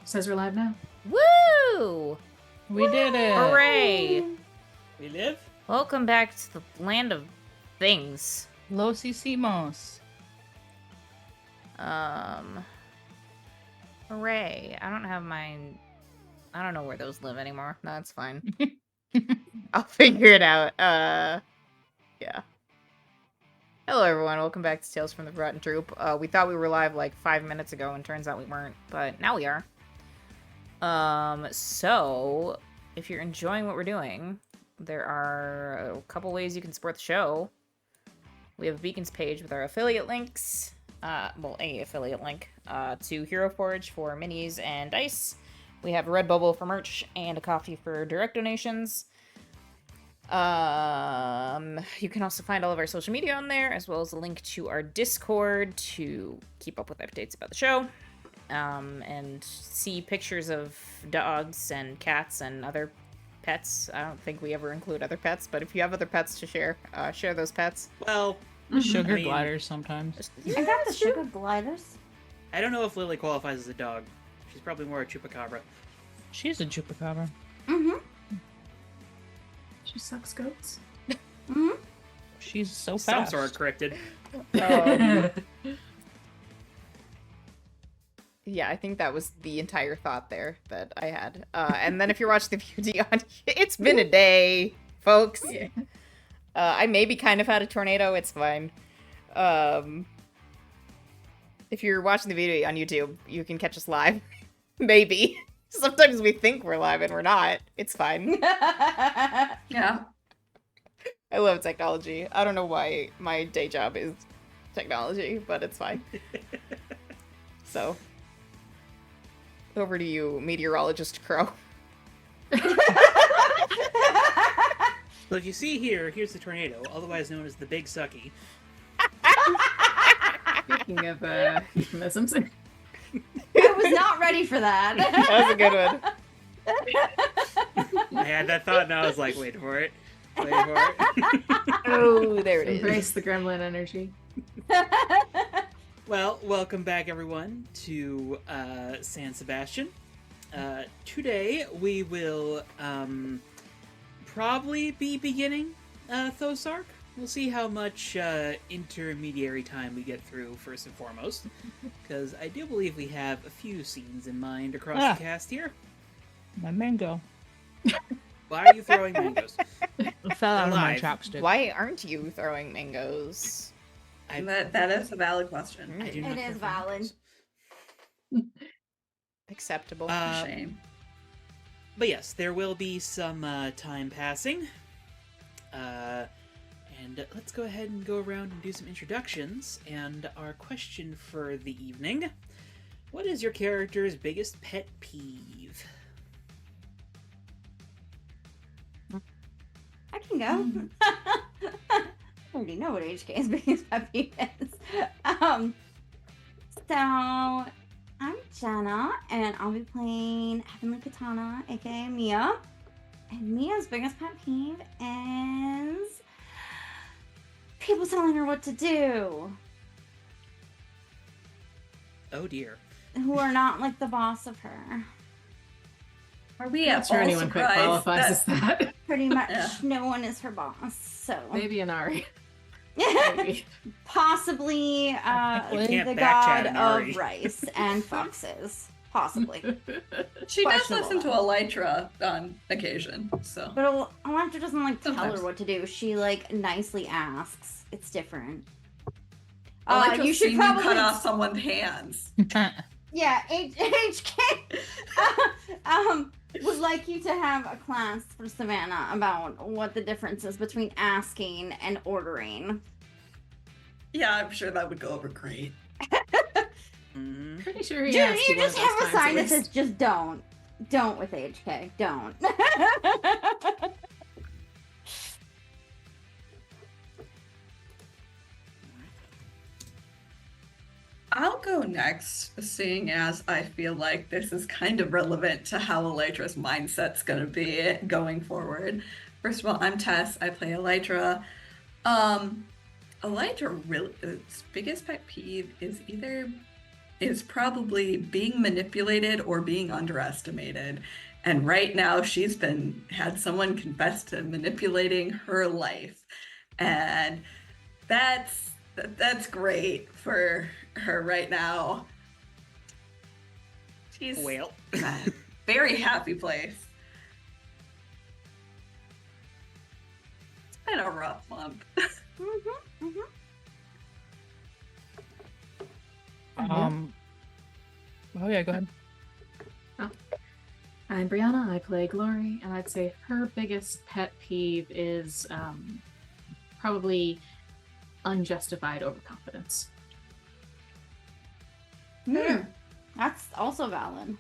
Says we're live now. Woo! We did it! Hooray! We live? Welcome back to the land of things. Los hicimos. Hooray. I don't have mine. I don't know where those live anymore. That's fine. I'll figure it out. Yeah. Hello everyone, welcome back to Tales from the Forgotten Troop. We thought we were live like 5 minutes ago and turns out we weren't, but now we are. So, if you're enjoying what we're doing, there are a couple ways you can support the show. We have a Beacons page with our affiliate links, well, a affiliate link, to Hero Forge for minis and dice. We have a Redbubble for merch and a coffee for direct donations. You can also find all of our social media on there, as well as a link to our Discord to keep up with updates about the show, and see pictures of dogs and cats and other pets. I don't think we ever include other pets, but if you have other pets to share, share those pets. Well, Sugar gliders sometimes. I got the sugar gliders. I don't know if Lily qualifies as a dog. She's probably more a chupacabra. She's a chupacabra. Mm-hmm. She sucks goats. Mm-hmm. She's so Some fast. sort of corrected. Yeah, I think that was the entire thought there that I had. And then if you're watching the VOD on, it's been a day, folks. Yeah. I maybe kind of had a tornado. It's fine. If you're watching the video on YouTube, you can catch us live. Maybe. Sometimes we think we're live and we're not. It's fine. Yeah. I love technology. I don't know why my day job is technology, but it's fine. So, over to you, meteorologist Crow. So if you see here's the tornado, otherwise known as the Big Sucky. Speaking of euphemisms. I was not ready for that. That was a good one. I had that thought and I was like, wait for it. Wait for it. Oh, there it is. Embrace the gremlin energy. Well, welcome back everyone to San Sebastian. Today we will probably be beginning Thosark. We'll see how much intermediary time we get through first and foremost, because I do believe we have a few scenes in mind across the cast here. My mango. Why are you throwing mangoes? It fell out of my Alive. chopstick. Why aren't you throwing mangoes? That is a valid question. I do It not is care for valid. mangoes. Acceptable. Shame. But yes, there will be some time passing. And let's go ahead and go around and do some introductions. And our question for the evening: what is your character's biggest pet peeve? I can go. I already know what HK's biggest pet peeve is. So I'm Jenna, and I'll be playing Heavenly Katana, aka Mia. And Mia's biggest pet peeve is people telling her what to do, Oh dear. who are not like the boss of her. Are we Not at sure all anyone quite surprised qualifies as that. Pretty much, Yeah. no one is her boss. So Maybe an Ari. Maybe. possibly You the can't god backchat an Ari. of rice and foxes. Possibly. She does questionable. listen to Elytra on occasion, so. But Electra doesn't like tell Sometimes. her what to do. She like nicely asks. It's different. Elytra's you should seen probably you cut off someone's hands. Yeah, HK would like you to have a class for Savannah about what the difference is between asking and ordering. Yeah, I'm sure that would go over great. Mm-hmm. Pretty sure he Dude, asked you one just of those have a times sign at that least. says just don't. Don't with HK. Don't. I'll go next, seeing as I feel like this is kind of relevant to how Elytra's mindset's going to be going forward. First of all, I'm Tess. I play Elytra. Elytra really, its biggest pet peeve is either is probably being manipulated or being underestimated. And right now she's had someone confess to manipulating her life. And that's great for her right now. She's Well, in a very happy place. It's been a rough month. Oh yeah, go ahead. I'm Brianna, I play Glory, and I'd say her biggest pet peeve is probably unjustified overconfidence. That's also valid.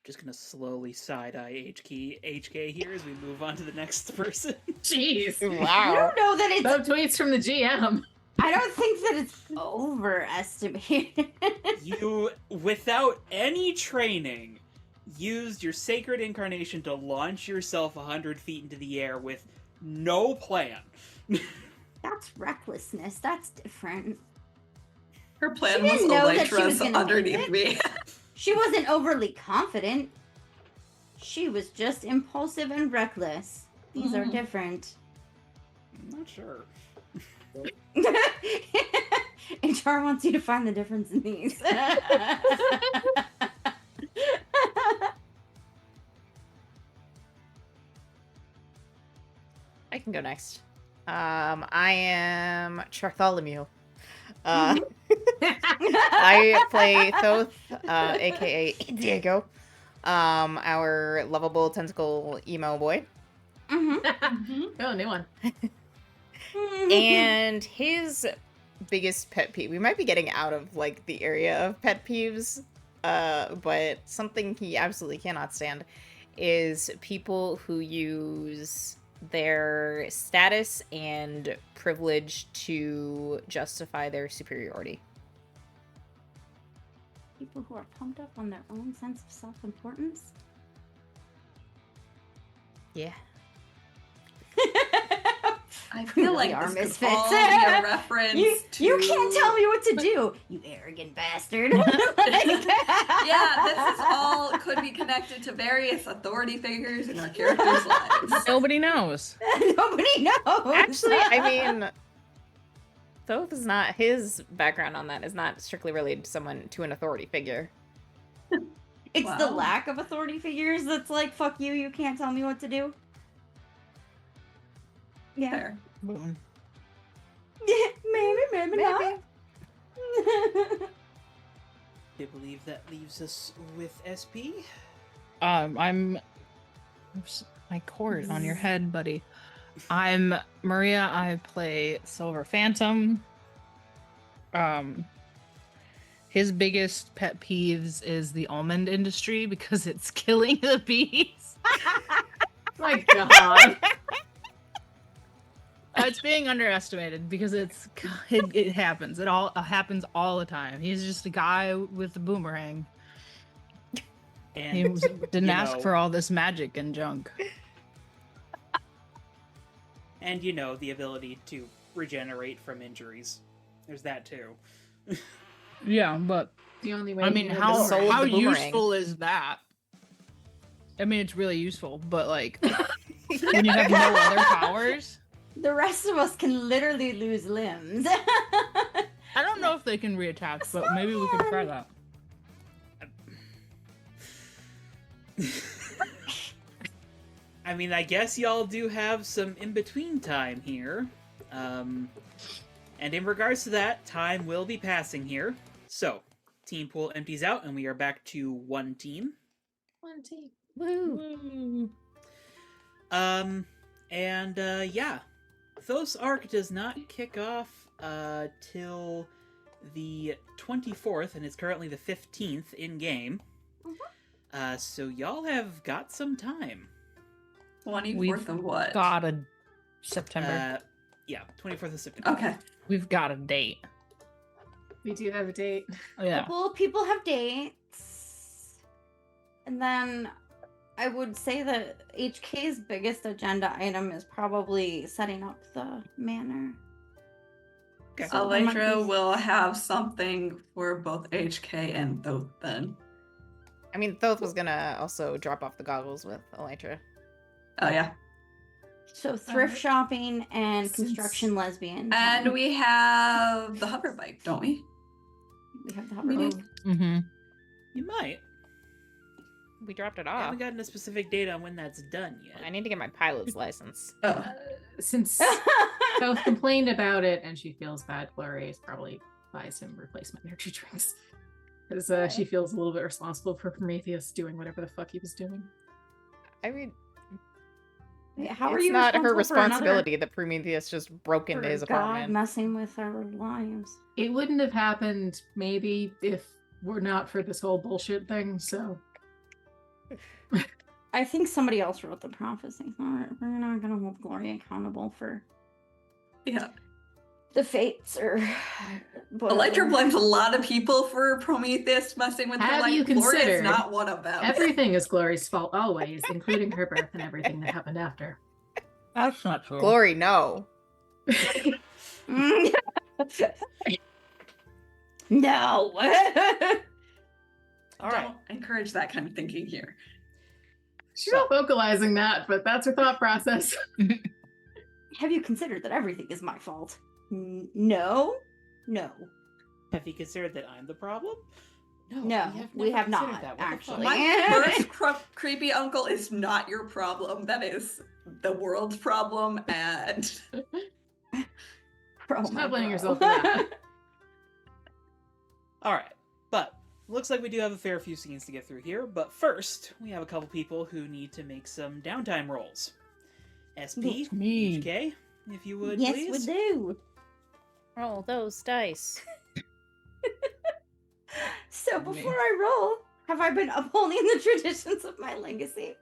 just gonna slowly side-eye HK here as we move on to the next person. Jeez. I Wow. don't know that it's. Subtweets from the GM. I don't think that it's overestimated. You, without any training, used your sacred incarnation to launch yourself 100 feet into the air with no plan. That's recklessness. That's different. Her plan She was didn't know that she was Elytra's gonna make underneath it. me. She wasn't overly confident. She was just impulsive and reckless. These are different. I'm not sure. HR wants you to find the difference in these. I can go next. I am Bartholomew. I play Thoth, aka Diego, our lovable tentacle emo boy. Oh, new one. And his biggest pet peeve, we might be getting out of like the area of pet peeves, but something he absolutely cannot stand is people who use their status and privilege to justify their superiority. People who are pumped up on their own sense of self-importance. Yeah. I feel like We are this could misfits. all be a reference to... You can't tell me what to do, you arrogant bastard. Yeah, this is all could be connected to various authority figures in our characters' lives. Nobody knows. Nobody knows. Actually, I mean, Thoth is not, his background on that is not strictly related to an authority figure. It's the Wow. lack of authority figures that's like, fuck you, you can't tell me what to do. Yeah. There. Boom. maybe not. I believe that leaves us with SP. I'm oops, my cord on your head, buddy. I'm Maria. I play Silver Phantom. His biggest pet peeves is the almond industry because it's killing the bees. My God. It's being underestimated because it happens. It all happens all the time. He's just a guy with a boomerang. And He didn't you ask know- for all this magic and junk. And, you know, the ability to regenerate from injuries. There's that, too. Yeah, but The only way. I mean, you know how the story. how the boomerang. useful is that? I mean, it's really useful, but like when you have no other powers, The rest of us can literally lose limbs. I don't know if they can reattach, but maybe we could try that. I mean, I guess y'all do have some in-between time here. And in regards to that, time will be passing here. So, team pool empties out, and we are back to one team. One team. Woo. Yeah. Thos arc does not kick off till the 24th, and it's currently the 15th in-game. So y'all have got some time. 24th of what? Got a September. Yeah, 24th of September. Okay. We've got a date. We do have a date. Oh, yeah. People have dates. And then I would say that HK's biggest agenda item is probably setting up the manor. Okay. So there might Elytra be- will have something for both HK and Thoth then. I mean, Thoth was gonna also drop off the goggles with Elytra. Oh yeah. So thrift shopping and since- construction lesbian. And time. we have the hover bike, don't we? We have the We hover do. bike. Mm-hmm. You might. We dropped it I off. haven't gotten a specific date on when that's done yet. I need to get my pilot's license. Oh. Since South complained about it and she feels bad, Gloria probably buys him replacement energy drinks. Because she feels a little bit responsible for Prometheus doing whatever the fuck he was doing. I mean, Wait, how are it's you not her responsible for another- responsibility that Prometheus just broke into for his God apartment. messing with our lives. It wouldn't have happened, maybe, if we're not for this whole bullshit thing, so... I think somebody else wrote the prophecy. We're not gonna hold Gloria accountable for Yeah. the fates or Elytra whatever. blames a lot of people for Prometheus messing with her Have life. you Gloria's considered not one of them. Everything is Glory's fault always, including her birth and everything that happened after. That's not true. Glory, no. No. All right. Don't encourage that kind of thinking here. She's not vocalizing that, but that's her thought process. Have you considered that everything is my fault? No. No. Have you considered that I'm the problem? No, we never have considered not, that. What the fuck? actually. My first creepy uncle is not your problem. That is the world's problem, and Bro, She's my not blaming bro. herself for that. All right, but looks like we do have a fair few scenes to get through here. But first, we have a couple people who need to make some downtime rolls. SP, Me. HK, if you would, Yes, please. we do. Roll those dice. So Me. before I roll, have I been upholding the traditions of my legacy?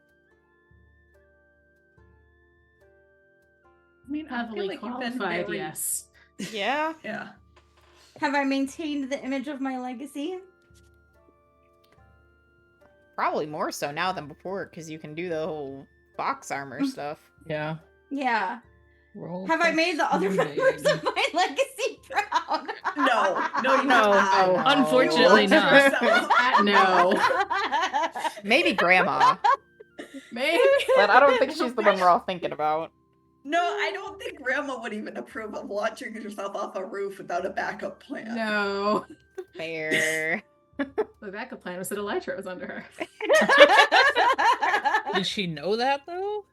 I mean, I feel Heavily like you've been qualified, very- yes. Yeah. Yeah. Have I maintained the image of my legacy? Probably more so now than before, because you can do the whole box armor stuff. Yeah. Yeah. Roll Have I plus made the other Monday. members of my legacy proud? No, you No, have not. unfortunately You not. watch yourself. No. Maybe Grandma, Maybe. but I don't think she's the one we're all thinking about. No, I don't think Grandma would even approve of launching yourself off a roof without a backup plan. No. Fair. The backup plan was that Elytra was under her. Did she know that though?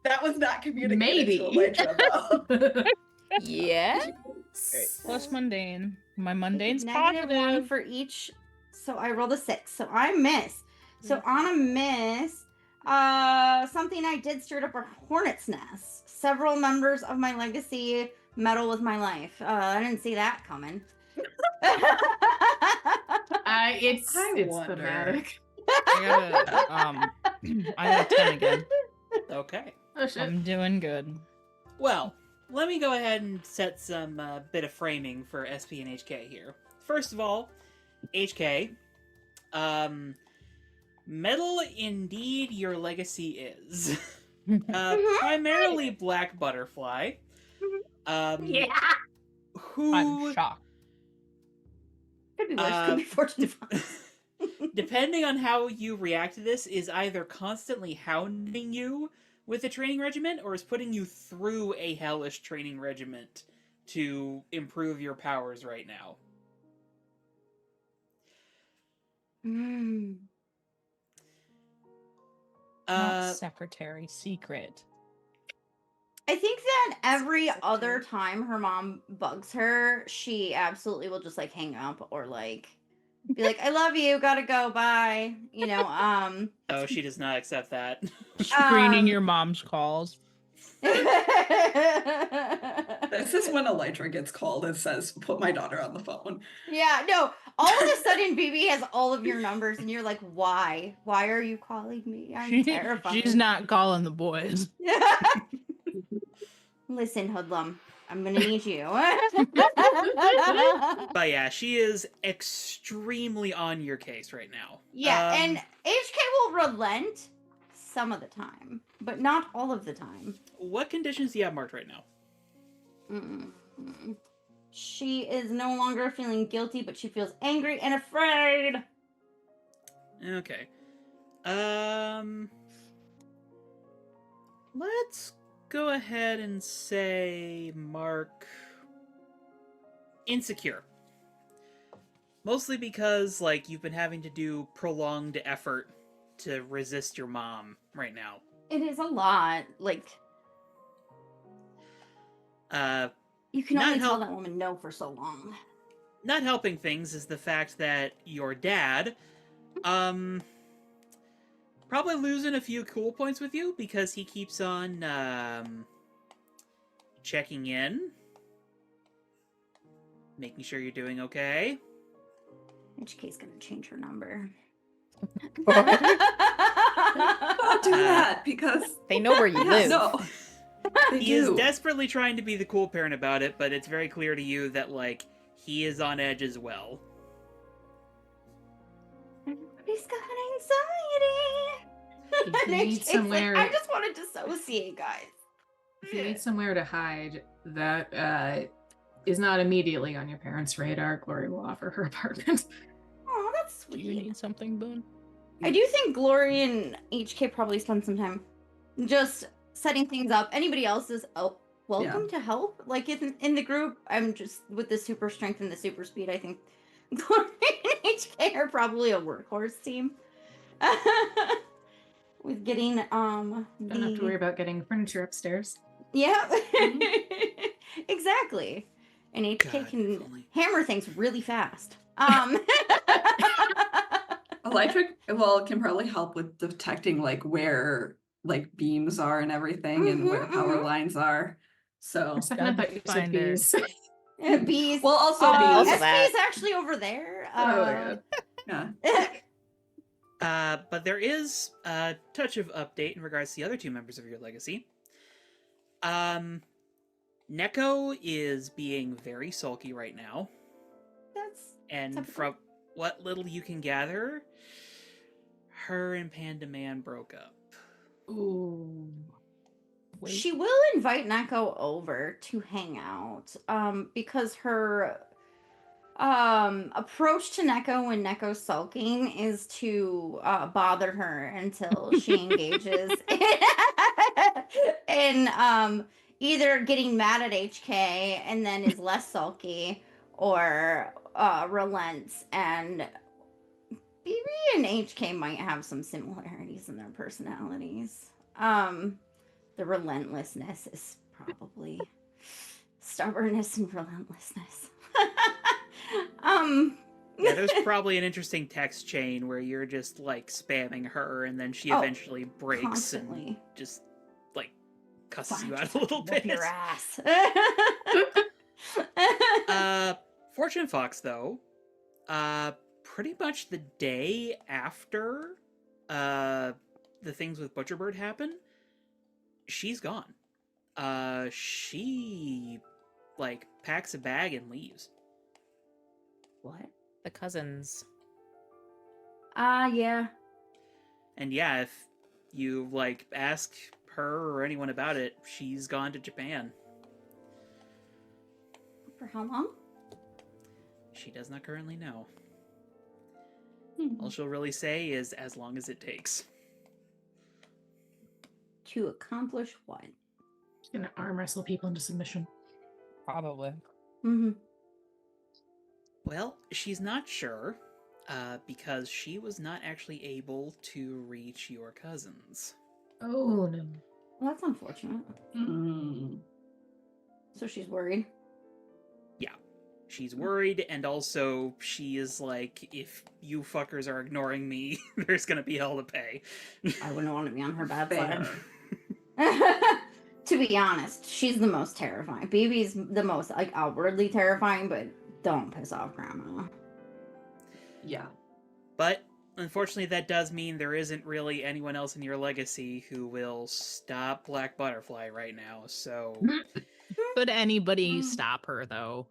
That was not communicated Maybe. to Elytra, though. Yes. Plus mundane. My mundane's -1 positive. for each. So I rolled a 6. So I miss. So on a miss, something I did stirred up a hornet's nest. Several members of my legacy meddle with my life. I didn't see that coming. It's I wonder. thematic. I got a 10 again. Okay. Oh shit. I'm doing good. Well, let me go ahead and set some bit of framing for SP and HK here. First of all, HK, metal indeed your legacy is. Primarily Black Butterfly. Yeah. Who, I'm shocked. Could be worse. Could be Fortune Defiance. depending on how you react to this, is either constantly hounding you with a training regiment or is putting you through a hellish training regiment to improve your powers right now. Mm. Not secretary secret. I think that every other time her mom bugs her, she absolutely will just like hang up or like be like, "I love you, gotta go, bye." You know, Oh, she does not accept that. Screening Um, your mom's calls. This is when Elytra gets called and says, "Put my daughter on the phone." Yeah, no. All of a sudden, BB has all of your numbers, and you're like, "Why? Why are you calling me? I'm terrified." She's not calling the boys. Listen, hoodlum, I'm gonna need you. But yeah, she is extremely on your case right now. Yeah, Um, and HK will relent some of the time, but not all of the time. What conditions do you have marked right now? Mm-mm. She is no longer feeling guilty, but she feels angry and afraid. Okay. Let's go ahead and say mark insecure. Mostly because, like, you've been having to do prolonged effort to resist your mom right now. It is a lot. Like, you can Not only tell help- that woman no for so long. Not helping things is the fact that your dad, probably losing a few cool points with you because he keeps on, checking in. Making sure you're doing okay. HK's gonna change her number. Don't do that because They know where you live. no, they He is do. desperately trying to be the cool parent about it, but it's very clear to you that, like, he is on edge as well. Everybody's got anxiety. If you And need HK's somewhere- like, I just want to dissociate, guys. If you need somewhere to hide, that is not immediately on your parents' radar. Glory will offer her apartment. Oh, that's Do you sweet. need something, Boone? I do think Glory and HK probably spend some time just setting things up. Anybody else is welcome to help. Like in the group, I'm just with the super strength and the super speed. I think Glory and HK are probably a workhorse team. With getting Don't have to worry about getting furniture upstairs. Yeah, exactly. And HK God, can if only. hammer things really fast. Electric, can probably help with detecting like where like beams are and everything and where power lines are. So For a second, I Gotta thought you said find her. bees. Bees. well, also Also bees. that. SP's actually over there. Oh, Yeah. But there is a touch of update in regards to the other two members of your legacy. Neko is being very sulky right now, and typical. from what little you can gather, her and Panda Man broke up. Ooh. She will invite Neko over to hang out. Because her approach to Neko when Neko's sulking is to bother her until she engages in either getting mad at HK and then is less sulky, or relents. And BB and HK might have some similarities in their personalities. The relentlessness is probably stubbornness and relentlessness. Yeah, there's probably an interesting text chain where you're just like spamming her, and then she eventually breaks constantly. and just like cusses Fine, you out just a little whoop bit. your ass. Fortune Fox, though, pretty much the day after the things with Butcherbird happen, she's gone. She like packs a bag and leaves. What? The cousins. Yeah. And yeah, if you like ask her or anyone about it, she's gone to Japan. For how long? She does not currently know. Hmm. All she'll really say is as long as it takes. To accomplish what? She's gonna arm wrestle people into submission. Probably. Mm-hmm. Well, she's not sure, because she was not actually able to reach your cousins. Oh no. Well, that's unfortunate. Mm. So she's worried. She's worried, and also she is like, if you fuckers are ignoring me, there's gonna be hell to pay. I wouldn't want to be on her bad Fair. side. To be honest, she's the most terrifying. BB's the most like outwardly terrifying, but don't piss off Grandma. Yeah. But unfortunately, that does mean there isn't really anyone else in your legacy who will stop Black Butterfly right now, so... Could anybody stop her though?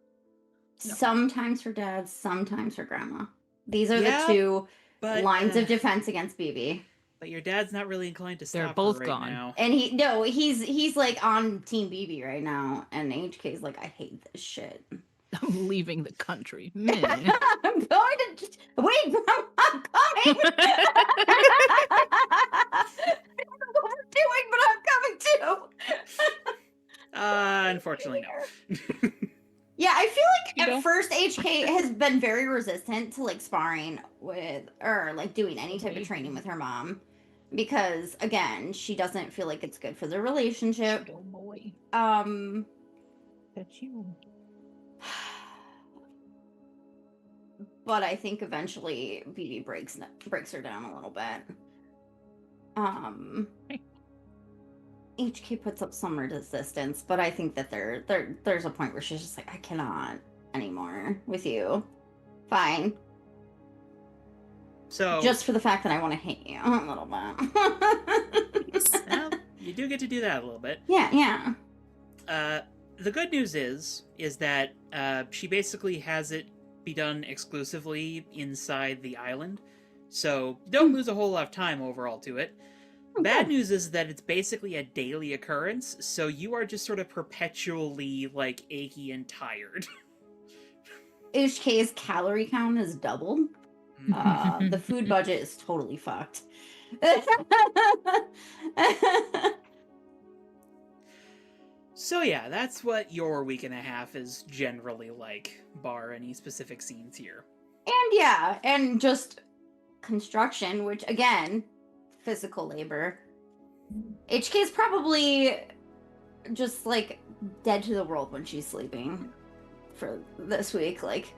No. Sometimes her dad, sometimes her grandma. These are Yeah, the two but, lines of defense against BB. But your dad's not really inclined to stop They're her both right gone. now. And he's like on Team BB right now, and HK's like, I hate this shit. I'm leaving the country. Meh. I'm going to wait. I'm coming. I don't know what I'm doing, but I'm coming too. Unfortunately, no. Yeah, I feel like You at know? first HK has been very resistant to like sparring with or like doing any type of training with her mom because again, she doesn't feel like it's good for the relationship. Oh boy. That's you. But I think eventually BB breaks her down a little bit. HK puts up some resistance, but I think that there's a point where she's just like, I cannot anymore with you. Fine. So Just for the fact that I want to hit you a little bit. well, you do get to do that a little bit. Yeah. The good news is that she basically has it be done exclusively inside the island, so you don't lose a whole lot of time overall to it. Bad news is that it's basically a daily occurrence, so you are just sort of perpetually, like, achy and tired. HK's calorie count is doubled. The food budget is totally fucked. So yeah, that's what your week and a half is generally like, bar any specific scenes here. And just construction, which again, physical labor. HK is probably just like dead to the world when she's sleeping for this week. Like,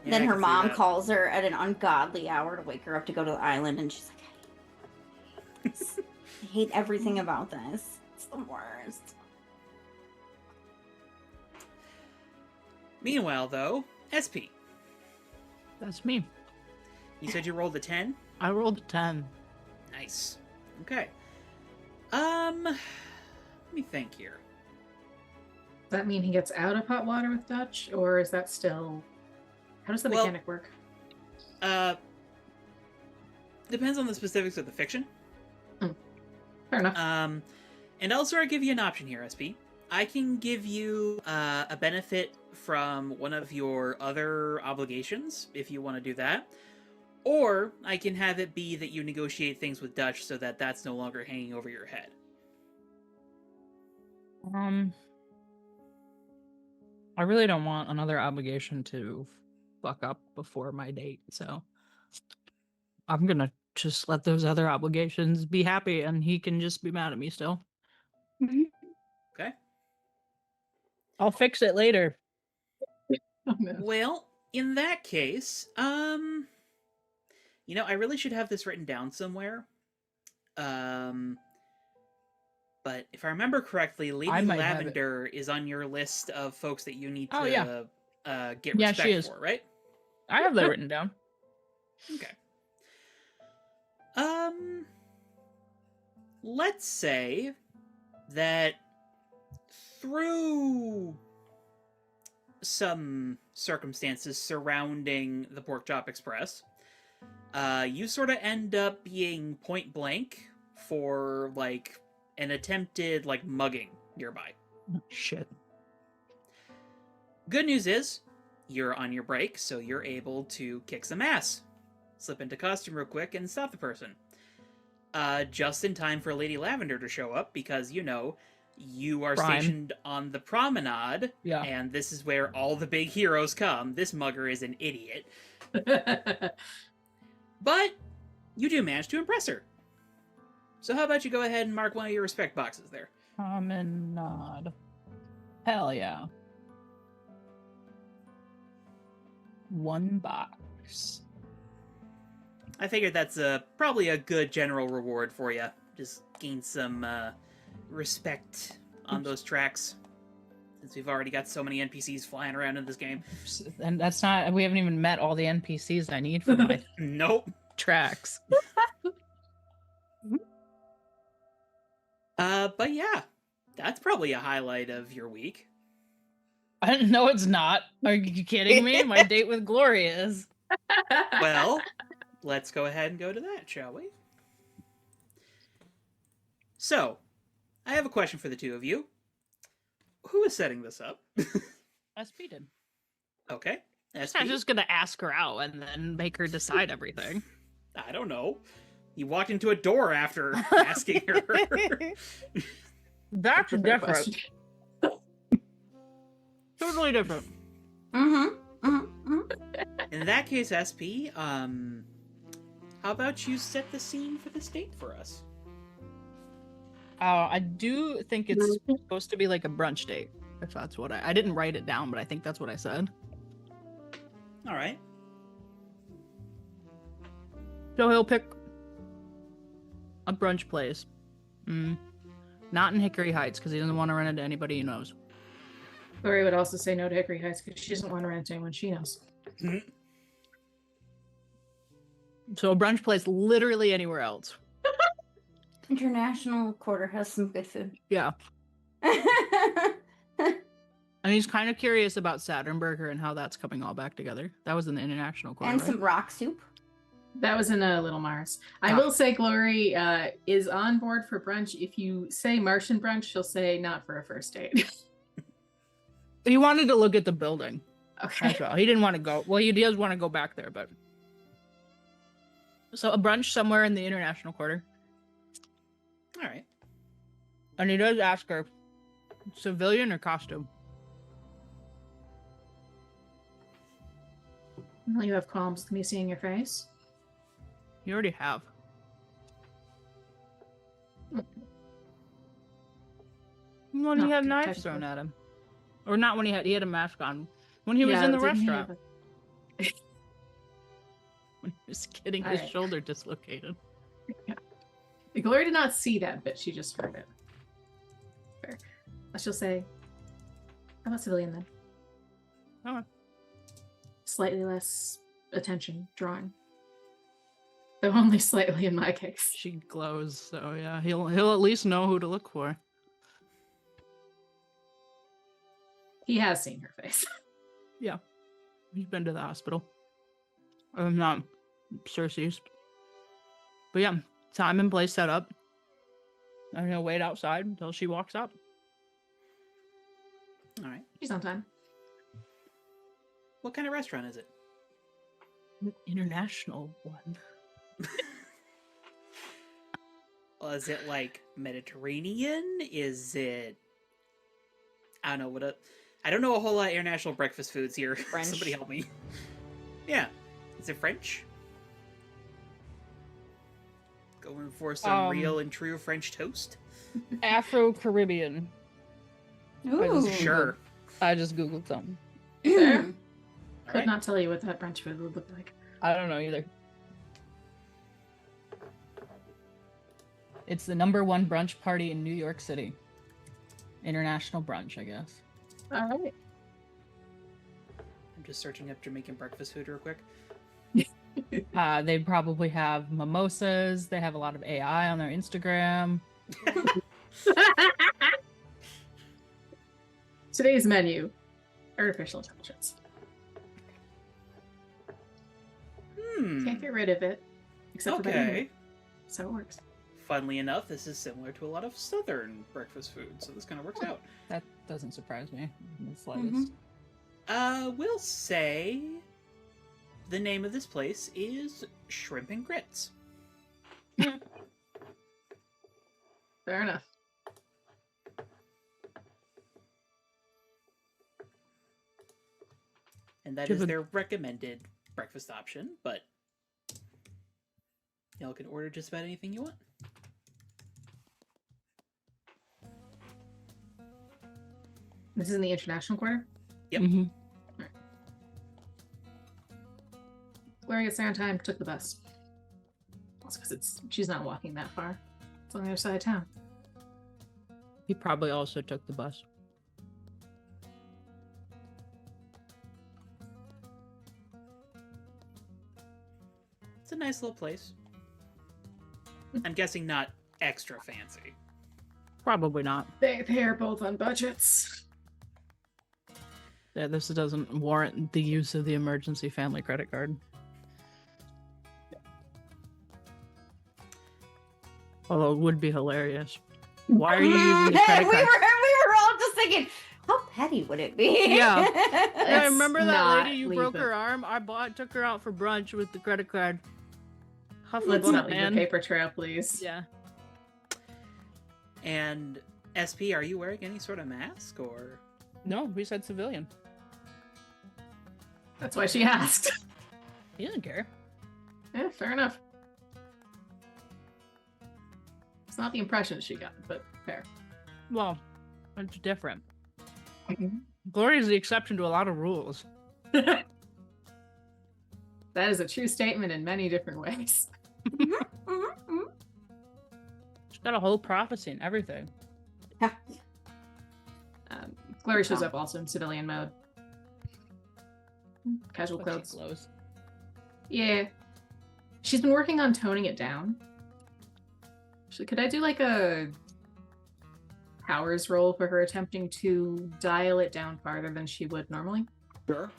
Yeah, then I her can see mom that. calls her at an ungodly hour to wake her up to go to the island, and she's like, I hate everything about this. It's the worst. Meanwhile, though, SP, That's me. you said you rolled a 10? I rolled a 10. Nice. Okay. Let me think here. Does that mean he gets out of hot water with Dutch, or is that still? How does the Well, mechanic work? Depends on the specifics of the fiction. Fair enough. And I'll sort of give you an option here, SP. I can give you a benefit from one of your other obligations, if you want to do that. Or I can have it be that you negotiate things with Dutch so that that's no longer hanging over your head. I really don't want another obligation to fuck up before my date, so I'm gonna just let those other obligations be happy, and he can just be mad at me still. Okay? I'll fix it later. Oh, no. Well, in that case, you know, I really should have this written down somewhere. But if I remember correctly, Lady I might have it. Lavender is on your list of folks that you need to Oh, yeah. get Yeah, respect she is. for, right? I have that written down. Okay. Let's say that through some circumstances surrounding the Pork Chop Express, you sort of end up being point blank for, like, an attempted, like, mugging nearby. Shit. Good news is, you're on your break, so you're able to kick some ass. Slip into costume real quick and stop the person. Just in time for Lady Lavender to show up, because, you know, you are Prime. stationed on the promenade, Yeah. and this is where all the big heroes come. This mugger is an idiot. But you do manage to impress her. So how about you go ahead and mark one of your respect boxes there? Promenade. Hell yeah. 1 box. I figured that's probably a good general reward for you. Just gain some respect on those tracks. Since we've already got so many NPCs flying around in this game. And that's not, we haven't even met all the NPCs I need for my Nope. tracks. But yeah, that's probably a highlight of your week. No, it's not. Are you kidding me? My date with Gloria is. Well, let's go ahead and go to that, shall we? So, I have a question for the two of you. Who is setting this up? SP did. Okay. I'm SP? just gonna ask her out and then make her decide everything. I don't know. You walked into a door after asking her. That's Fair different. question. Totally different. In that case, SP, how about you set the scene for this date for us? I do think it's supposed to be like a brunch date. If that's what I didn't write it down, but I think that's what I said. All right. So he'll pick a brunch place. Not in Hickory Heights because he doesn't want to run into anybody he knows. Glory would also say no to Hickory Heights because she doesn't want to run into anyone she knows. So a brunch place literally anywhere else. International Quarter has some good food. Yeah. And he's kind of curious about Saturn Burger and how that's coming all back together. That was in the International Quarter, And right? some rock soup. That was in Little Mars. I Ah. will say Glory is on board for brunch. If you say Martian brunch, she'll say not for a first date. He wanted to look at the building. Okay. That's all. He didn't want to go. Well, he does want to go back there, but... So a brunch somewhere in the International Quarter. All right. And he does ask her, civilian or costume? Well, you have qualms with me seeing your face. You already have. When he No, had knives technically. thrown at him. Or not when he had a mask on. When he was in the didn't he restaurant. have When he was getting All his right. shoulder dislocated. Glory did not see that bit, she just heard it. Fair. She'll say, how about civilian then? Okay. Slightly less attention drawing. Though only slightly in my case. She glows, so yeah, he'll at least know who to look for. He has seen her face. Yeah. He's been to the hospital. Not Cersei's. But yeah, time and place set up. And he'll wait outside until she walks up. All right. She's on time. What kind of restaurant is it? An international one. Well, is it like Mediterranean? Is it? I don't know what. I don't know a whole lot of international breakfast foods here. French. Somebody help me. Yeah. Is it French? Going for some real and true French toast? Afro-Caribbean. Ooh. Sure. I just googled something. Fair. All Could right. not tell you what that brunch food would look like. I don't know either. It's the #1 brunch party in New York City. International brunch, I guess. All right. I'm just searching up Jamaican breakfast food real quick. They probably have mimosas. They have a lot of AI on their Instagram. Today's menu, artificial intelligence. Can't get rid of it, except for the Okay. email. So it works. Funnily enough, this is similar to a lot of southern breakfast food, so this kind of works out. That doesn't surprise me in the slightest. We'll say the name of this place is Shrimp and Grits. Fair enough. And that Do you is have a- their recommended breakfast option, but y'all can order just about anything you want. This is in the international quarter. Yep. Mhm. Gloria gets there on time, took the bus. Also because she's not walking that far. It's on the other side of town. He probably also took the bus. It's a nice little place. I'm guessing not extra fancy. Probably not. They are both on budgets. Yeah, this doesn't warrant the use of the emergency family credit card. Although it would be hilarious. Why are you using the credit we card? were all just thinking, how petty would it be? Yeah. It's remember that not lady you leave broke it. her arm? Took her out for brunch with the credit card. Hufflepuff Let's not leave man. the paper trail, please. Yeah. And SP, are you wearing any sort of mask or? No, we said civilian. That's why she asked. He didn't care. Yeah, fair enough. It's not the impression she got, but fair. Well, it's different. Glory is the exception to a lot of rules. That is a true statement in many different ways. She's got a whole prophecy and everything. Glory shows up also in civilian mode. Casual But she clothes. glows. Yeah. She's been working on toning it down. Actually, could I do like a powers roll for her attempting to dial it down farther than she would normally? Sure.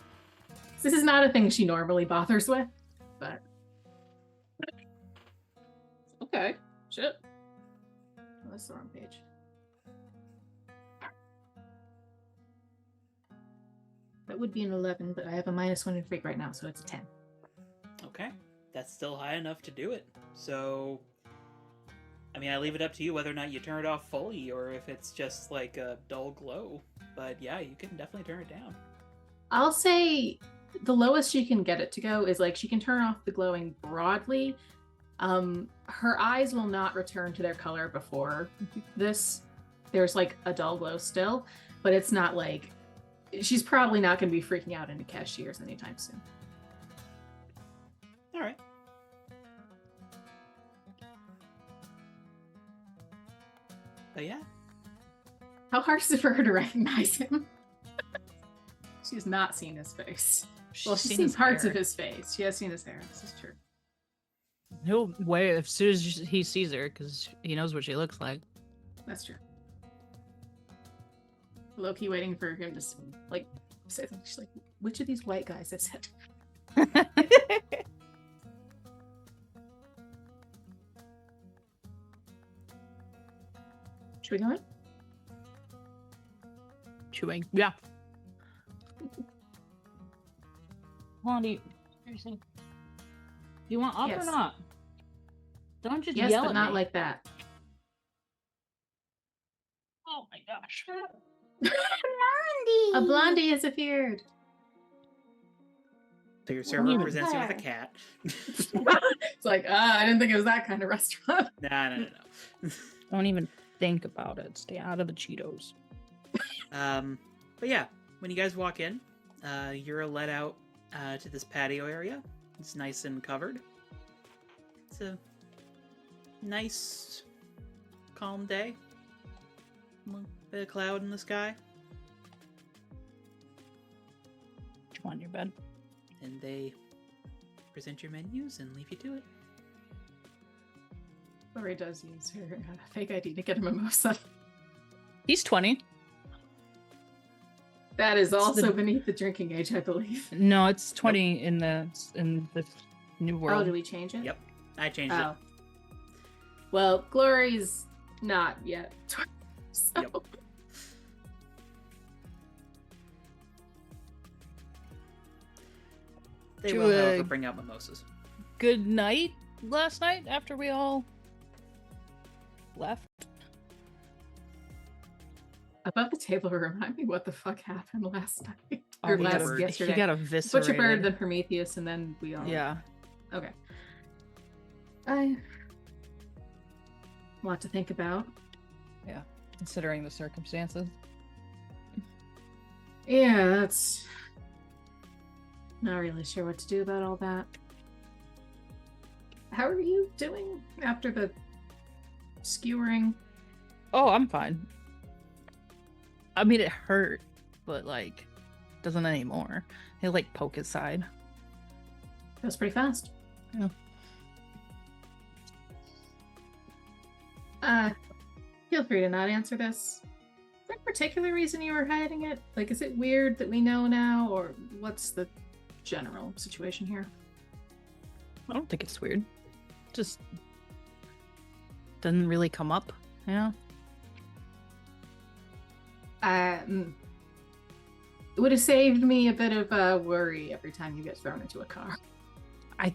This is not a thing she normally bothers with, but okay. Shit. Oh, that's the wrong page. That would be an 11, but I have a -1 in freak right now, so it's a 10. Okay. That's still high enough to do it. So, I mean, I leave it up to you whether or not you turn it off fully or if it's just like a dull glow. But yeah, you can definitely turn it down. I'll say the lowest she can get it to go is like she can turn off the glowing broadly. Her eyes will not return to their color before this. There's like a dull glow still, but it's not like she's probably not going to be freaking out into cashiers anytime soon. All right. But yeah, How hard is it for her to recognize him? She's not seen his face. Well, she's seen parts of his face. She has seen his hair. This is true. He'll wait as soon as he sees her because he knows what she looks like. That's true. Loki waiting for him to like say something. She's like, which of these white guys is it? Should we go in? Chewing. Yeah. Blondie, seriously. You want up Yes. or not? Don't just Yes, yell but at not me. like that. Oh my gosh. A blondie has appeared. so your server even presents you with a there. cat. It's like, I didn't think it was that kind of restaurant. No. Don't even think about it. Stay out of the Cheetos. But yeah, when you guys walk in, you're led out to this patio area. It's nice and covered. It's a nice, calm day. Bit of cloud in the sky, You want your bed? and they present your menus and leave you to it. Lori does use her fake ID to get a mimosa. He's 20. That is also the- beneath the drinking age, I believe. No, it's 20 in the new Oh, world. did we change it? Yep, I changed Oh. Well, Glory's not yet. So. Yep. it. They To will, a- however, bring out mimosas. Good night last night after we all left. Above the table, remind me what the fuck happened last night. Oh, Or he last got- yesterday. He got eviscerated. Butcher Bird, then Prometheus, and then we all. Yeah. Okay. A lot to think about. Considering the circumstances. Yeah, that's not really sure what to do about all that. How are you doing after the skewering? Oh, I'm fine. I mean, it hurt, but like, doesn't anymore. He'll like poke his side. That was pretty fast. Yeah. Feel free to not answer this. Is there a particular reason you were hiding it? Like, is it weird that we know now, or what's the general situation here? I don't think it's weird. Just doesn't really come up, you know? It would have saved me a bit of worry every time you get thrown into a car. I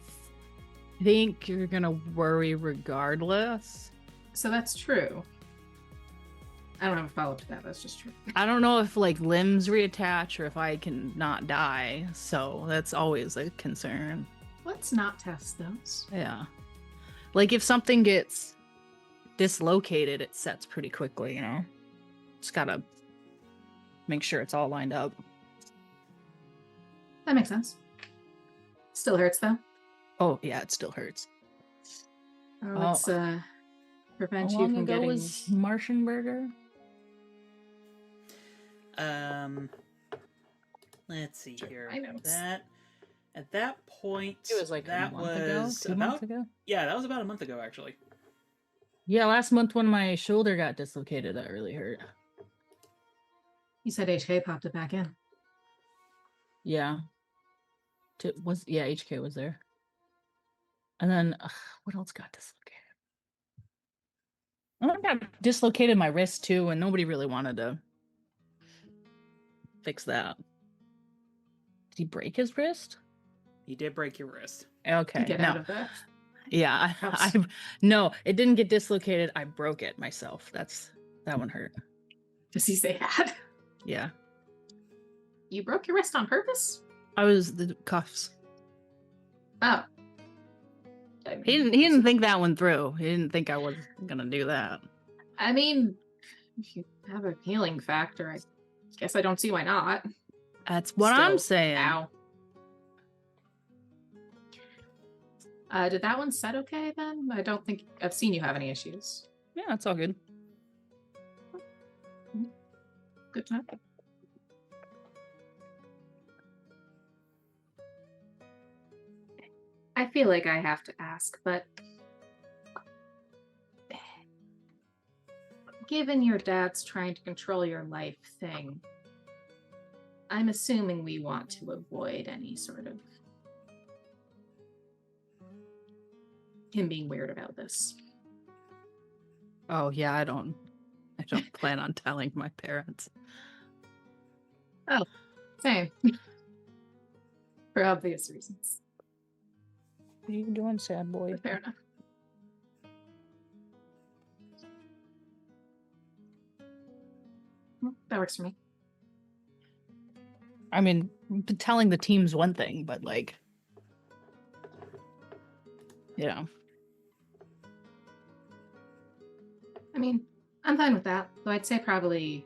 think you're gonna worry regardless. So that's true. I don't have a follow-up to that. That's just true. I don't know if like limbs reattach or if I can not die, so that's always a concern. Let's not test those. Yeah. Like if something gets dislocated, it sets pretty quickly, you know? Just gotta make sure it's all lined up. That makes sense. Still hurts though. Oh, yeah, it still hurts. Let's prevent How you long from ago getting. was Martian Burger? Let's see here. I know. At that point, It was like that a month ago, was 2 about months ago. yeah, that was about a month ago actually. Yeah, last month when my shoulder got dislocated, that really hurt. You said HK popped it back in. Yeah. HK was there. And then what else got dislocated? I got dislocated my wrist too, and nobody really wanted to fix that. Did he break his wrist? You did break your wrist. Okay. Get out of that. Yeah, House. no, it didn't get dislocated. I broke it myself. That one hurt. Does he say had? Yeah. You broke your wrist on purpose? I was the cuffs. Oh. He didn't think that one through. He didn't think I was gonna do that. I mean, if you have a healing factor, I guess I don't see why not. That's what I'm Still, saying. Ow. Did that one set okay then? I don't think I've seen you have any issues. Yeah, it's all good. Good time. I feel like I have to ask, but given your dad's trying to control your life thing, I'm assuming we want to avoid any sort of him being weird about this. Oh yeah, I don't plan on telling my parents. Same. For obvious reasons. What are you doing, sad boy? But fair enough. That works for me. I mean, telling the team's one thing, but like, you know. I mean, I'm fine with that. Though I'd say probably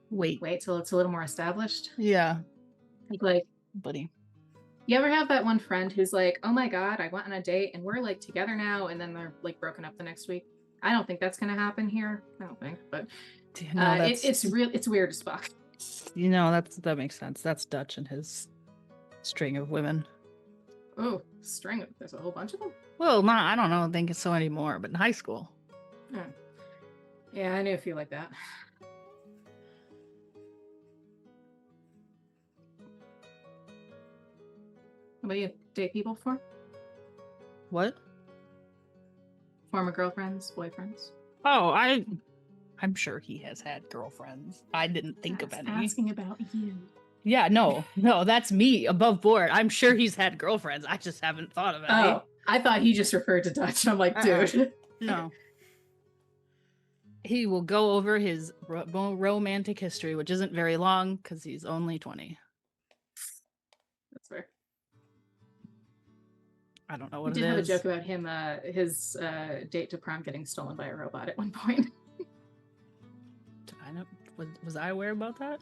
Wait. wait till it's a little more established. Yeah, Like, buddy. you ever have that one friend who's like, oh my god, I went on a date and we're like together now, and then they're like broken up the next week? I don't think that's gonna happen here. I don't think, but No, it's weird as fuck. You know, that makes sense. That's Dutch and his string of women. Oh, there's a whole bunch of them. Well, I don't think it's so anymore, but in high school. Yeah, I knew a few like that. What do you date people for? What? Former girlfriends, boyfriends? Oh, I'm sure he has had girlfriends. I didn't think of any. Asking about you. Yeah, no, that's me above board. I'm sure he's had girlfriends. I just haven't thought of any. Oh, I thought he just referred to Dutch. I'm like, dude. No. He will go over his romantic history, which isn't very long because he's only 20. That's fair. I don't know We what did it have a is. joke about him, his date to prom getting stolen by a robot at one point. Did I know? Was I aware about that?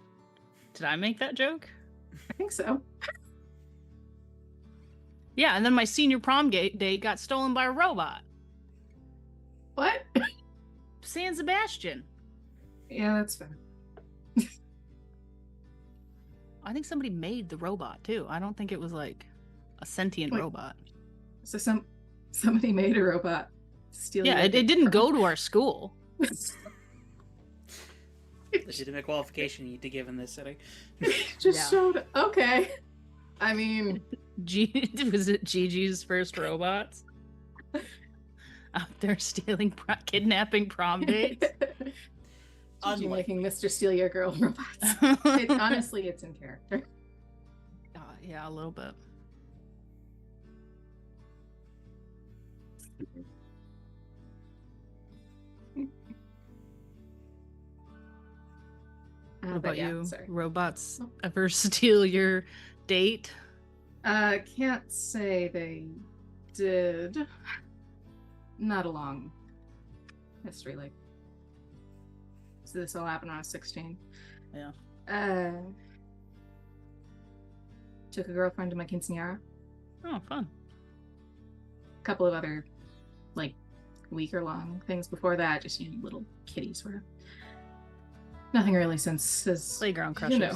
Did I make that joke? I think so. Yeah, and then my senior prom date got stolen by a robot. What? San Sebastian. Yeah, that's fair. I think somebody made the robot too. I don't think it was like a sentient Wait. robot. So somebody made a robot steal. Yeah, your it date didn't to prom. go to our school. Legitimate qualification you need to give in this setting. Just Yeah. showed. Okay. I mean, Was it Gigi's first robots? Out there stealing, kidnapping prom dates? You're unlikely. making Mr. Steal Your Girl robots. Honestly, it's in character. Yeah, a little bit. What about you? Sorry. Robots ever steal your date? Can't say they did. Not a long history. Like, so this all happened when I was 16. Yeah. Took a girlfriend to my quinceanera. Oh, fun. A couple of other, like, week-long things before that. Just, little kitty sort of. Nothing really since as Playground crushes.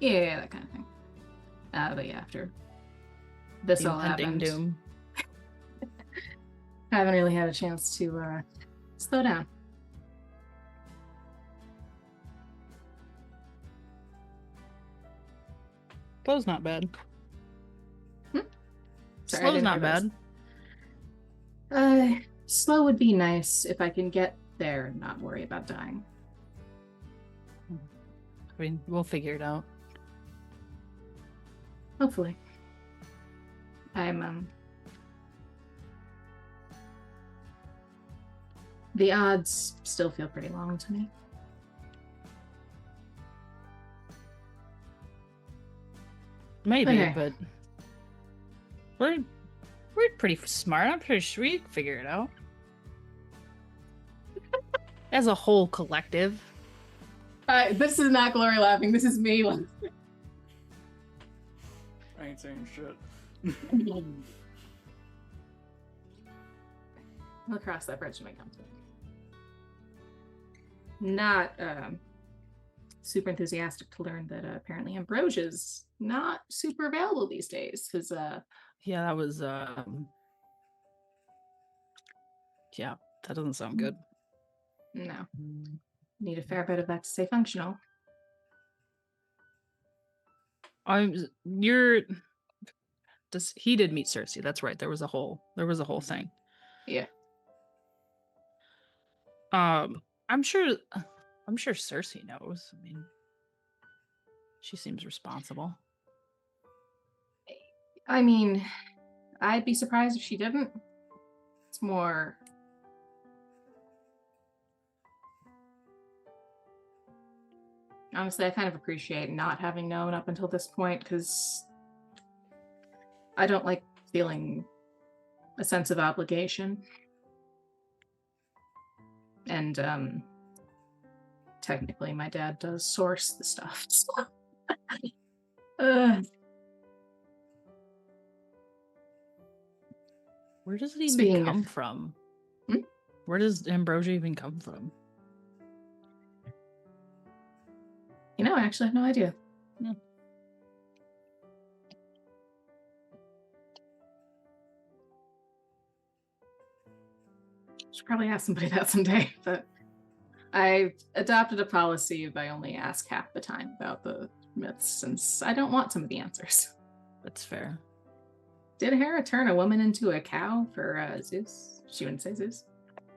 Yeah, that kind of thing. But yeah, after this all Impending happened, doom. I haven't really had a chance to slow down. Slow's not bad. Sorry, I Slow's didn't not hear bad. Slow would be nice if I can get there and not worry about dying. I mean, we'll figure it out. Hopefully. I'm the odds still feel pretty long to me. Maybe, Okay. but we're pretty smart. I'm pretty sure we can figure it out. As a whole collective. This is not Glory laughing. This is me laughing. I ain't saying shit. We'll cross that bridge when we come to it. Not super enthusiastic to learn that apparently Ambrosia's not super available these days because Yeah, that was yeah, that doesn't sound good. no, need a fair bit of that to stay functional. He did meet Cersei. That's right. There was a whole thing. Yeah. I'm sure Cersei knows. I mean, she seems responsible. I mean, I'd be surprised if she didn't. It's more honestly, I kind of appreciate not having known up until this point because I don't like feeling a sense of obligation. And technically my dad does source the stuff. So. Where does it even Speaking come of- from? Hmm? Where does Ambrosia even come from? I actually have no idea. Yeah. Should probably ask somebody that someday, but I adopted a policy of I only ask half the time about the myths since I don't want some of the answers. That's fair. Did Hera turn a woman into a cow for Zeus? She wouldn't say Zeus.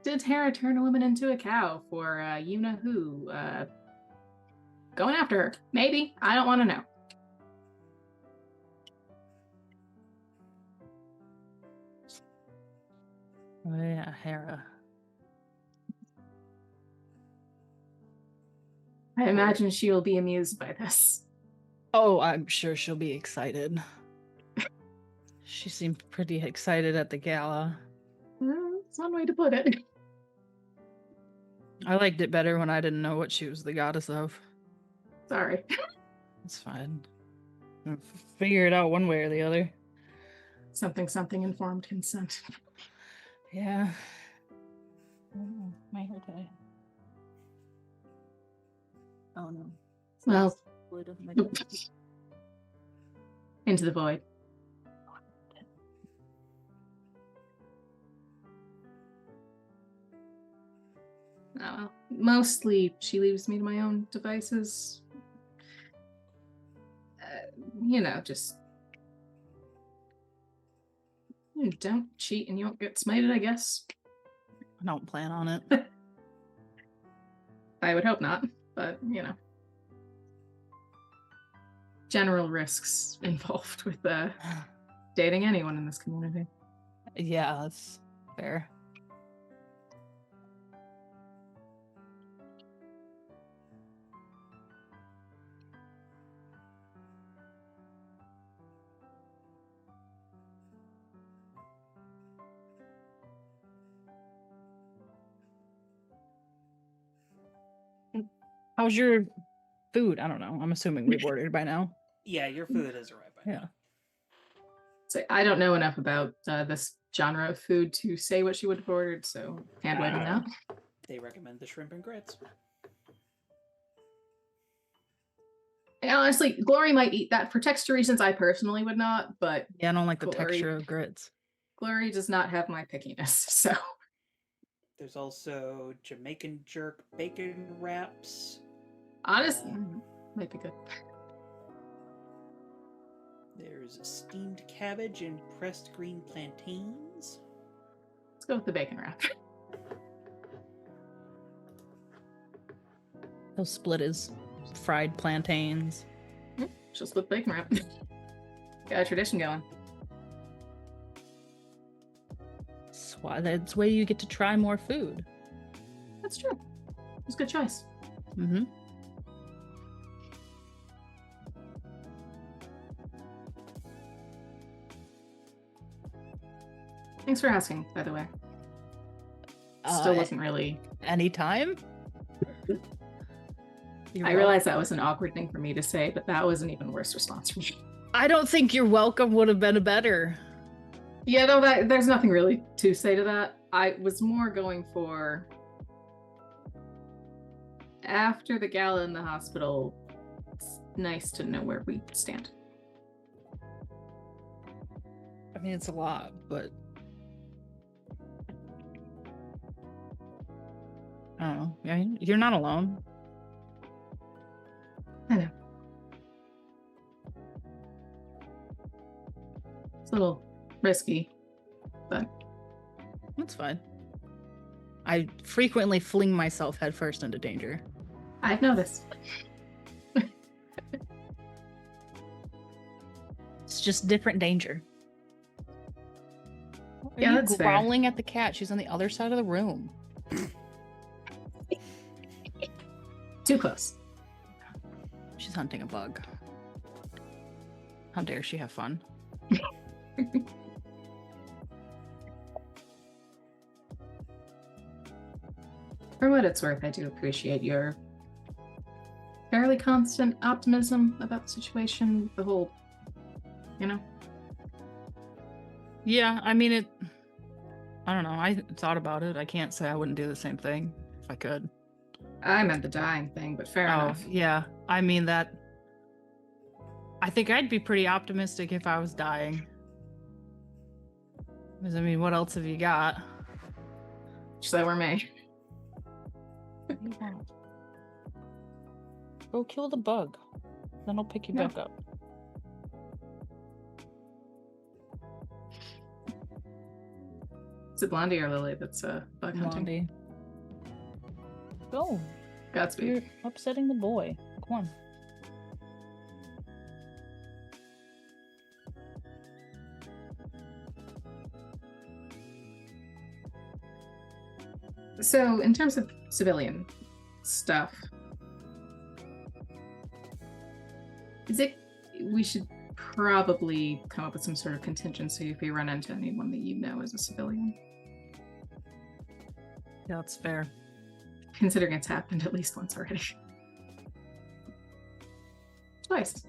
Did Hera turn a woman into a cow for you know who? Going after her. Maybe. I don't want to know. Oh yeah, Hera. I imagine she will be amused by this. Oh, I'm sure she'll be excited. She seemed pretty excited at the gala. That's one way to put it. I liked it better when I didn't know what she was the goddess of. Sorry. It's fine. I'll figure it out one way or the other. Something informed consent. Yeah. Oh, my hair tie. Oh no. Well, Split of my into the void. Oh, well. Mostly she leaves me to my own devices. Just don't cheat and you won't get smited, I guess. I don't plan on it. I would hope not, but general risks involved with dating anyone in this community. Yeah, that's fair. How's your food? I don't know. I'm assuming we've ordered by now. Yeah, your food has arrived by Yeah. now. So I don't know enough about this genre of food to say what she would have ordered, so hand waving now. They recommend the shrimp and grits. And honestly, Glory might eat that for texture reasons. I personally would not, but Yeah, I don't like the Glory- texture of grits. Glory does not have my pickiness, so There's also Jamaican jerk bacon wraps. honestly, might be good. There's steamed cabbage and pressed green plantains. Let's go with the bacon wrap. He'll split his fried plantains. She'll split bacon wrap. Got a tradition going. That's why you get to try more food. That's true. It's a good choice. Mm-hmm. Thanks for asking, by the way. Still wasn't really. Anytime? I realized that was an awkward thing for me to say, but that was an even worse response from you. I don't think you're welcome would have been a better. Yeah, no, there's nothing really to say to that. I was more going for after the gala in the hospital. It's nice to know where we stand. I mean, it's a lot, but I don't know. Yeah, you're not alone. I know. It's a little risky, but That's fine. I frequently fling myself headfirst into danger. I've noticed. It's just different danger. Are Yeah, you that's fair. growling at the cat? She's on the other side of the room. Too close. She's hunting a bug. How dare she have fun? For what it's worth, I do appreciate your fairly constant optimism about the situation. The whole, Yeah, I mean, I don't know. I thought about it. I can't say I wouldn't do the same thing if I could. I meant the dying thing, but fair enough. Yeah. I mean, I think I'd be pretty optimistic if I was dying. Because, I mean, what else have you got? So were me. Go kill the bug. Then I'll pick you Yeah. back up. Is it Blondie or Lily that's bug hunting? Blondie. Go. Godspeed. You're upsetting the boy. Come on. So, in terms of civilian stuff, we should probably come up with some sort of contingency if we run into anyone that you know as a civilian. Yeah, that's fair. Considering it's happened at least once already. Twice.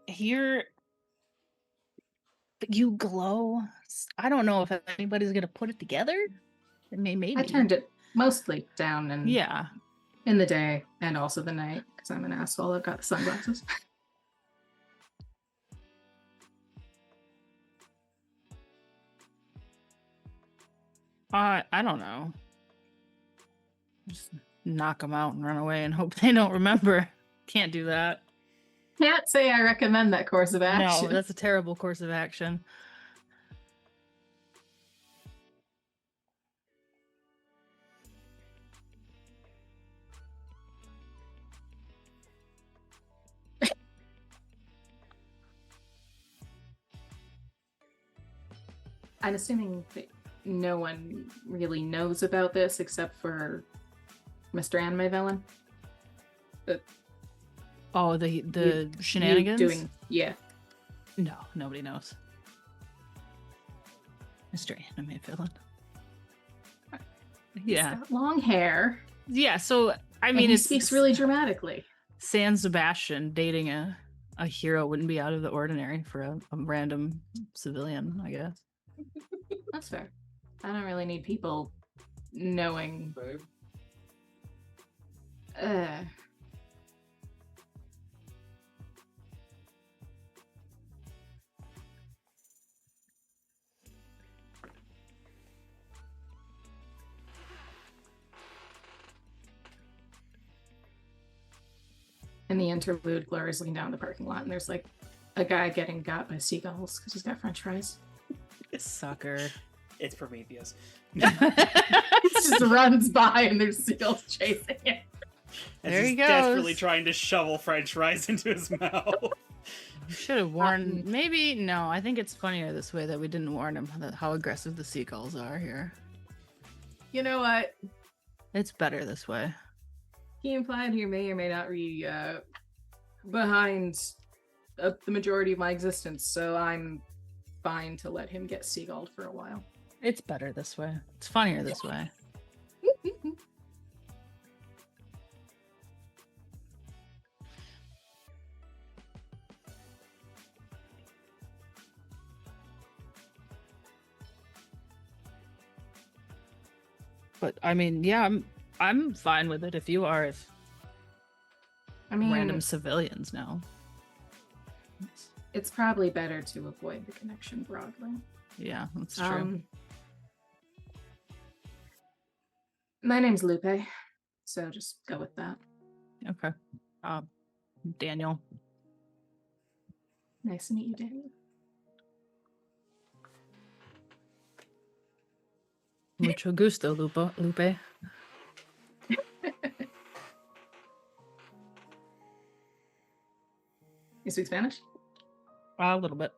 Here, you glow. I don't know if anybody's gonna put it together. Maybe. I turned it mostly down in the day and also the night because I'm an asshole. I've got the sunglasses. I don't know. Just knock them out and run away and hope they don't remember. Can't do that. Can't say I recommend that course of action. No, that's a terrible course of action. I'm assuming that no one really knows about this except for Mr. Anime Villain. Oh, the You shenanigans? Yeah. No, nobody knows. Mr. Anime Villain. Yeah. He's got long hair. Yeah, so I And mean he it's speaks really dramatically. San Sebastian dating a hero wouldn't be out of the ordinary for a random civilian, I guess. That's fair. I don't really need people knowing. In the interlude, Gloria's looking down the parking lot, and there's like a guy getting got by seagulls because he's got French fries. Sucker. It's Prometheus. He just runs by, and there's seagulls chasing him. As There he's he goes. desperately trying to shovel French fries into his mouth. You should have warned. Maybe no. I think it's funnier this way that we didn't warn him that how aggressive the seagulls are here. You know what? It's better this way. He implied he may or may not be behind the majority of my existence, so I'm fine to let him get seagulled for a while. It's better this way. It's funnier this way. But I mean, yeah, I'm fine with it if you are. If I mean, random civilians know. it's probably better to avoid the connection broadly. Yeah, that's true. My name's Lupe, so just go with that. Okay. Daniel. Nice to meet you, Daniel. Mucho gusto, Lupe. You speak Spanish? A little bit.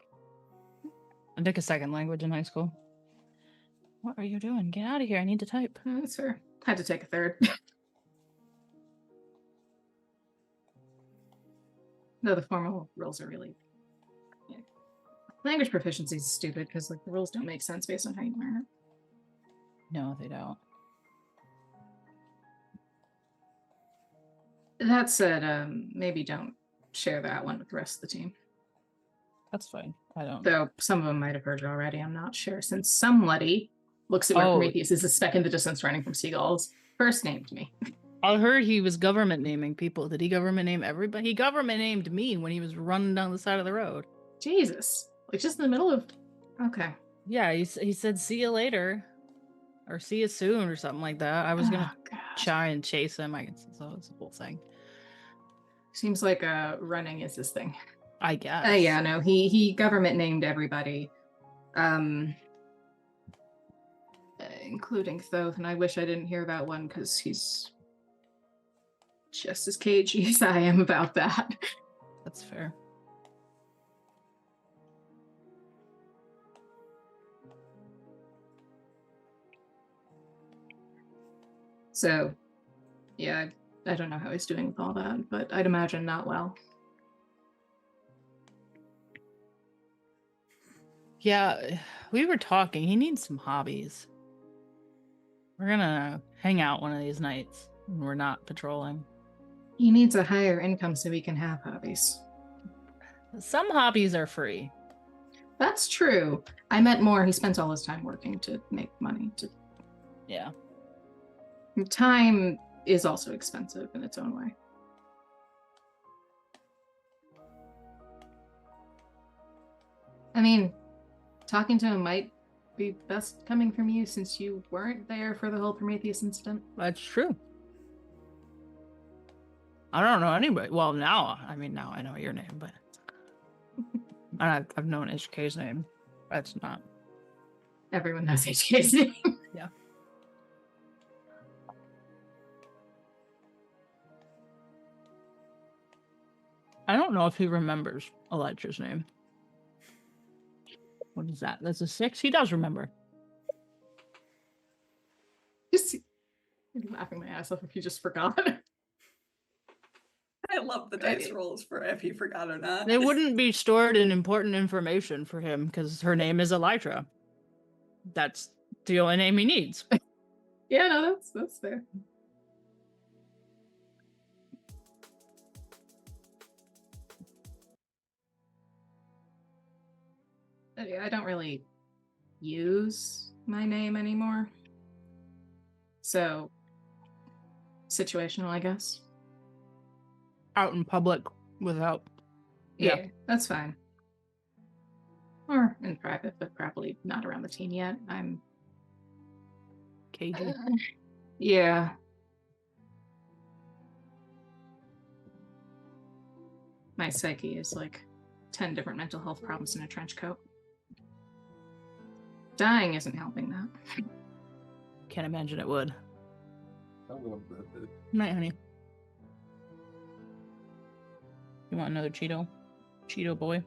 I took a second language in high school. What are you doing? Get out of here. I need to type. That's fair. Had to take a third. No, the formal rules are really... Yeah. Language proficiency is stupid because like the rules don't make sense based on how you learn it. No, they don't. That said, maybe don't share that one with the rest of the team. That's fine. I don't. Though some of them might have heard it already, I'm not sure. Since somebody looks at where Prometheus is a speck in the distance running from seagulls, first named me. I heard he was government naming people. Did he government name everybody? He government named me when he was running down the side of the road. Jesus. Like just in the middle of... Okay. Yeah, he said, see you later. Or see you soon or something like that. I was going to try and chase him. So it's the whole thing. Seems like running is his thing. I guess. Yeah, no, he government named everybody. Including Thoth, and I wish I didn't hear about one because he's just as cagey as I am about that. That's fair. So, yeah, I don't know how he's doing with all that, but I'd imagine not well. Yeah, we were talking. He needs some hobbies. We're gonna hang out one of these nights when we're not patrolling. He needs a higher income so he can have hobbies. Some hobbies are free. That's true. I meant more. He spends all his time working to make money. Yeah. Time is also expensive in its own way. I mean, talking to him might be best coming from you since you weren't there for the whole Prometheus incident. That's true. I don't know anybody. Well, now I know your name, but I've known HK's name. That's not. Everyone knows HK's name. Yeah. I don't know if he remembers Elijah's name. What is that? That's a 6? He does remember. Just I'd be laughing my ass off if you just forgot. I love the dice rolls for if he forgot or not. They wouldn't be stored in important information for him because her name is Elytra. That's the only name he needs. Yeah, no, that's fair. I don't really use my name anymore. So, situational, I guess. Out in public without. Yeah, that's fine. Or in private, but probably not around the team yet. I'm Cagey. yeah. My psyche is like 10 different mental health problems in a trench coat. Dying isn't helping that. Can't imagine it would. I love that. Night, honey. You want another Cheeto? Cheeto boy?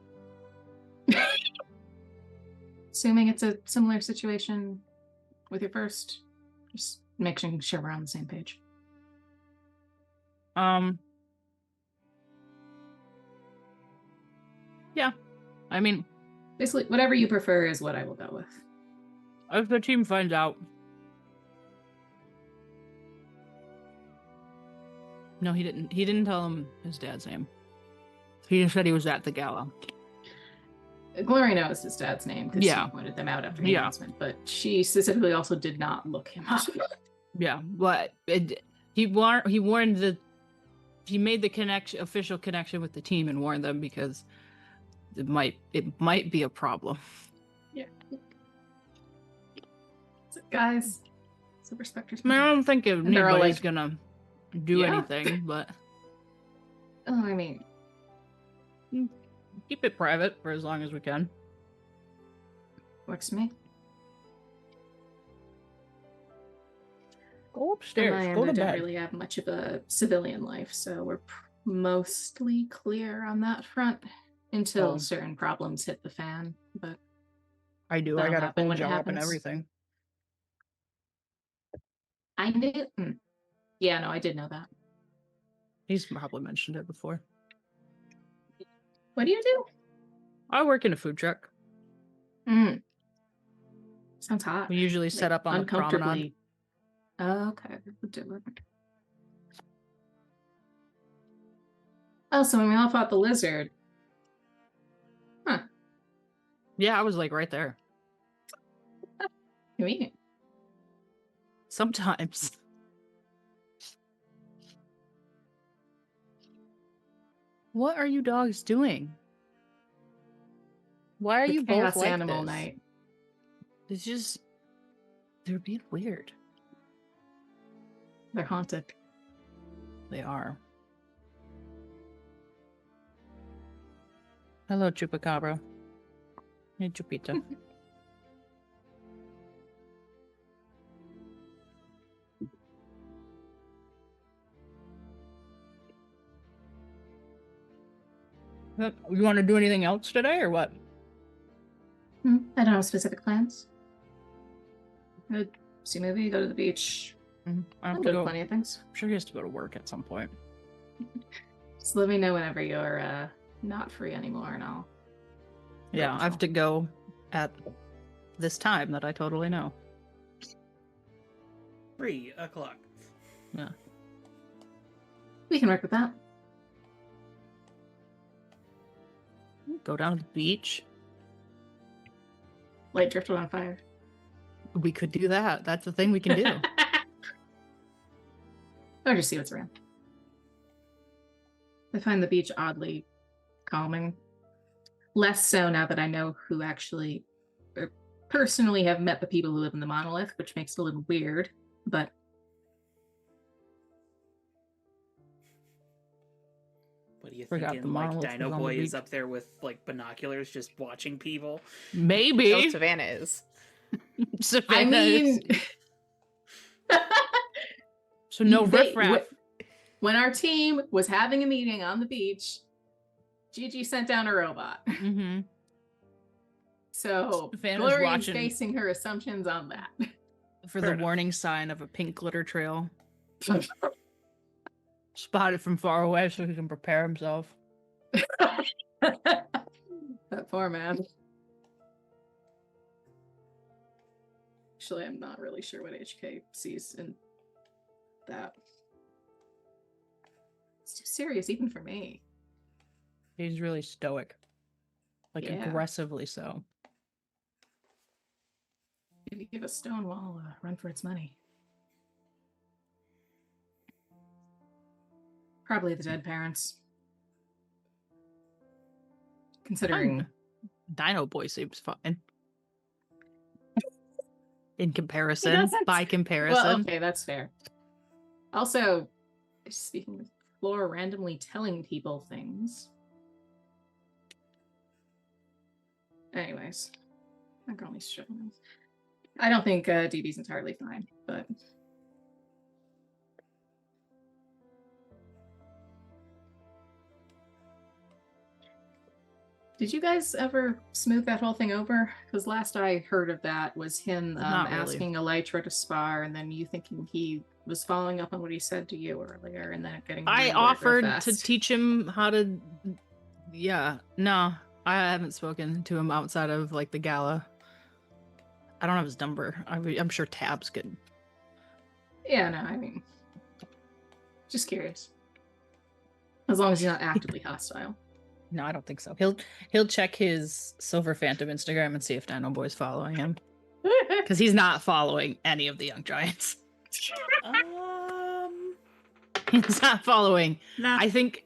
Assuming it's a similar situation with your first, just making sure we're on the same page. Yeah. I mean, Basically, whatever you prefer is what I will go with. if the team finds out. No, he didn't. He didn't tell him his dad's name. He just said he was at the gala. Glory knows his dad's name because Yeah. she pointed them out after the Yeah. announcement, but she specifically also did not look him up. Yeah, but he warned he made the official connection with the team and warned them because it might be a problem. Yeah. So, guys, Silver Spectre's I mean, I don't think And they're all anybody's like, gonna do "Yeah." anything, but Oh, I mean, keep it private for as long as we can. works for me. Go On upstairs. my end, Go I to don't bed. really have much of a civilian life, so we're mostly clear on that front until Oh. certain problems hit the fan. But I do. I that'll got a happen full when it job and happens. everything. I did. Yeah, no, I did know that. He's probably mentioned it before. What do you do? I work in a food truck. Sounds hot. We usually set up on the promenade. uncomfortably. Okay, we'll do it. Oh, so when we all fought the lizard. Huh. Yeah, I was like right there. Convenient. Sometimes. What are you dogs doing? Why are The you both chaos like animal this? night. It's just they're being weird. They're haunted. They are. Hello, Chupacabra. Hey, Chupita. You want to do anything else today, or what? I don't have specific plans. I'd see a movie, go to the beach. I I'll have go to to go. plenty of things. I'm sure he has to go to work at some point. Just let me know whenever you're not free anymore, and I'll. Yeah, I have to go at this time that I totally know. 3 o'clock. Yeah. We can work with that. Go down to the beach. Light drifted on fire. We could do that. That's the thing we can do. Or just see what's around. I find the beach oddly calming. Less so now that I know who actually, or personally have met the people who live in the monolith, which makes it a little weird, but What are you Forgot thinking? the Like monolith Dino was on the Boy is beach. up there with like binoculars, just watching people. Maybe. Oh, Savannah is. I Savannah mean, is- so no riffraff. When our team was having a meeting on the beach, Gigi sent down a robot. Mm-hmm. So Vanna's Glory's watching basing her assumptions on that. for Fair the enough. warning sign of a pink glitter trail. Spot it from far away so he can prepare himself. That poor man. Actually, I'm not really sure what HK sees in that. It's too serious, even for me. He's really stoic. Like Yeah. aggressively so. Maybe give a stone wall a run for its money. Probably the dead parents. Considering Dino Boy seems fine. In comparison, doesn't. by comparison. Well, okay, that's fair. Also, speaking of Flora randomly telling people things. Anyways, my girl needs to shut her mouth. I don't think DB's entirely fine, but did you guys ever smooth that whole thing over? Because last I heard of that was him Not really. asking Elytra to spar, and then you thinking he was following up on what he said to you earlier, and then it getting. I ruined real offered to fast. teach him how to. Yeah, no, I haven't spoken to him outside of like the gala. I don't have his number. I'm sure Tabs could. Yeah, no, I mean, just curious. As long as he's not actively hostile. No, I don't think so. He'll check his Silver Phantom Instagram and see if Dino Boy's following him, because he's not following any of the Young Giants. He's not following. Nah. I think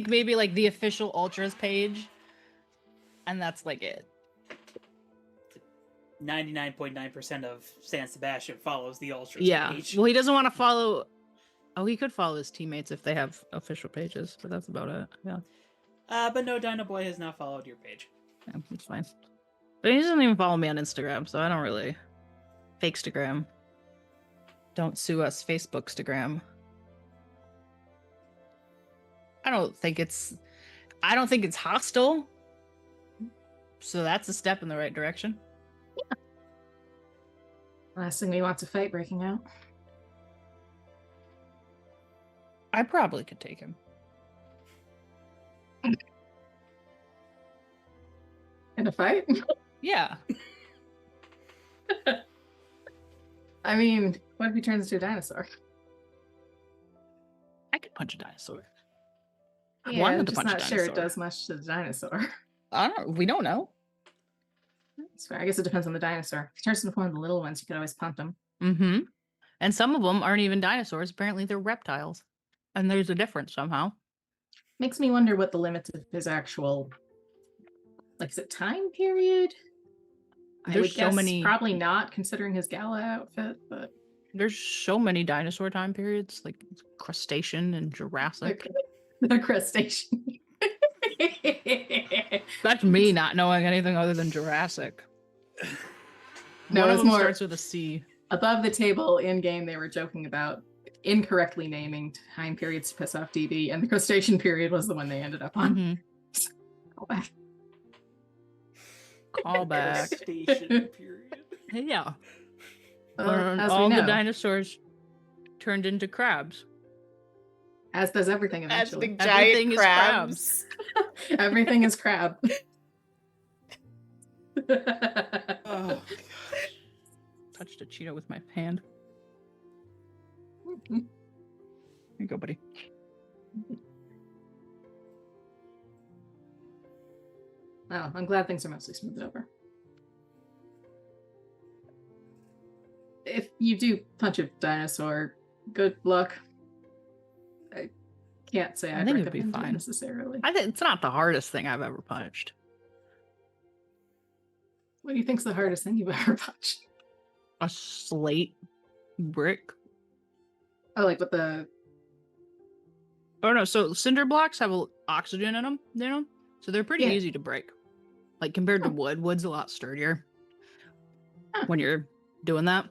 maybe like the official Ultras page, and that's like it. 99.9% of San Sebastian follows the Ultras Yeah. page. Well, he doesn't want to follow. Oh, he could follow his teammates if they have official pages, but that's about it. Yeah. But no, Dino Boy has not followed your page. Yeah, it's fine. But he doesn't even follow me on Instagram, so I don't really. Fakestagram. Don't sue us, Facebookstagram. I don't think it's hostile. So that's a step in the right direction. Last thing we want a fight breaking out. I probably could take him. In a fight? Yeah. I mean, what if he turns into a dinosaur? I could punch a dinosaur. I Yeah, want him I'm to just punch a not sure it dinosaur. does much to the dinosaur. We don't know. That's fair. I guess it depends on the dinosaur. If he turns into one of the little ones, you could always punt him. Mm-hmm. And some of them aren't even dinosaurs. Apparently they're reptiles. And there's a difference somehow. Makes me wonder what the limits of his actual, like, is it time period? I There's would so guess many- probably not, considering his gala outfit, but There's so many dinosaur time periods, like crustacean and Jurassic. the crustacean. That's me not knowing anything other than Jurassic. No, One of it's them more- starts with a C. Above the table in game, they were joking about incorrectly naming time periods to piss off DB, and the crustacean period was the one they ended up on. Mhm. Go back. Call back. Station period. Yeah. Well, as we all the know, dinosaurs turned into crabs. as does everything As eventually. big Everything giant is crabs. Everything is crab. Oh, Touched a Cheeto with my hand. Here you go, buddy. Oh, I'm glad things are mostly smoothed over. If you do punch a dinosaur, good luck. I can't say I I'd think it'd be recommend it fine. necessarily. I think it's not the hardest thing I've ever punched. What do you think's the hardest thing you've ever punched? A slate brick. Oh, like with the Oh no, so cinder blocks have oxygen in them, you know? So they're pretty Yeah. easy to break. Like compared to Oh. wood, wood's a lot sturdier Huh. when you're doing that.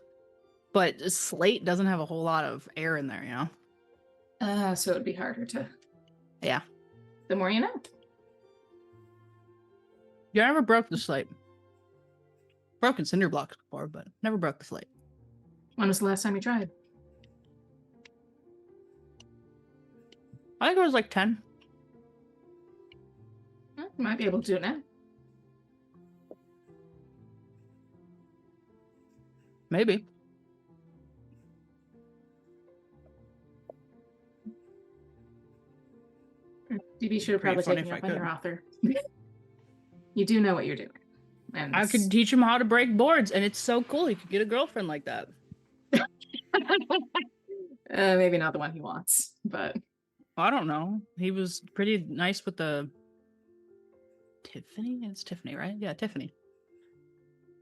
But a slate doesn't have a whole lot of air in there, you know? so it'd be harder to. Yeah. The more you know. You never broke the slate. broken cinder blocks before, but never broke the slate. When was the last time you tried? I think it was like 10. Well, you might be able to do it now. Maybe. You'd be should have Pretty probably funny taken if up I on your could. author. You do know what you're doing. And I could teach him how to break boards, and it's so cool. He could get a girlfriend like that. maybe not the one he wants, but I don't know. He was pretty nice with the Tiffany. It's Tiffany, right? Yeah, Tiffany.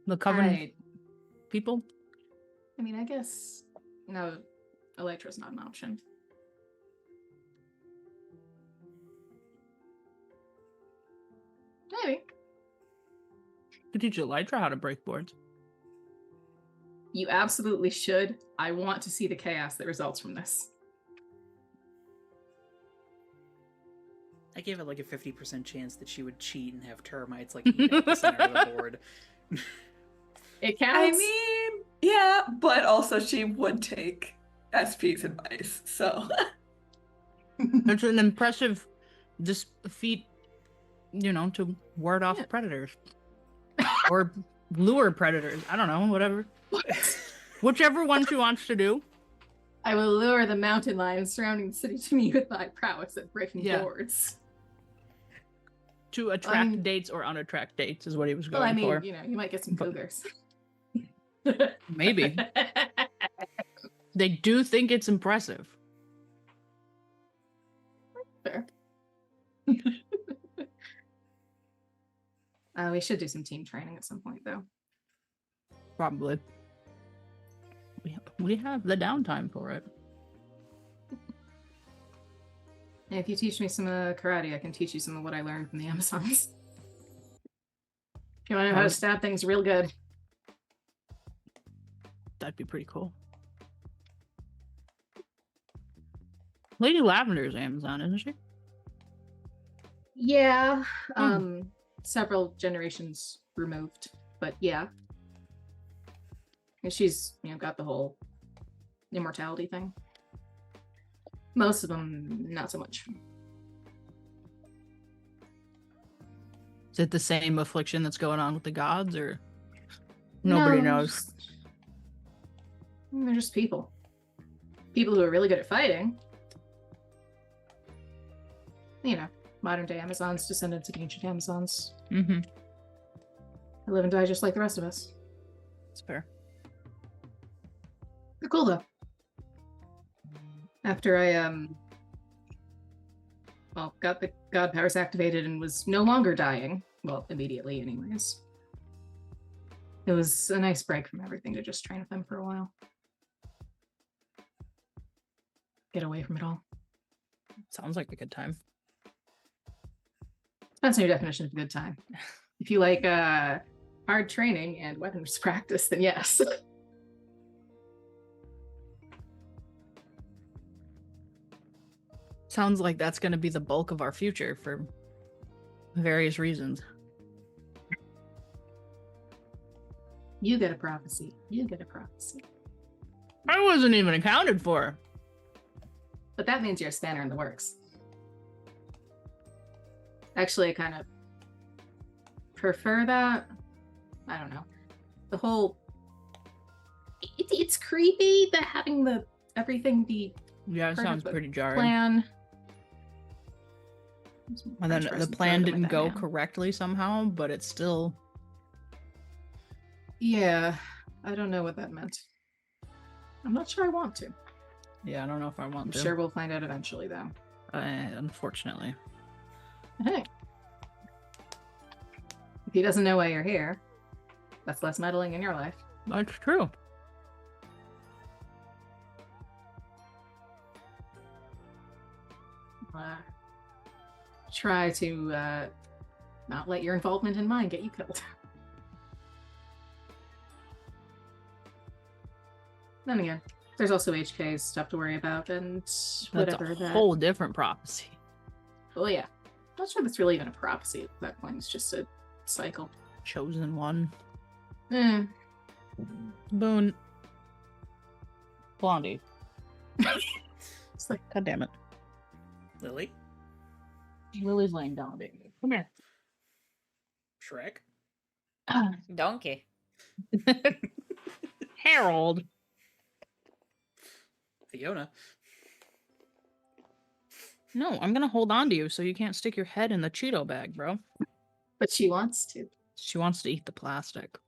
The Coven people. I mean, I guess no, Elytra's not an option. Maybe. Could teach Elytra how to break boards. You absolutely should. I want to see the chaos that results from this. I gave it like a 50% chance that she would cheat and have termites like eat at the center of the board. It counts. I mean, yeah, but also she would take SP's advice, so. It's an impressive feat, to ward off predators. Or lure predators. I don't know, whatever. Whichever one she wants to do. I will lure the mountain lions surrounding the city to me with my prowess at breaking Yeah. boards. To attract dates or unattract dates is what he was going Well, I mean, for. you might get some cougars. Maybe. They do think it's impressive. Fair. We should do some team training at some point, though. Probably. We have the downtime for it. And if you teach me some karate, I can teach you some of what I learned from the Amazons. If you want to know how to stab things real good. That'd be pretty cool. Lady Lavender's Amazon, isn't she? Yeah. Several generations removed, but yeah. And she's, got the whole immortality thing. Most of them, not so much. Is it the same affliction that's going on with the gods, or nobody knows? They're just people. People who are really good at fighting. Modern day Amazons, descendants of ancient Amazons. Mm-hmm. They live and die just like the rest of us. It's fair. They're cool though. After I got the god powers activated and was no longer dying, well, immediately anyways. It was a nice break from everything to just train with them for a while. Get away from it all. Sounds like a good time. Depends on your definition of a good time. If you like hard training and weapons practice, then yes. Sounds like that's going to be the bulk of our future for various reasons. You get a prophecy. You get a prophecy. I wasn't even accounted for. But that means you're a spanner in the works. Actually, I kind of prefer that. I don't know. The whole... It's creepy that having everything be... Yeah, it sounds pretty jarring. Plan. And then the plan didn't go correctly somehow, but it's still... Yeah, I don't know what that meant. I'm not sure I want to. Yeah, I don't know if I want I'm to. sure we'll find out eventually, though. Unfortunately. Hey. If he doesn't know why you're here, that's less meddling in your life. That's true. Try to not let your involvement in mine get you killed. Then again, there's also HK's stuff to worry about, and whatever That's a that. whole different prophecy. Oh yeah, not sure that's really even a prophecy at that point. It's just a cycle. Chosen one. Eh. Boone. Blondie. It's like, God damn it. Lily? Lily's laying down, baby. Come here. Shrek? Donkey. Harold. Fiona? No, I'm gonna hold on to you so you can't stick your head in the Cheeto bag, bro. but she wants to. She wants to eat the plastic.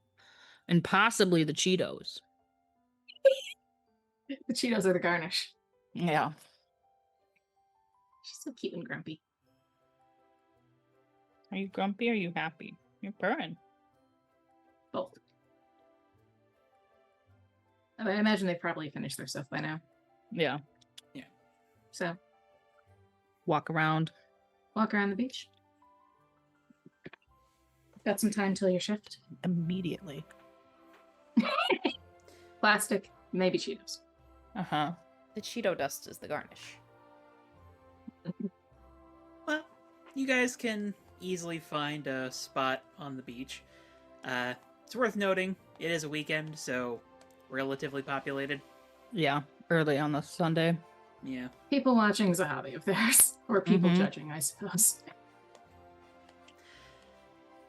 And possibly the Cheetos. The Cheetos are the garnish. Yeah. She's so cute and grumpy. Are you grumpy or are you happy? You're purring. Both. I imagine they probably finished their stuff by now. Yeah. So Walk around. walk around the beach. Got some time till your shift. Immediately. Plastic, maybe Cheetos. Uh-huh. The Cheeto dust is the garnish. Well, you guys can easily find a spot on the beach. It's worth noting, it is a weekend, so relatively populated. Yeah. Early on the Sunday. Yeah. People watching is a hobby of theirs. Or people Mhm. judging, I suppose.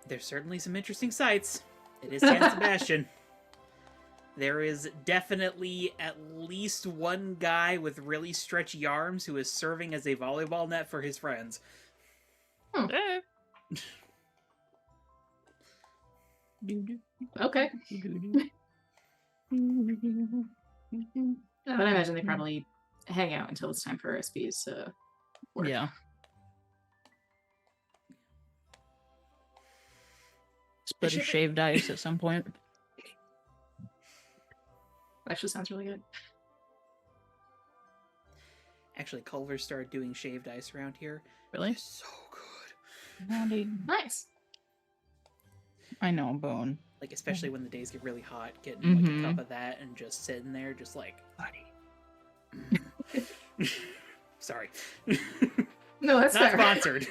There's certainly some interesting sights. It is San Sebastian. There is definitely at least one guy with really stretchy arms who is serving as a volleyball net for his friends. Eh. Okay. But I imagine they probably hang out until it's time for SB's work. Yeah. Split a Should- shaved ice at some point. Actually sounds really good. Actually, Culver started doing shaved ice around here. Really? It's so good. Nice. I know, Bone. Like, especially when the days get really hot, getting like a Mhm. cup of that and just sitting there, just like, buddy. Sorry. No, that's Not fair. sponsored.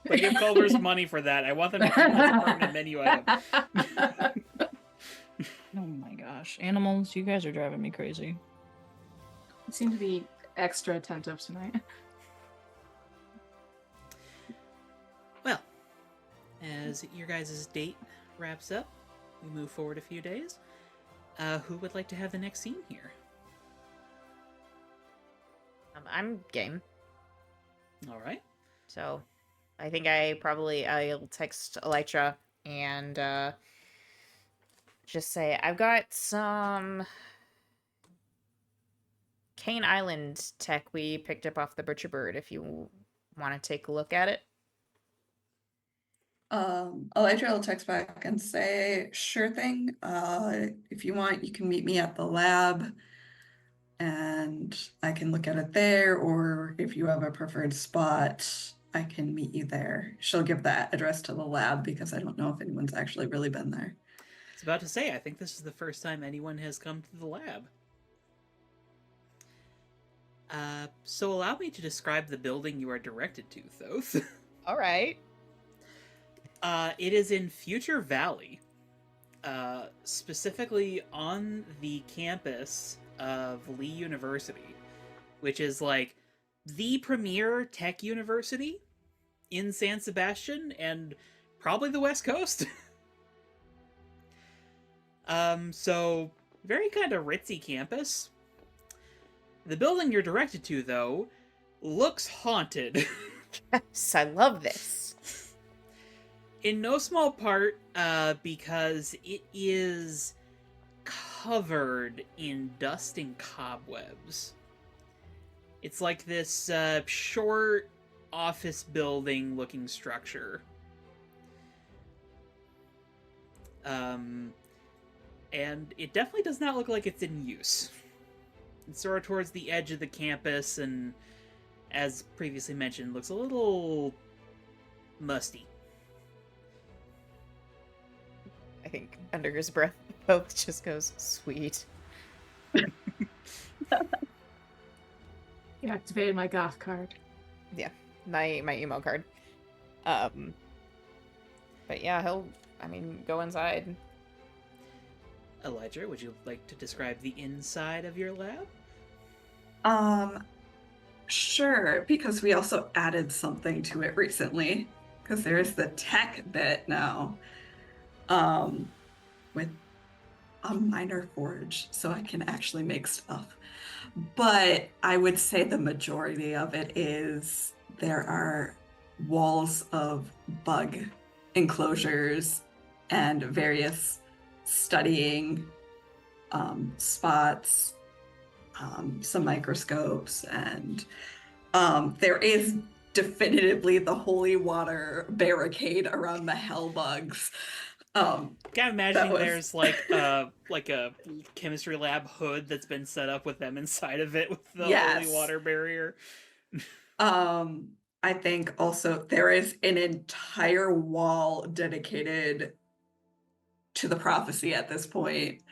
But give Culver's money for that. I want them to keep it as a permanent menu item. Oh my gosh. Animals, you guys are driving me crazy. You seem to be extra attentive tonight. Well, as your guys' date wraps up, we move forward a few days. Who would like to have the next scene here? I'm game. All right. So I think I'll text Elytra and just say I've got some Cane Island tech we picked up off the Butcher Bird if you want to take a look at it. Elytra will text back and say, sure thing. If you want, you can meet me at the lab and I can look at it there, or if you have a preferred spot, I can meet you there. She'll give that address to the lab because I don't know if anyone's actually really been there. I was about to say, I think this is the first time anyone has come to the lab. So allow me to describe the building you are directed to, Thoth. All right. It is in Future Valley, specifically on the campus of Lee University, which is like the premier tech university in San Sebastian and probably the West Coast. So very kind of ritzy campus. The building you're directed to, though, looks haunted. Yes, I love this. In no small part, because it is covered in dust and cobwebs. It's like this short office building looking structure. And it definitely does not look like it's in use. It's sort of towards the edge of the campus, and as previously mentioned, looks a little musty. I think under his breath, both just goes, sweet. You activated my goth card. My emo card. But yeah, he'll, go inside. Elijah, would you like to describe the inside of your lab? Sure, because we also added something to it recently. Because there's the tech bit now. With a minor forge, so I can actually make stuff. But I would say the majority of it is there are walls of bug enclosures and various studying spots, some microscopes, and there is definitively the holy water barricade around the hell bugs. Can't imagine was- there's like a chemistry lab hood that's been set up with them inside of it with the Yes. holy water barrier. I think also there is an entire wall dedicated to the prophecy at this point.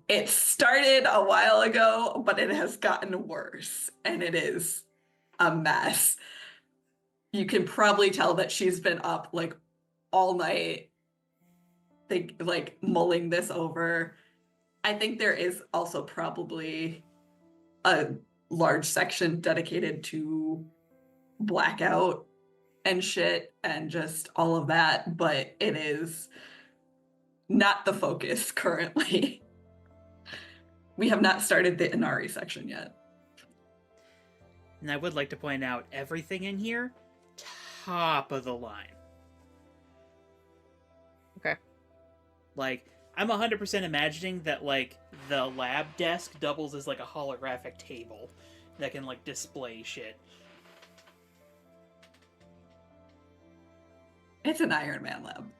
It started a while ago, but it has gotten worse, and it is a mess. You can probably tell that she's been up like all night, like mulling this over. I think there is also probably a large section dedicated to blackout and shit and just all of that, but it is not the focus currently. We have not started the Inari section yet. And I would like to point out everything in here, top of the line. Okay. Like, I'm 100% imagining that, like, the lab desk doubles as, like, a holographic table that can, like, display shit. It's an Iron Man lab.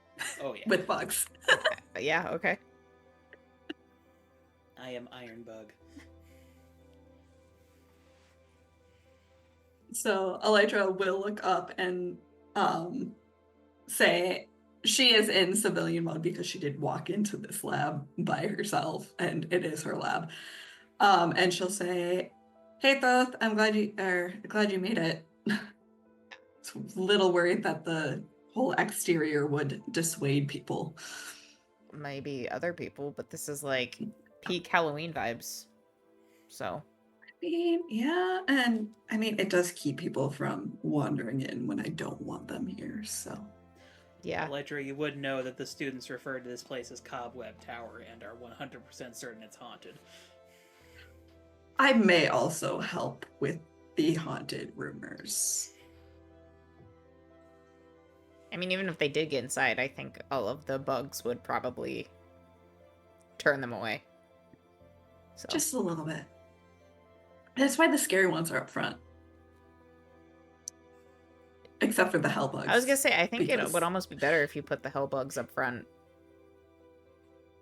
Oh, yeah. With bugs. Yeah, okay. I am Ironbug. So Elytra will look up and say she is in civilian mode because she did walk into this lab by herself and it is her lab. And she'll say, "Hey Thoth, I'm glad you made it." It's a little worried that the whole exterior would dissuade people. Maybe other people, but this is like peak Halloween vibes. So. Yeah, and I mean, it does keep people from wandering in when I don't want them here, so. Yeah. Ledger, you would know that the students refer to this place as Cobweb Tower and are 100% certain it's haunted. I may also help with the haunted rumors. I mean, even if they did get inside, I think all of the bugs would probably turn them away. So. Just a little bit. That's why the scary ones are up front. Except for the hell bugs. I was gonna say, I think because... it would almost be better if you put the hell bugs up front.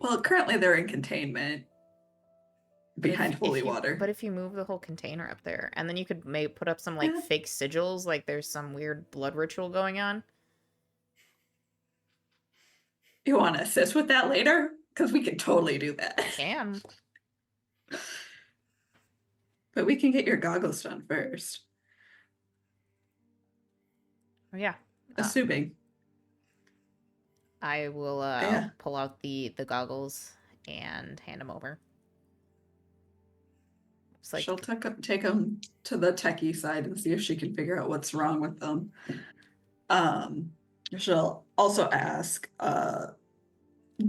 Well, currently they're in containment behind holy water. But if you move the whole container up there, and then you could put up some like fake sigils, like there's some weird blood ritual going on. You want to assist with that later? Because we can totally do that. I can. But we can get your goggles done first. Oh, yeah. Assuming. I will pull out the goggles and hand them over. Like... She'll take them to the techie side and see if she can figure out what's wrong with them. She'll also ask,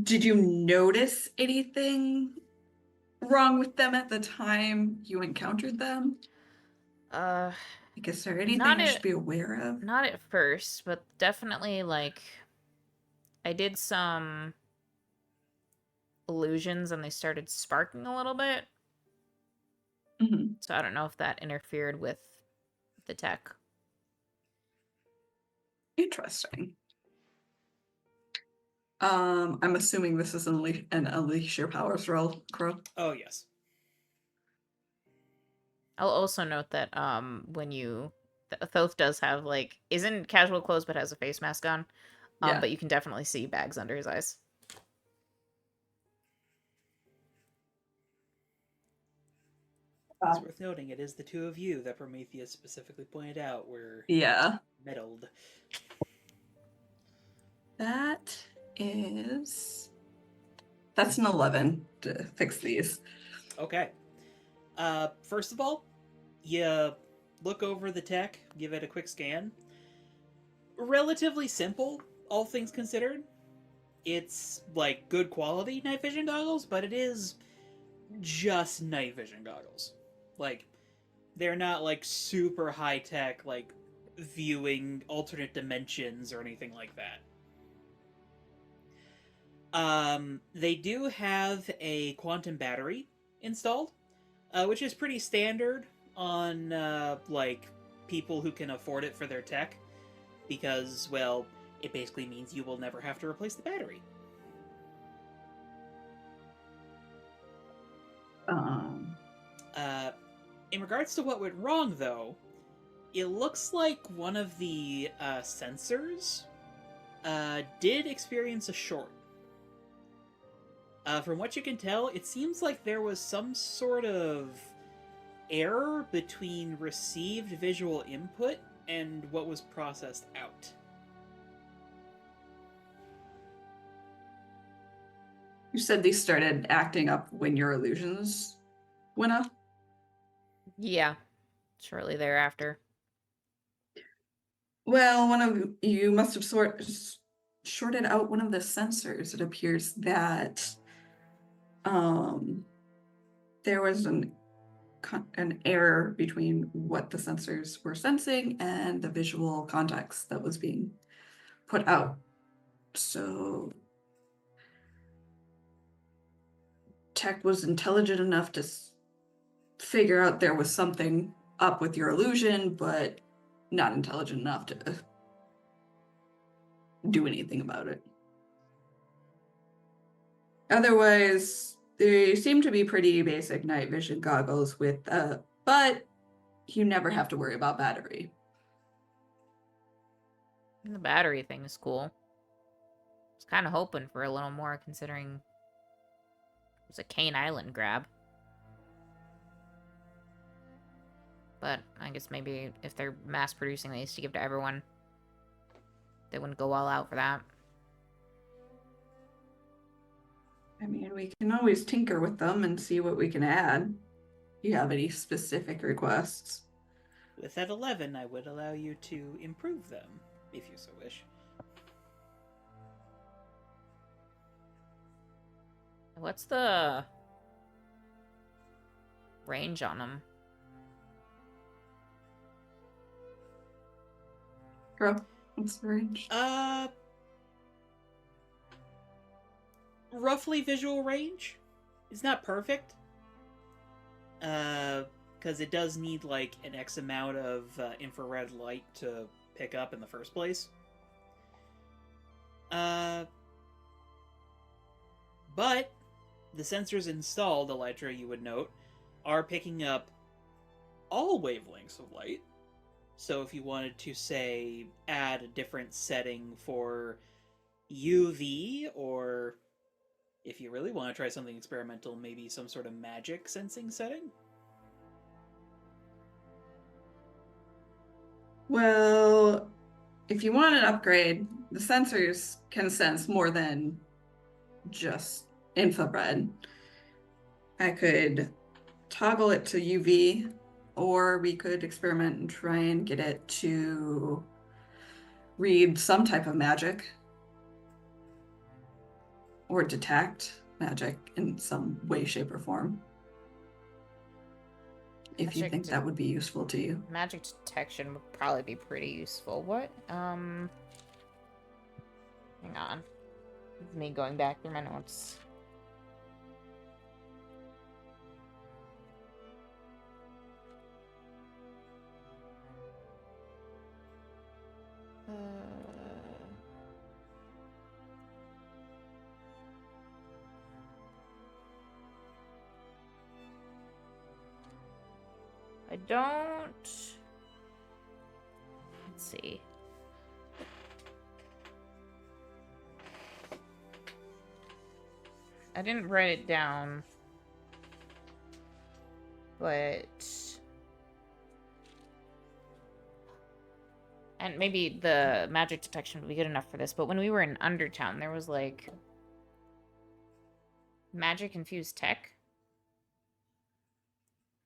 did you notice anything wrong with them at the time you encountered them? Like, is there anything I should be aware of? Not at first, but definitely, like, I did some illusions and they started sparking a little bit. Mm-hmm. So I don't know if that interfered with the tech. Interesting. I'm assuming this is an Unleash Your Powers roll, Crow. Oh, yes. I'll also note that when Thoth does have, like, isn't casual clothes but has a face mask on. Yeah. But you can definitely see bags under his eyes. It's worth noting, it is the two of you that Prometheus specifically pointed out were meddled. That is That's an 11 to fix these. Okay. First of all, you look over the tech, give it a quick scan. Relatively simple, all things considered. It's like good quality night vision goggles, but it is just night vision goggles. Like, they're not like super high tech, like viewing alternate dimensions or anything like that. They do have a quantum battery installed, which is pretty standard on like people who can afford it for their tech, because, well, it basically means you will never have to replace the battery. In regards to what went wrong, though, it looks like one of the sensors did experience a short. From what you can tell, it seems like there was some sort of error between received visual input and what was processed out. You said these started acting up when your illusions went up? Yeah, shortly thereafter. Well, one of you must have shorted out one of the sensors. It appears that there was an error between what the sensors were sensing and the visual context that was being put out. So tech was intelligent enough to figure out there was something up with your illusion, but not intelligent enough to do anything about it. Otherwise, they seem to be pretty basic night vision goggles with, but you never have to worry about battery. The battery thing is cool. I was kind of hoping for a little more, considering it was a Cane Island grab. But I guess maybe if they're mass producing these to give to everyone, they wouldn't go all out for that. I mean, we can always tinker with them and see what we can add. Do you have any specific requests? With that 11, I would allow you to improve them, if you so wish. What's the range on them? Girl, what's the range? Roughly visual range. It's not perfect. Because it does need, like, an X amount of infrared light to pick up in the first place. But the sensors installed, Elytra, you would note, are picking up all wavelengths of light. So if you wanted to, say, add a different setting for UV, or if you really want to try something experimental, maybe some sort of magic sensing setting? Well, if you want an upgrade, the sensors can sense more than just infrared. I could toggle it to UV, or we could experiment and try and get it to read some type of magic or detect magic in some way, shape, or form. If you think that would be useful to you. Magic detection would probably be pretty useful. What? Hang on. It's me going back through my notes. I don't... Let's see. I didn't write it down, but... And maybe the magic detection would be good enough for this, but when we were in Undertown, there was, like, Magic infused tech?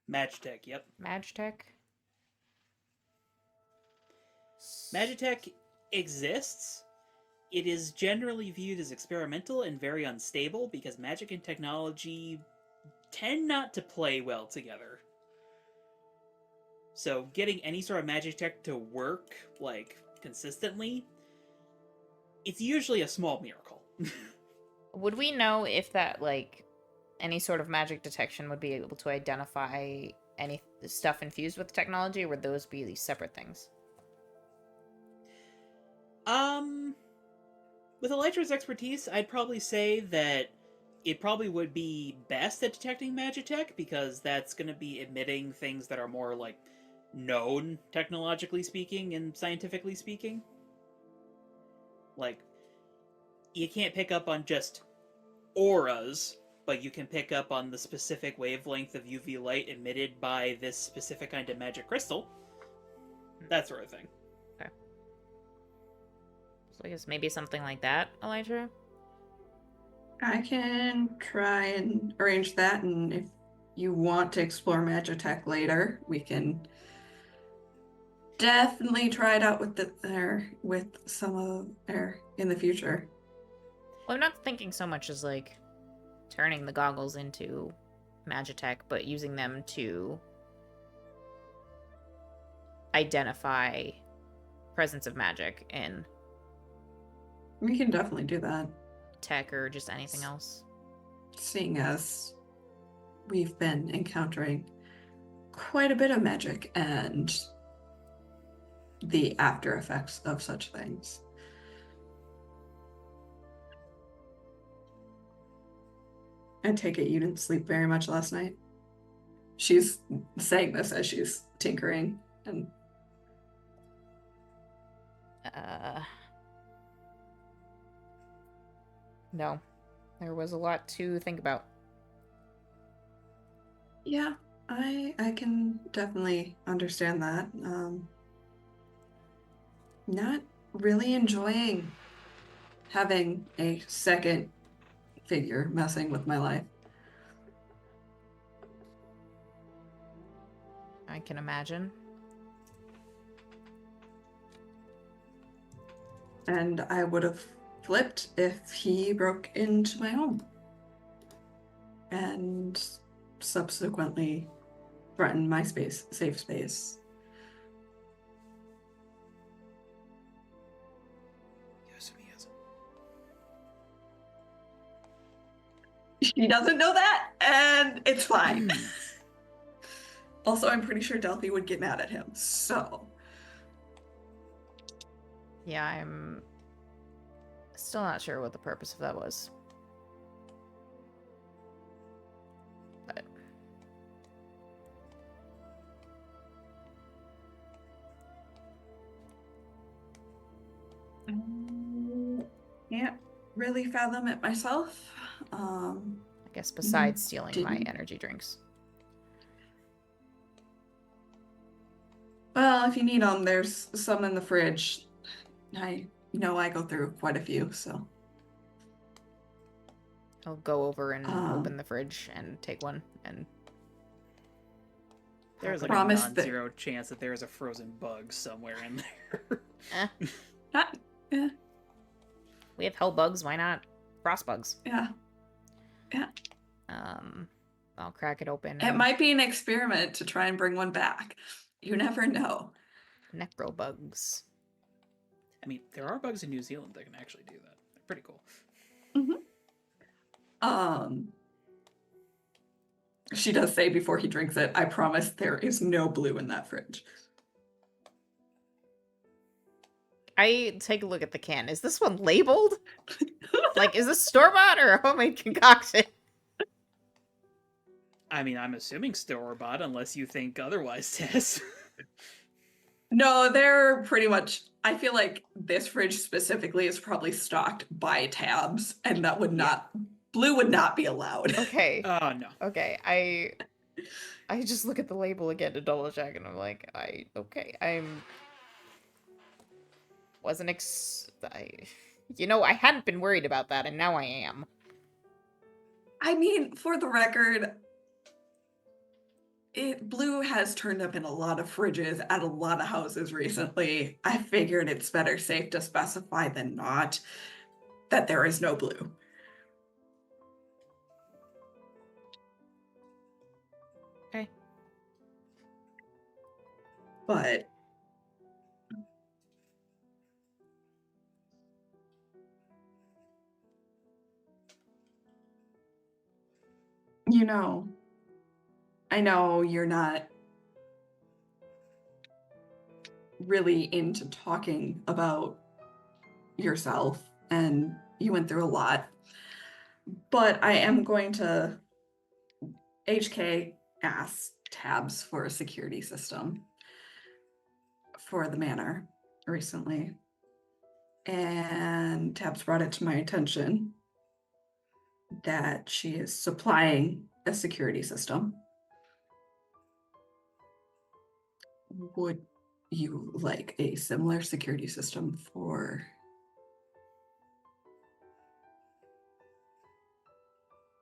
Magitech, yep. Magitech? Magitech exists. It is generally viewed as experimental and very unstable because magic and technology tend not to play well together. So getting any sort of Magitech to work, like, consistently, it's usually a small miracle. Would we know if that, like, any sort of magic detection would be able to identify any stuff infused with technology, or would those be these separate things? With Elytra's expertise, I'd probably say that it probably would be best at detecting Magitech, because that's going to be emitting things that are more, like, known, technologically speaking and scientifically speaking. Like, you can't pick up on just auras, but you can pick up on the specific wavelength of UV light emitted by this specific kind of magic crystal. That sort of thing. Okay. So I guess maybe something like that, Elytra? I can try and arrange that, and if you want to explore Magitech later, we can definitely try it out with some of there in the future. Well, I'm not thinking so much as, like, turning the goggles into Magitech, but using them to identify presence of magic in We can definitely do that, tech or just anything else. seeing as we've been encountering quite a bit of magic and the after effects of such things. I take it you didn't sleep very much last night? She's saying this as she's tinkering, and No. There was a lot to think about. yeah, I can definitely understand that. Not really enjoying having a second figure messing with my life. I can imagine. And I would have flipped if he broke into my home and subsequently threatened my safe space. Yes, he is. She doesn't know that, and it's fine. Also, I'm pretty sure Delphi would get mad at him, so. Yeah, I'm still not sure what the purpose of that was. But Can't really fathom it myself. I guess besides stealing my didn't- energy drinks. Well, if you need them, there's some in the fridge. I know I go through quite a few, so. I'll go over and Um, open the fridge and take one and There's like Promise a that- non-zero chance that there's a frozen bug somewhere in there. Not, yeah, we have hell bugs, why not frost bugs? yeah. I'll crack it open. It and might be an experiment to try and bring one back. You never know. necro bugs. I mean, there are bugs in New Zealand that can actually do that. They're pretty cool. She does say before he drinks it, I promise there is no blue in that fridge. I take a look at the can. Is this one labeled? Like, is this store-bought or a homemade concoction? I mean, I'm assuming store-bought, unless you think otherwise, Tess. No, they're pretty much. I feel like this fridge specifically is probably stocked by tabs, and that would not. Blue would not be allowed. Okay. Oh, no. Okay, I just look at the label again to double check, and I'm like, I'm wasn't I hadn't been worried about that, and now I am. I mean, for the record, blue has turned up in a lot of fridges at a lot of houses recently. I figured it's better safe to specify than not that there is no blue. Okay. But you know, I know you're not really into talking about yourself and you went through a lot, but I am going to HK ask Tabs for a security system for the manor recently, and Tabs brought it to my attention that she is supplying a security system. Would you like a similar security system for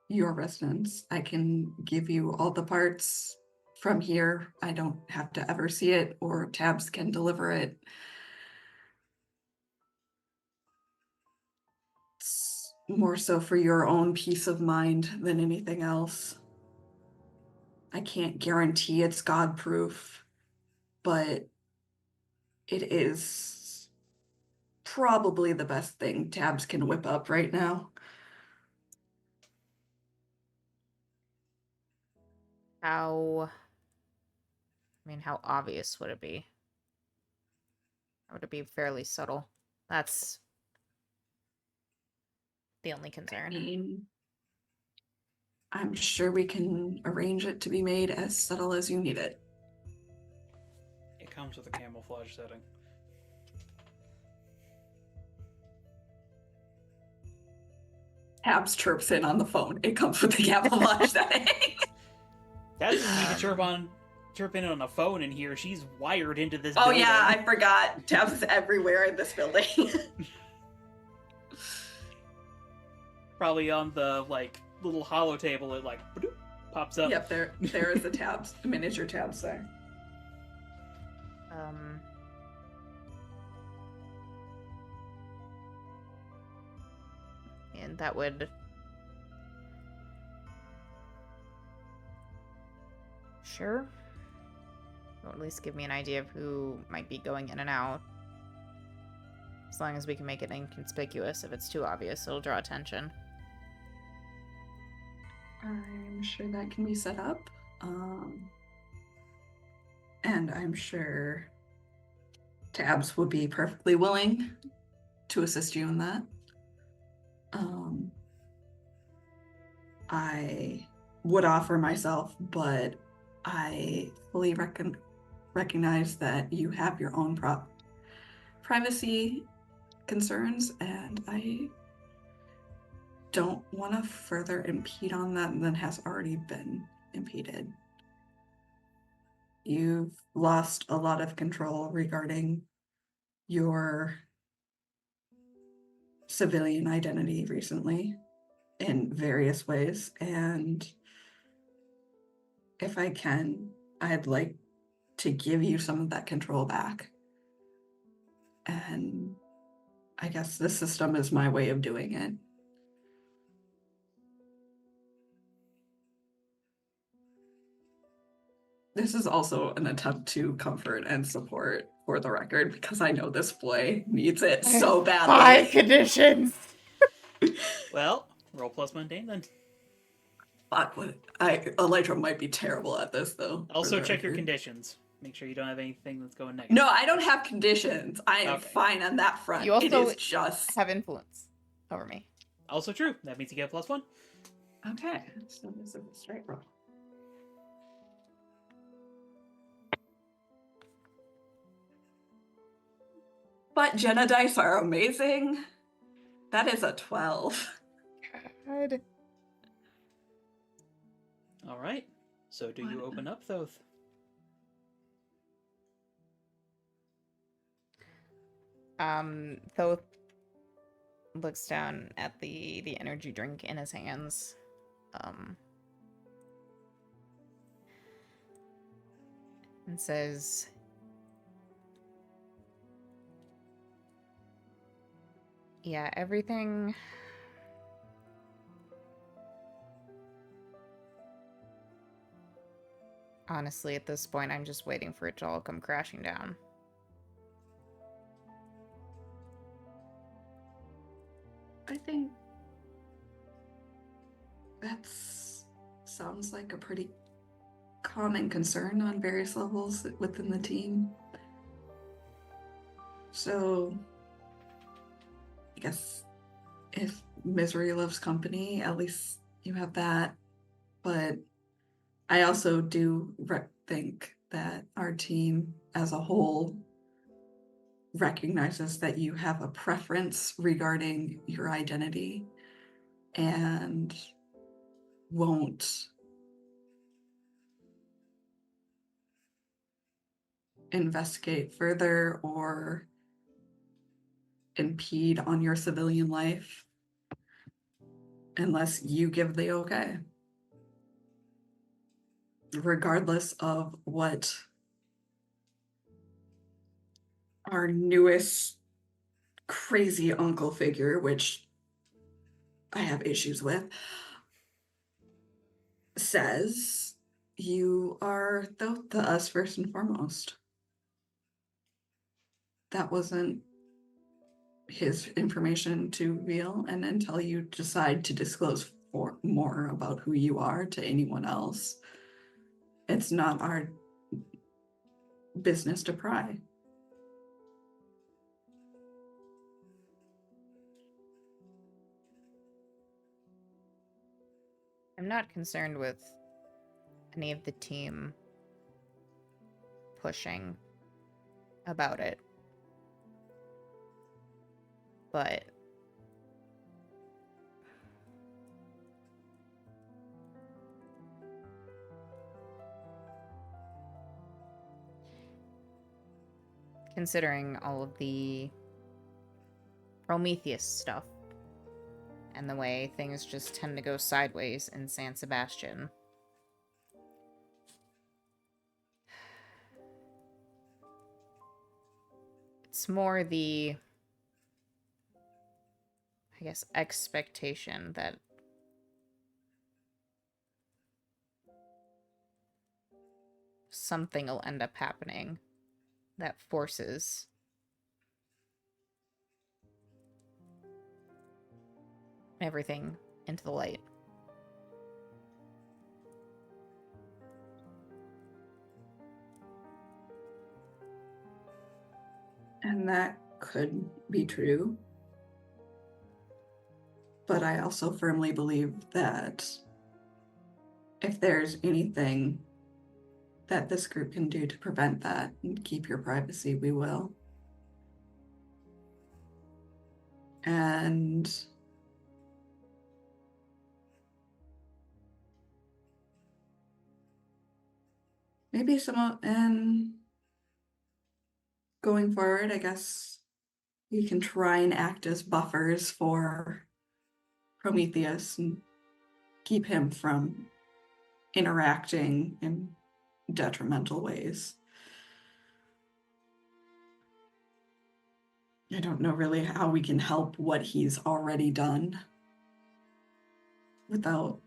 your residence? I can give you all the parts from here. I don't have to ever see it, or Tabs can deliver it. It's more so for your own peace of mind than anything else. I can't guarantee it's God-proof, but it is probably the best thing Tabs can whip up right now. How obvious would it be? Or would it be fairly subtle? That's the only I concern. mean, I'm sure we can arrange it to be made as subtle as you need it. It comes with a camouflage setting. Tabs chirps in on the phone. It comes with the camouflage setting. That doesn't need to chirp in on a phone in here. She's wired into this Oh building. yeah, I forgot. Tabs is everywhere in this building. Probably on the little hollow table, it ba-doop, pops up. Yep, there is a miniature Tabs there. And that would sure. Or at least give me an idea of who might be going in and out. As long as we can make it inconspicuous. If it's too obvious, it'll draw attention. I'm sure that can be set up. And I'm sure Tabs would be perfectly willing to assist you in that. I would offer myself, but I fully recognize that you have your own privacy concerns, and I don't want to further impede on that than has already been impeded. You've lost a lot of control regarding your civilian identity recently in various ways, and if I can, I'd like to give you some of that control back. And I guess this system is my way of doing it. This is also an attempt to comfort and support, for the record, because I know this boy needs it so badly. 5 conditions! Well, roll plus mundane then. Fuck, Elytra might be terrible at this, though. Also check your conditions. Make sure you don't have anything that's going negative. No, I don't have conditions. I am Okay. fine on that front. You also it is just... have influence over me. Also true. That means you get +1. Okay, so this is a straight roll. But Jenna dice are amazing. That is a 12. God. All right. So do you open up, Thoth? Thoth looks down at the energy drink in his hands. And says, yeah, everything. Honestly, at this point, I'm just waiting for it to all come crashing down. I think that sounds like a pretty common concern on various levels within the team. So, I guess if misery loves company, at least you have that. But I also do think that our team as a whole recognizes that you have a preference regarding your identity and won't investigate further or impede on your civilian life unless you give the okay. Regardless of what our newest crazy uncle figure, which I have issues with, says, you are the us first and foremost. That wasn't his information to reveal, and until you decide to disclose more about who you are to anyone else, it's not our business to pry. I'm not concerned with any of the team pushing about it. But considering all of the Prometheus stuff and the way things just tend to go sideways in San Sebastián, it's more the, I guess, expectation that something will end up happening that forces everything into the light. And that could be true. But I also firmly believe that if there's anything that this group can do to prevent that and keep your privacy, we will. And maybe going forward, I guess you can try and act as buffers for Prometheus and keep him from interacting in detrimental ways. I don't know really how we can help what he's already done without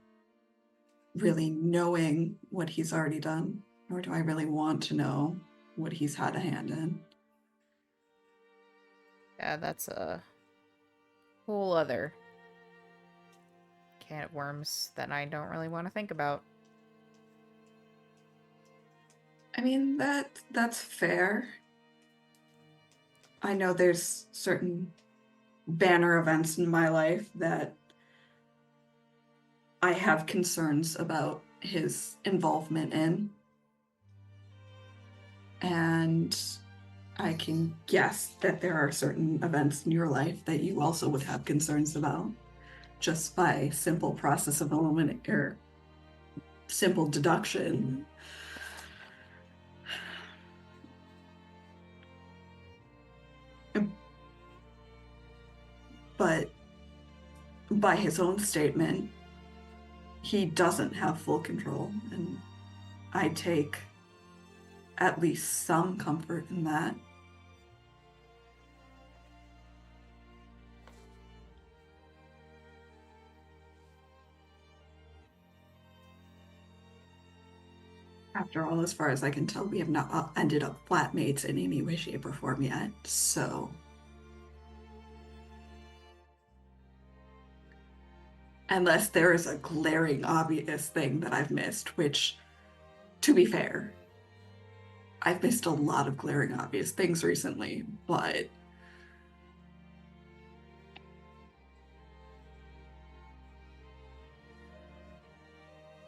really knowing what he's already done, nor do I really want to know what he's had a hand in. Yeah, that's a whole other can of worms that I don't really want to think about. I mean, that's fair. I know there's certain banner events in my life that I have concerns about his involvement in. And I can guess that there are certain events in your life that you also would have concerns about, just by simple process of elimination or simple deduction. But by his own statement, he doesn't have full control, and I take at least some comfort in that. After all, as far as I can tell, we have not ended up flatmates in any way, shape, or form yet, so... Unless there is a glaring, obvious thing that I've missed, which, to be fair, I've missed a lot of glaring, obvious things recently, but...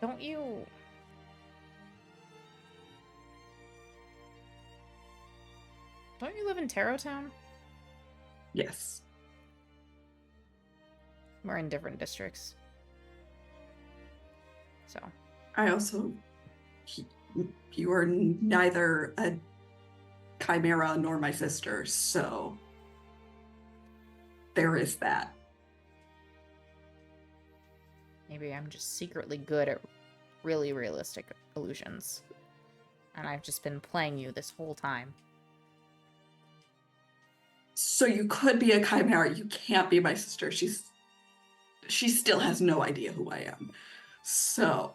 Don't you live in Tarot Town? Yes. We're in different districts. So. I also... You are neither a chimera nor my sister, so... There is that. Maybe I'm just secretly good at really realistic illusions. And I've just been playing you this whole time. So you could be a chimera. You can't be my sister. She still has no idea who I am. So...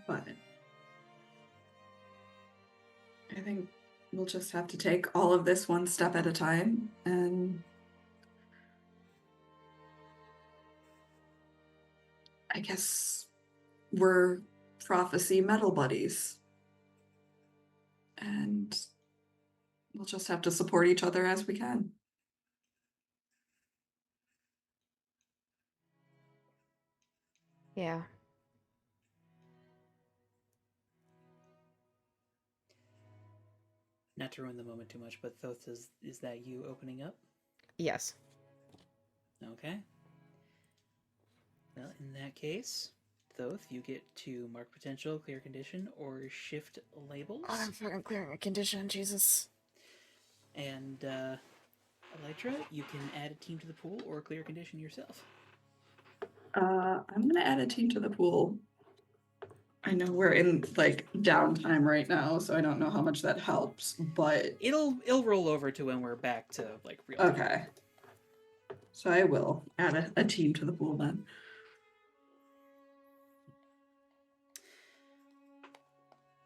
But... I think we'll just have to take all of this one step at a time, and... I guess we're prophecy metal buddies. And we'll just have to support each other as we can. Yeah. Not to ruin the moment too much, but Thoth, is that you opening up? Yes. Okay. Well, in that case, Thoth, you get to mark potential, clear condition, or shift labels. Oh, I'm fucking clearing a condition, Jesus. And, Elytra, you can add a team to the pool or clear condition yourself. I'm gonna add a team to the pool. I know we're in, like, downtime right now, so I don't know how much that helps, but... It'll roll over to when we're back to, like, real time. Okay. So I will add a team to the pool then.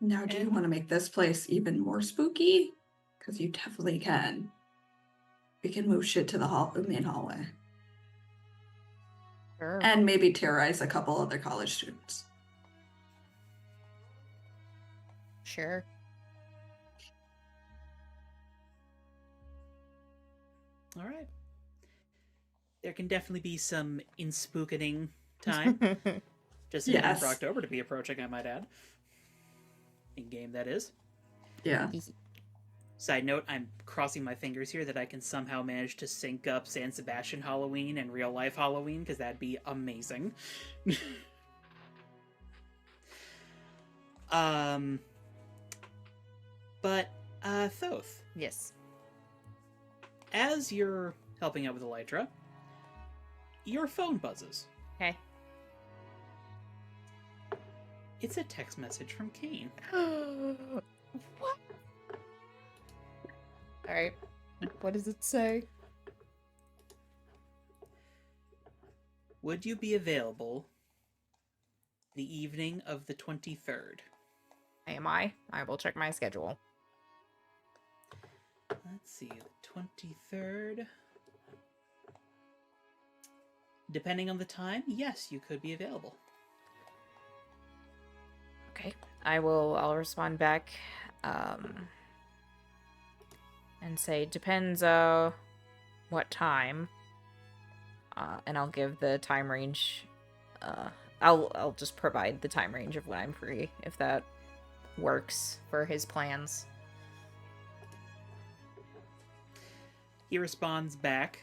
Now, do you want to make this place even more spooky? Because you definitely can. We can move shit to the main hallway. Sure. And maybe terrorize a couple other college students. Sure. All right. There can definitely be some inspookening time. Just in time for Yes. October to be approaching, I might add. In-game, that is. Yeah. Side note, I'm crossing my fingers here that I can somehow manage to sync up San Sebastián Halloween and real-life Halloween, because that'd be amazing. But, Thoth. Yes. As you're helping out with Elytra, your phone buzzes. Okay. It's a text message from Kane. What? Alright. What does it say? Would you be available the evening of the 23rd? Am I? I will check my schedule. Let's see, the 23rd. Depending on the time, yes, you could be available. Okay. I'll respond back, and say, depends, what time. And I'll give the time range, I'll just provide the time range of when I'm free, if that works for his plans. He responds back,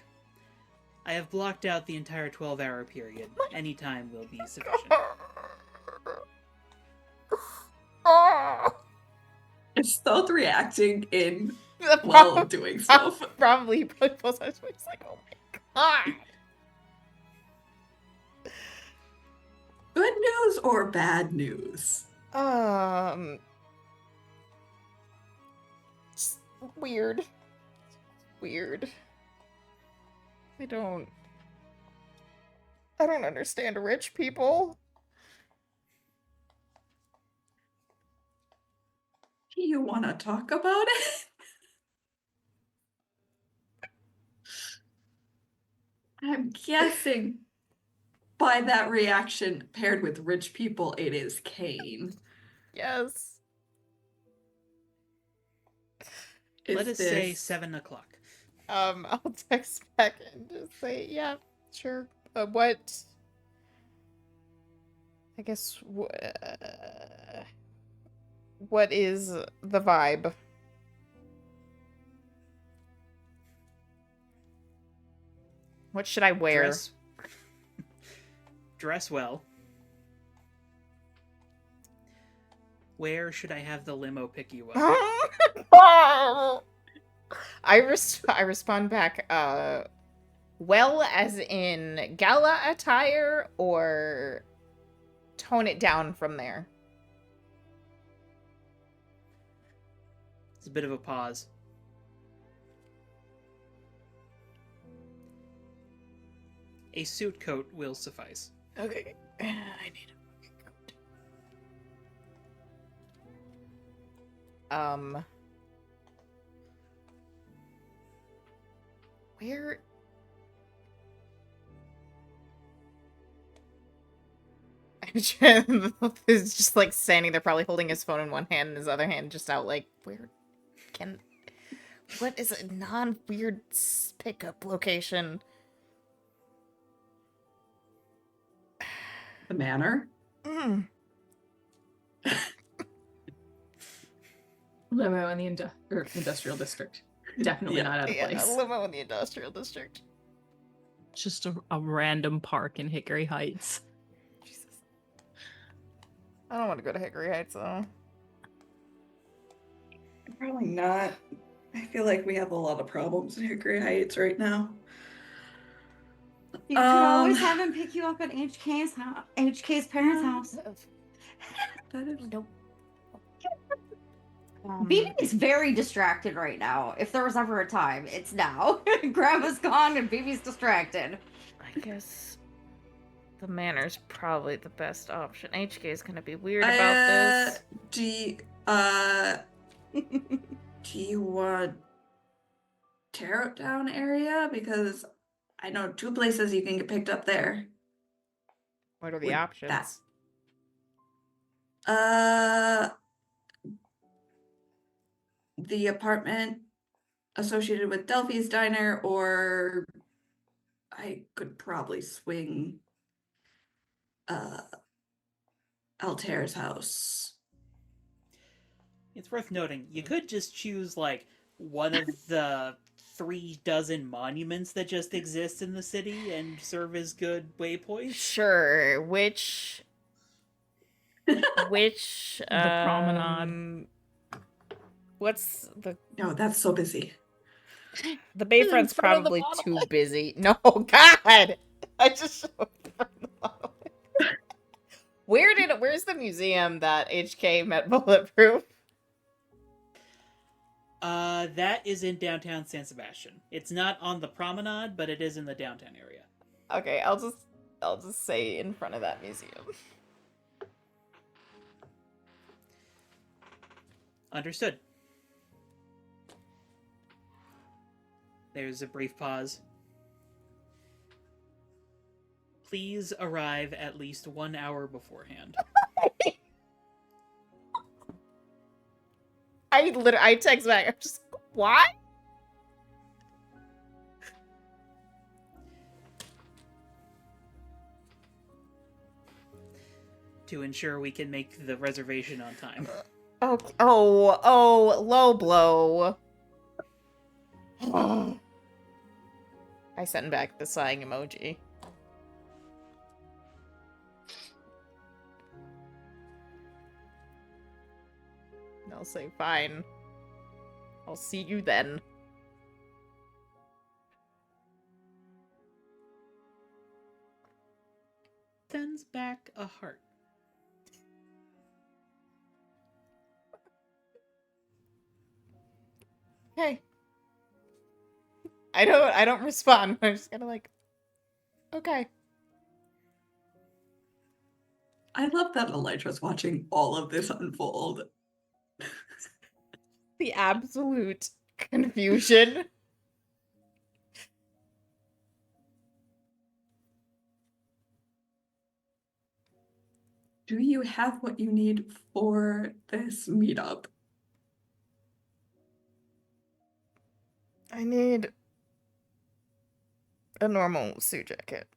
I have blocked out the entire 12-hour period. Any time will be sufficient. Is Thoth reacting in while doing stuff. Probably he probably pulls out his phone. He's like, oh my god. Good news or bad news? Just weird. Weird. I don't understand rich people. Do you want to talk about it? I'm guessing by that reaction paired with rich people, it is Kane. Yes. Let us say 7 o'clock. I'll text back and just say, yeah, sure. What? I guess, what is the vibe? What should I wear? Dress well. Where should I have the limo pick you up? I respond back, well, as in gala attire, or tone it down from there? It's a bit of a pause. A suit coat will suffice. Okay. I need a fucking coat. Where? Is just like standing there, probably holding his phone in one hand and his other hand just out. Like, where can? What is a non-weird pickup location? The manor? Limo in the industrial district. Definitely not out of place. A limo in the industrial district. Just a random park in Hickory Heights. Jesus. I don't want to go to Hickory Heights though. Probably not. I feel like we have a lot of problems in Hickory Heights right now. You could always have him pick you up at HK's house, HK's parents' house. That is Nope. BB is very distracted right now. If there was ever a time, it's now. Grandma's gone and BB's distracted. I guess the manor's probably the best option. HK is gonna be weird about this. Do you want Tarot Town area? Because I know 2 places you can get picked up there. What are the Would options? The apartment associated with Delphi's Diner, or I could probably swing Altair's house. It's worth noting, you could just choose, like, one of the 3 dozen monuments that just exist in the city and serve as good waypoints. Sure. Which The promenade. What's the No, that's so busy. the Bayfront's probably too busy. No, God! I just showed the model. Where's the museum that HK met Bulletproof? That is in downtown San Sebastián. It's not on the promenade, but it is in the downtown area. Okay, I'll just say in front of that museum. Understood. There's a brief pause. Please arrive at least 1 hour beforehand. I text back. I'm just why? To ensure we can make the reservation on time. Oh, low blow. I sent back the sighing emoji. I'll say fine. I'll see you then. Sends back a heart. Okay. I don't respond. I'm just kind of like, okay. I love that Elytra's watching all of this unfold. The absolute confusion. Do you have what you need for this meetup? I need a normal suit jacket.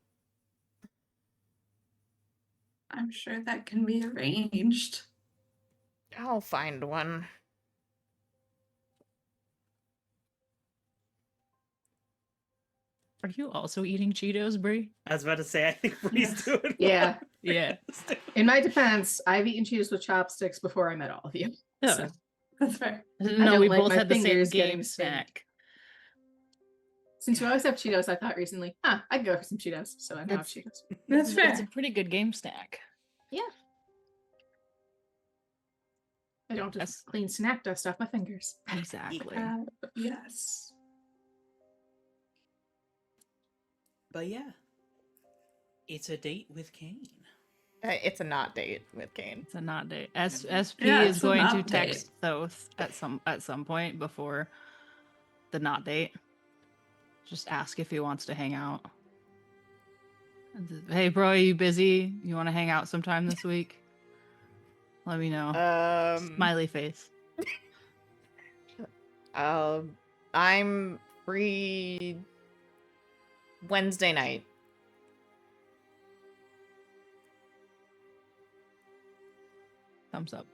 I'm sure that can be arranged. I'll find one. Are you also eating Cheetos, Brie? I was about to say, I think Bree's doing Yeah. what Yeah. Bree's doing. In my defense, I've eaten Cheetos with chopsticks before I met all of you. Yeah. So, That's fair. No, don't we like both my had the same fingers getting game stained. snack. since you always have Cheetos, I thought recently, I could go for some Cheetos. So I now have That's- Cheetos. That's fair. It's a pretty good game snack. I don't That's- just clean snack dust off my fingers. Exactly. Yes. But yeah, it's a date with Kane. It's a not date with Kane. It's a not date. SP Yeah, is it's a going to not text Thoth at some point before the not date. Just ask if he wants to hang out. Hey, bro, are you busy? You want to hang out sometime this week? Let me know. Smiley face. I'm free Wednesday night. Thumbs up.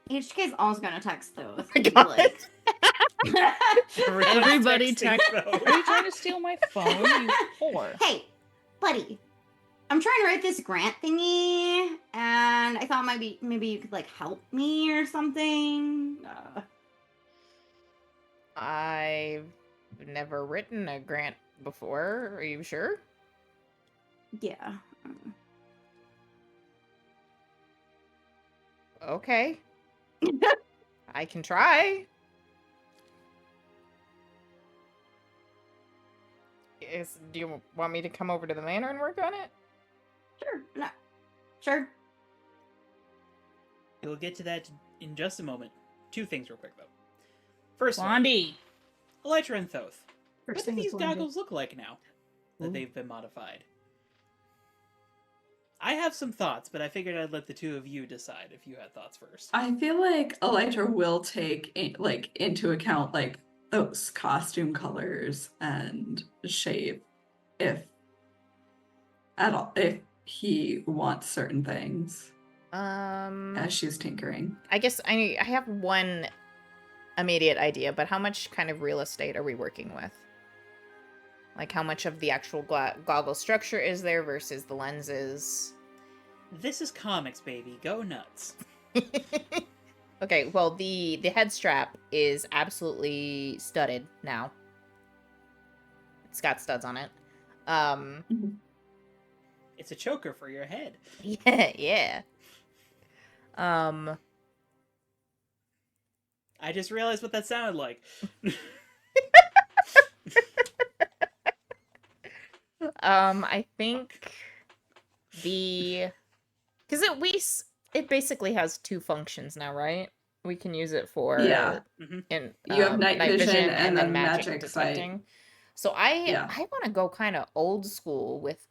HK's always gonna text those. Oh my God. Everybody Texting, text. though. Are you trying to steal my phone, you whore? Hey, buddy. I'm trying to write this grant thingy, and I thought maybe you could like help me or something. I've never written a grant before. Are you sure? Yeah. Okay. I can try. Do you want me to come over to the manor and work on it? Sure. No. Sure. We'll get to that in just a moment. Two things real quick, though. First one, Blondie. Elytra and Thoth. First What do thing is these blended. goggles look like now that Ooh. they've been modified? I have some thoughts, but I figured I'd let the two of you decide if you had thoughts first. I feel like Elytra will take into account like those costume colors and shape if he wants certain things as she's tinkering. I guess I have one immediate idea, but how much kind of real estate are we working with? Like, how much of the actual goggle structure is there versus the lenses? This is comics, baby. Go nuts. Okay, well, the head strap is absolutely studded now. It's got studs on it. It's a choker for your head. Yeah. I just realized what that sounded like. I think because it basically has two functions now, right? We can use it for Yeah. and You have night vision and then magic sight. detecting. So I Yeah. want to go kind of old school with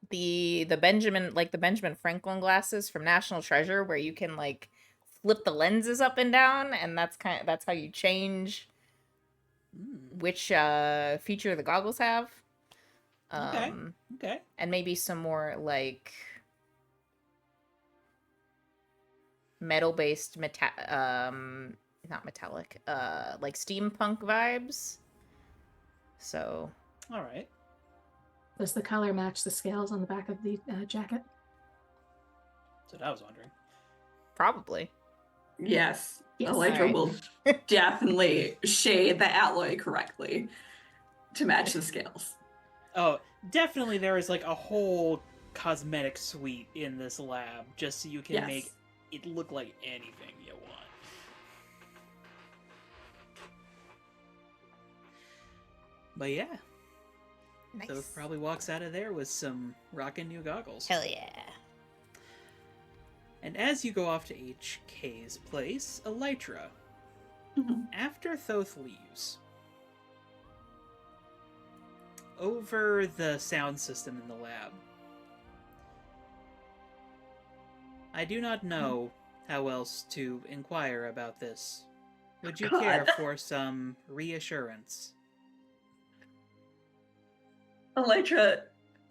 the Benjamin Franklin glasses from National Treasure, where you can like flip the lenses up and down, and that's how you change which feature the goggles have. Okay. And maybe some more like metal-based not metallic, like steampunk vibes. So, All right. Does the color match the scales on the back of the jacket? That's what I was wondering. probably. Yes, Yes. Elytra Alright. will definitely shade the alloy correctly to match the scales. Oh, definitely there is like a whole cosmetic suite in this lab just so you can Yes. make it look like anything you want. But yeah, Nice. Thoth probably walks out of there with some rockin' new goggles. Hell yeah. And as you go off to HK's place, Elytra, Mhm. after Thoth leaves, over the sound system in the lab, I do not know how else to inquire about this. Would you care God. for some reassurance? Elytra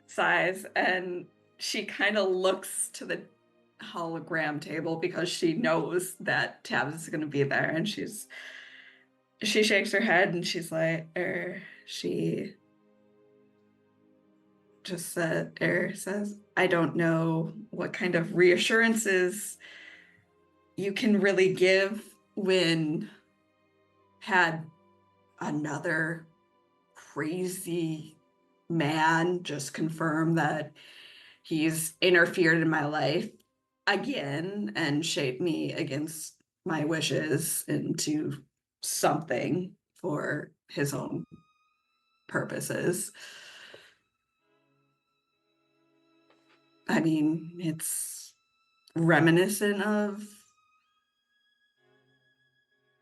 sighs and she kind of looks to the hologram table because she knows that Tabs is going to be there, and she shakes her head and she's like, she just says, I don't know what kind of reassurances you can really give when had another crazy man just confirm that he's interfered in my life again and shaped me against my wishes into something for his own purposes. I mean, it's reminiscent of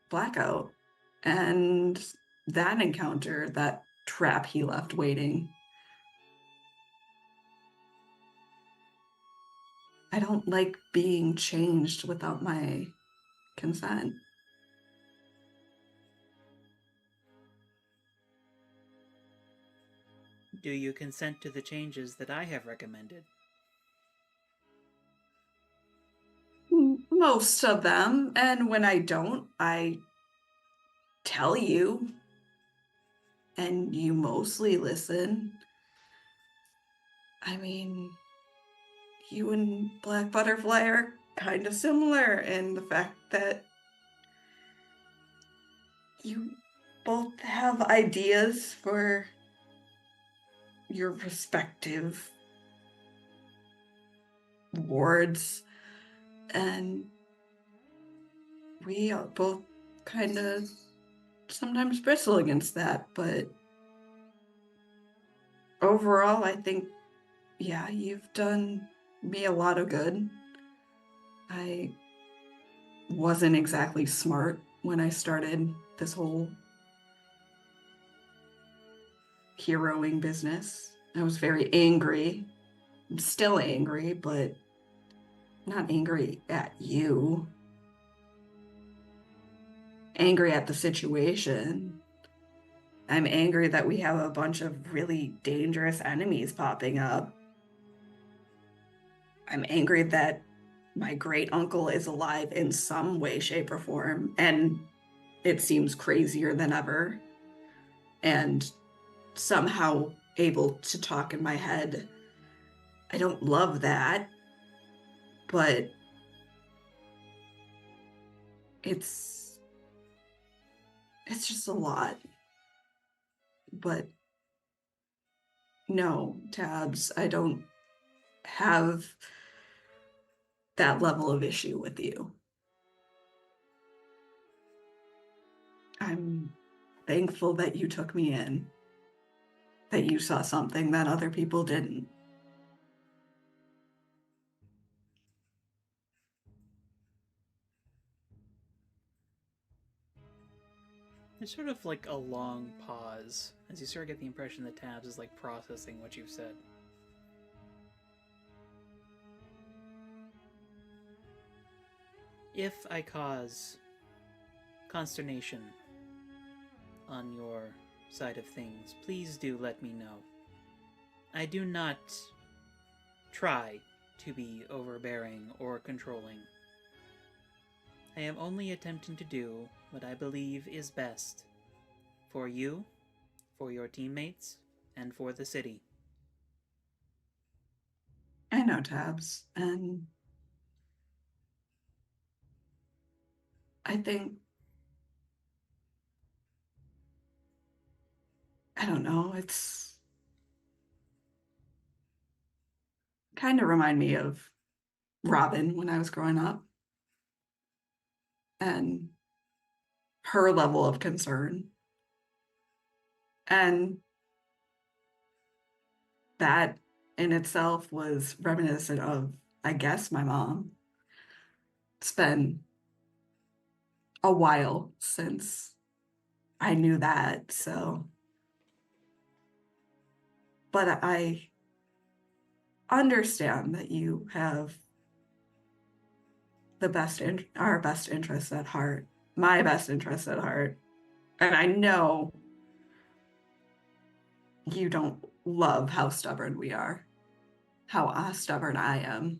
Blackout and that encounter, that trap he left waiting. I don't like being changed without my consent. Do you consent to the changes that I have recommended? Most of them, and when I don't, I tell you, and you mostly listen. I mean, you and Black Butterfly are kind of similar in the fact that you both have ideas for your respective wards, and we are both kind of sometimes bristle against that, but overall, I think, yeah, you've done me a lot of good. I wasn't exactly smart when I started this whole heroing business. I was very angry. I'm still angry, but not angry at you. Angry at the situation. I'm angry that we have a bunch of really dangerous enemies popping up. I'm angry that my great uncle is alive in some way, shape, or form, and it seems crazier than ever. And somehow able to talk in my head. I don't love that, but it's just a lot. But no, Tabs, I don't have that level of issue with you. I'm thankful that you took me in, that you saw something that other people didn't. There's sort of like a long pause as you sort of get the impression that Tabs is like processing what you've said. If I cause consternation on your side of things, please do let me know. I do not try to be overbearing or controlling. I am only attempting to do what I believe is best for you, for your teammates, and for the city. I know, Tabs, and I think, I don't know, it's kind of remind me of Robin when I was growing up and her level of concern. And that in itself was reminiscent of, I guess, my mom. It's been a while since I knew that, so. But I understand that you have our best interests at heart, my best interests at heart. And I know you don't love how stubborn we are, how stubborn I am,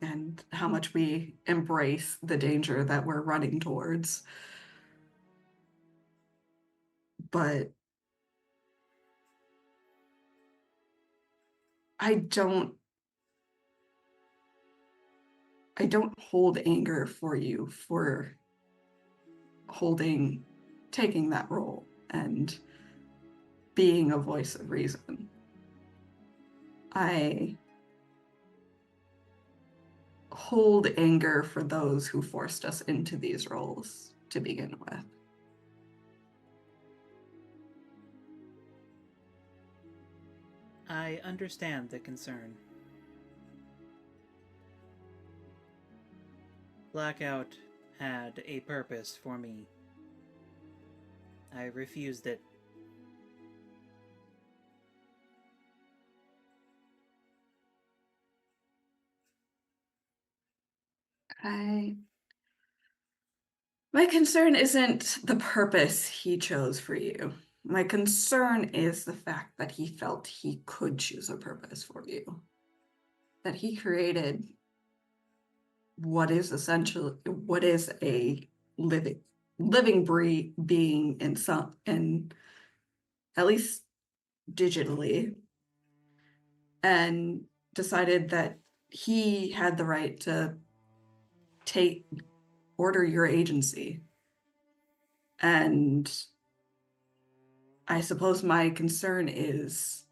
and how much we embrace the danger that we're running towards. But I don't hold anger for you for taking that role and being a voice of reason. I hold anger for those who forced us into these roles to begin with. I understand the concern. Blackout had a purpose for me. I refused it. My concern isn't the purpose he chose for you. My concern is the fact that he felt he could choose a purpose for you. That he created what is a living being in at least digitally, and decided that he had the right to order your agency. And I suppose my concern is,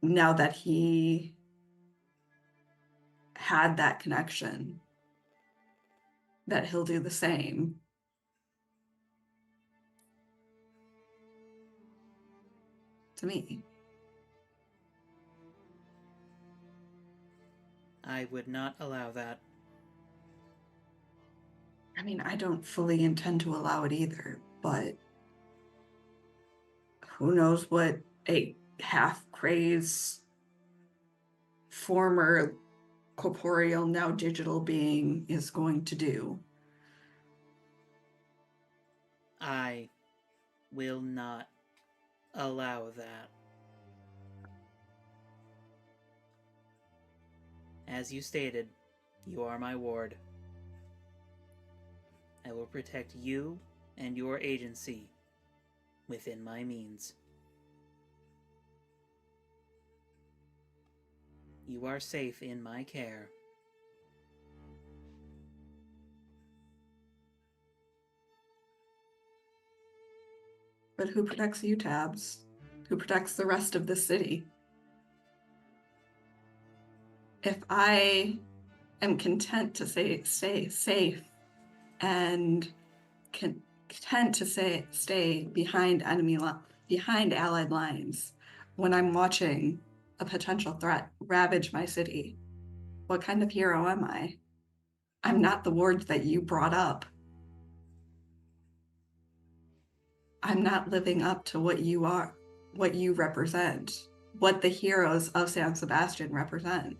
now that he had that connection, that he'll do the same. To me. I would not allow that. I mean, I don't fully intend to allow it either, but who knows what a half-crazed, former corporeal, now digital being is going to do. I will not allow that. As you stated, you are my ward. I will protect you and your agency within my means. You are safe in my care. But who protects you, Tabs? Who protects the rest of the city? If I am content to stay safe and content to stay behind allied lines when I'm watching a potential threat ravage my city, what kind of hero am I? I'm not the ward that you brought up. I'm not living up to what you are, what you represent, what the heroes of San Sebastián represent.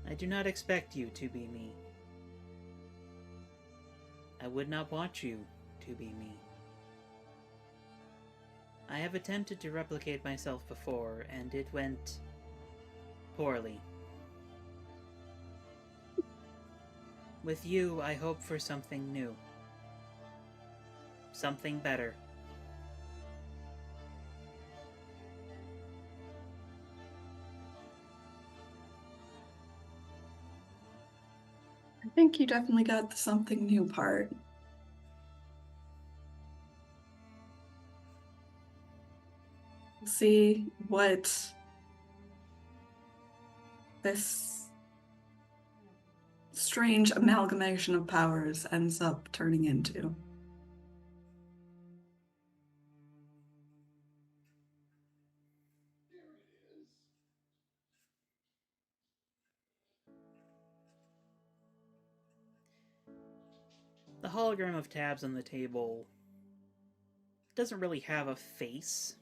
I do not expect you to be me. I would not want you to be me. I have attempted to replicate myself before, and it went poorly. With you, I hope for something new. Something better. think you definitely got the something new part. See what this strange amalgamation of powers ends up turning into. The hologram of Tabs on the table doesn't really have a face,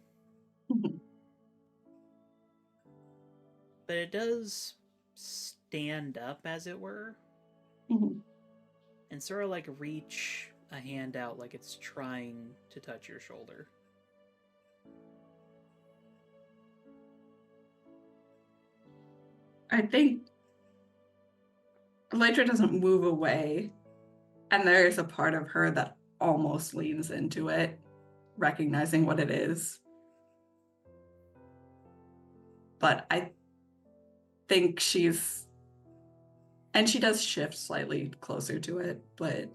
but it does stand up, as it were, and sort of like reach a hand out like it's trying to touch your shoulder. I think Elytra doesn't move away, and there is a part of her that almost leans into it, recognizing what it is. But I think she's, and she does shift slightly closer to it, but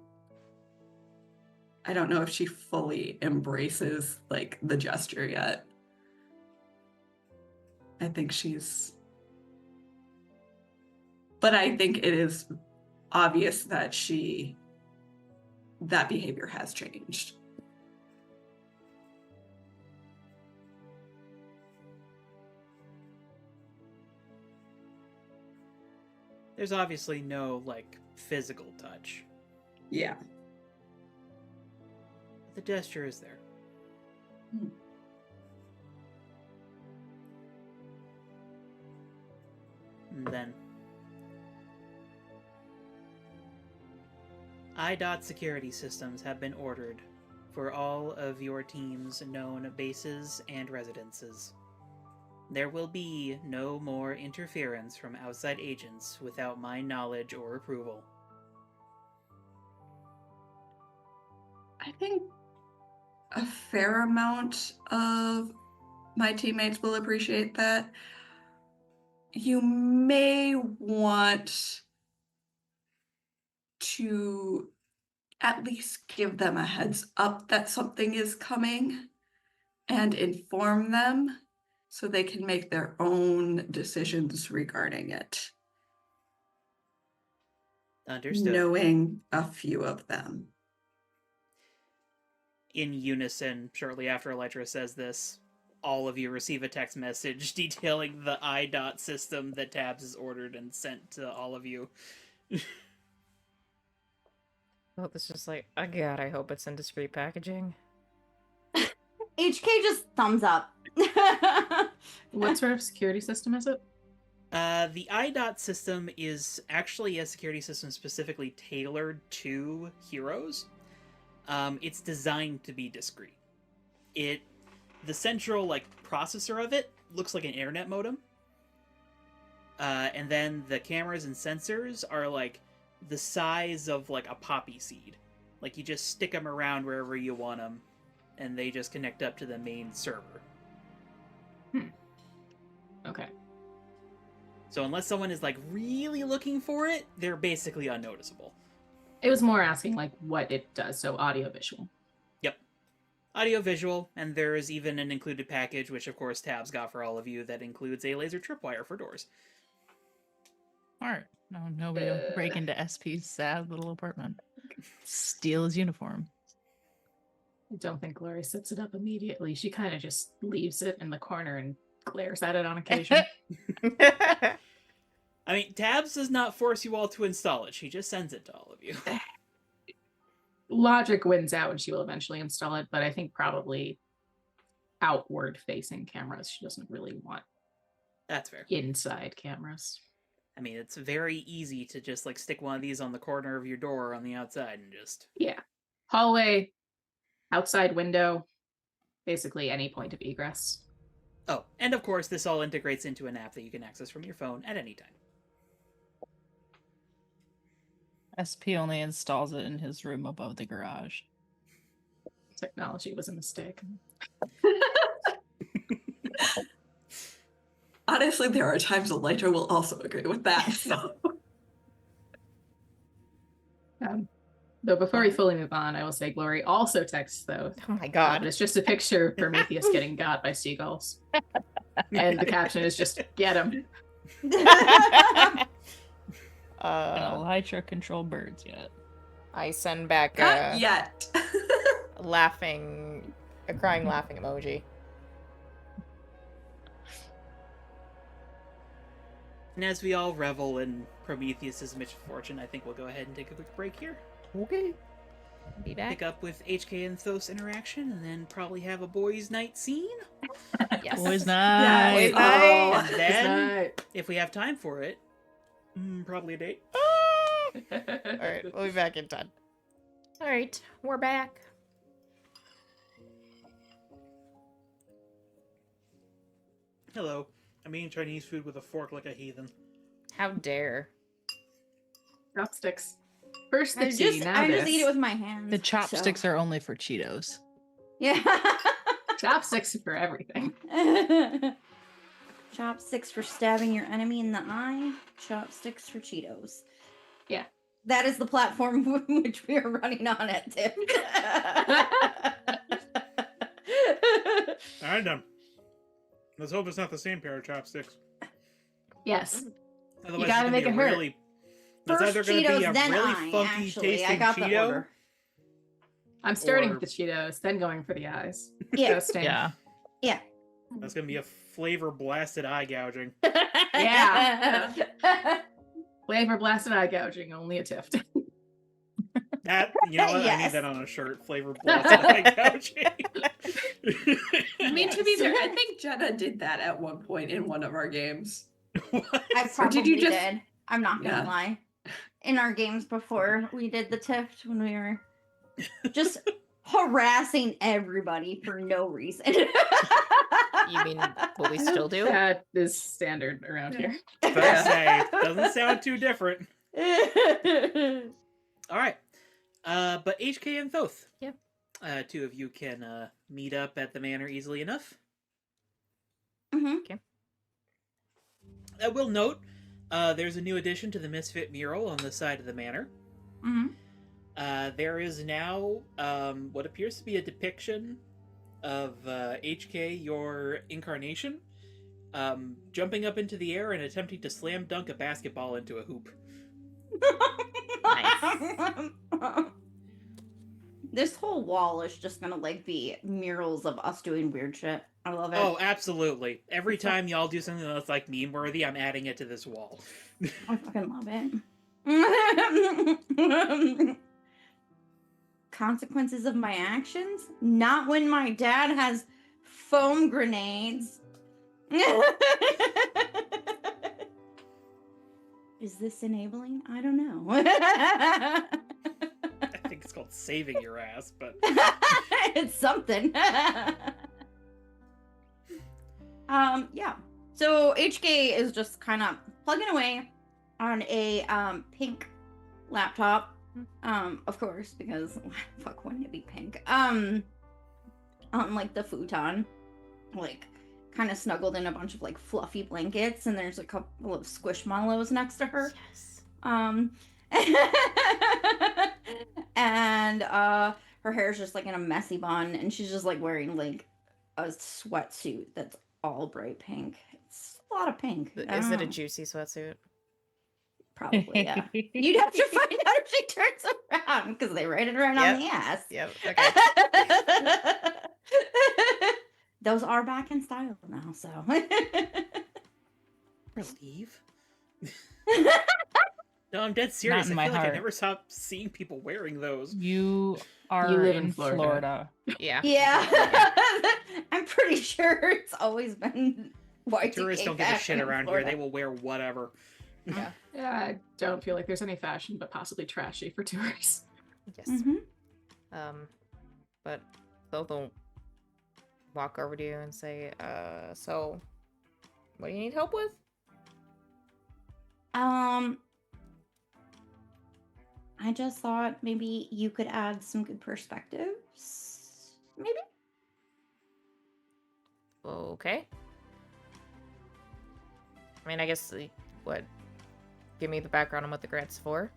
I don't know if she fully embraces like the gesture yet. I think she's, but I think it is obvious that that behavior has changed. There's obviously no, like, physical touch. Yeah. The gesture is there. And then IDOT security systems have been ordered for all of your team's known bases and residences. There will be no more interference from outside agents without my knowledge or approval. I think a fair amount of my teammates will appreciate that. You may want to at least give them a heads up that something is coming and inform them so they can make their own decisions regarding it. Understood. Knowing a few of them. In unison, shortly after Elytra says this, all of you receive a text message detailing the IDOT system that Tabs has ordered and sent to all of you. Oh, this is just like, oh god, I hope it's in discreet packaging. HK just thumbs up. What sort of security system is it? The IDOT system is actually a security system specifically tailored to heroes. It's designed to be discreet. The central processor of it looks like an internet modem. And then the cameras and sensors are like the size of like a poppy seed. Like you just stick them around wherever you want them, and they just connect up to the main server. Okay. So unless someone is like really looking for it, they're basically unnoticeable. It was more asking like what it does, so audio visual. Yep. Audio visual, and there is even an included package, which of course Tabs got for all of you, that includes a laser tripwire for doors. Alright. No, nobody will break into SP's sad little apartment. Steal his uniform. I don't think Glory sets it up immediately. She kind of just leaves it in the corner and glares at it on occasion. I mean, Tabs does not force you all to install it. She just sends it to all of you. Logic wins out and she will eventually install it, but I think probably outward facing cameras. She doesn't really want That's fair. inside cameras. I mean, it's very easy to just like stick one of these on the corner of your door on the outside and just... Yeah. Hallway, outside window, basically any point of egress. Oh, and of course, this all integrates into an app that you can access from your phone at any time. SP only installs it in his room above the garage. Technology was a mistake. Honestly, there are times Elytra will also agree with that. So. Though before we fully move on, I will say Glory also texts though. Oh my But god. it's just a picture of Prometheus getting got by seagulls. And the caption is just, get him. Can Elytra control birds yet? I send back Not a yet. crying laughing emoji. And as we all revel in Prometheus's misfortune, I think we'll go ahead and take a quick break here. Okay. Be back. Pick up with HK and Thos interaction, and then probably have a boys' night scene. Yes. Boys' Yeah. night. Boys' night. And then, Night. if we have time for it, probably a date. Alright, we'll be back in 10. Alright, we're back. Hello. I'm eating Chinese food with a fork like a heathen. How dare. Chopsticks. First the I tea, just now this. eat it with my hands. The chopsticks are only for Cheetos. Yeah. Chopsticks for everything. Chopsticks for stabbing your enemy in the eye. Chopsticks for Cheetos. Yeah. That is the platform which we are running on at Tim. Alright, then. Let's hope it's not the same pair of chopsticks. Yes. Otherwise, gotta it's gonna make be it a hurt. really. It's either First going to be Cheetos, a then really eye. funky Actually, tasting I got the Cheeto, order. I'm starting Or- with the Cheetos, then going for the eyes. Yeah. Toasting. Yeah. that's going to be a flavor blasted eye gouging. Yeah. Flavor blasted eye gouging, only a Tift. That, you know what? I Yes. need that on a shirt. Flavor blasted eye gouging. I mean, to be Yes. fair, I think Jenna did that at one point in one of our games. What? I Or probably did you just- did. I'm not gonna Yeah. lie. In our games before, we did the Tift when we were just harassing everybody for no reason. You mean what we still do? That is standard around here. But I say, doesn't sound too different. All right. But HK and Thoth. Yep. Two of you can meet up at the manor easily enough. Mhm. I will note, there's a new addition to the Misfit mural on the side of the manor. Mhm. There is now what appears to be a depiction of HK, your incarnation, jumping up into the air and attempting to slam dunk a basketball into a hoop. This whole wall is just gonna like be murals of us doing weird shit. I love it. Oh, absolutely. Every time y'all do something that's like meme worthy, I'm adding it to this wall. I fucking love it. Consequences of my actions? Not when my dad has foam grenades. Is this enabling? I don't know. I think it's called saving your ass, but It's something. Yeah. So HK is just kind of plugging away on a pink laptop. Of course, because fuck, wouldn't it be pink? On like the futon, like kind of snuggled in a bunch of like fluffy blankets, and there's a couple of squishmallows next to her. Yes. And her hair's just like in a messy bun, and she's just like wearing like a sweatsuit that's all bright pink. It's a lot of pink. I Is don't it a know. juicy sweatsuit? Probably, yeah. You'd have to find out if she turns around because they write it around on the ass. Yep. Okay. Those are back in style now, so. Steve? No, I'm dead serious. in I my feel like I heart. never stopped seeing people wearing those. You are live in in Florida. Florida. Yeah. Yeah. I'm pretty sure it's always been Y2K Tourists don't give a fashion shit in around here. Florida. They will wear whatever. Yeah, I don't feel like there's any fashion, but possibly trashy for tourists. Yes. Mhm. But they'll walk over to you and say, so what do you need help with? I just thought maybe you could add some good perspectives. Maybe? Okay. I mean, I guess, what? Give me the background on what the grant's for.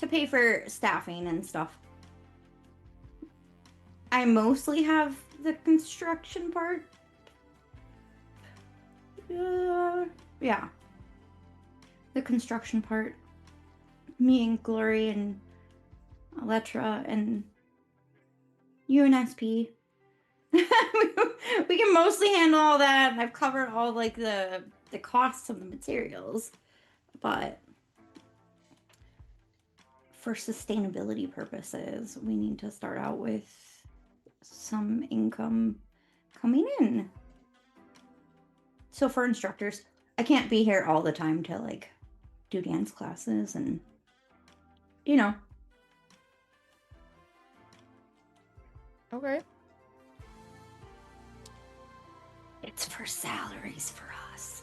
to pay for staffing and stuff. I mostly have the construction part. Yeah. The construction part. Me and Glory and Electra and UNSP. We can mostly handle all that. I've covered all like the costs of the materials, but for sustainability purposes, we need to start out with some income coming in. So for instructors, I can't be here all the time to like do dance classes and you know. Okay. It's for salaries for us.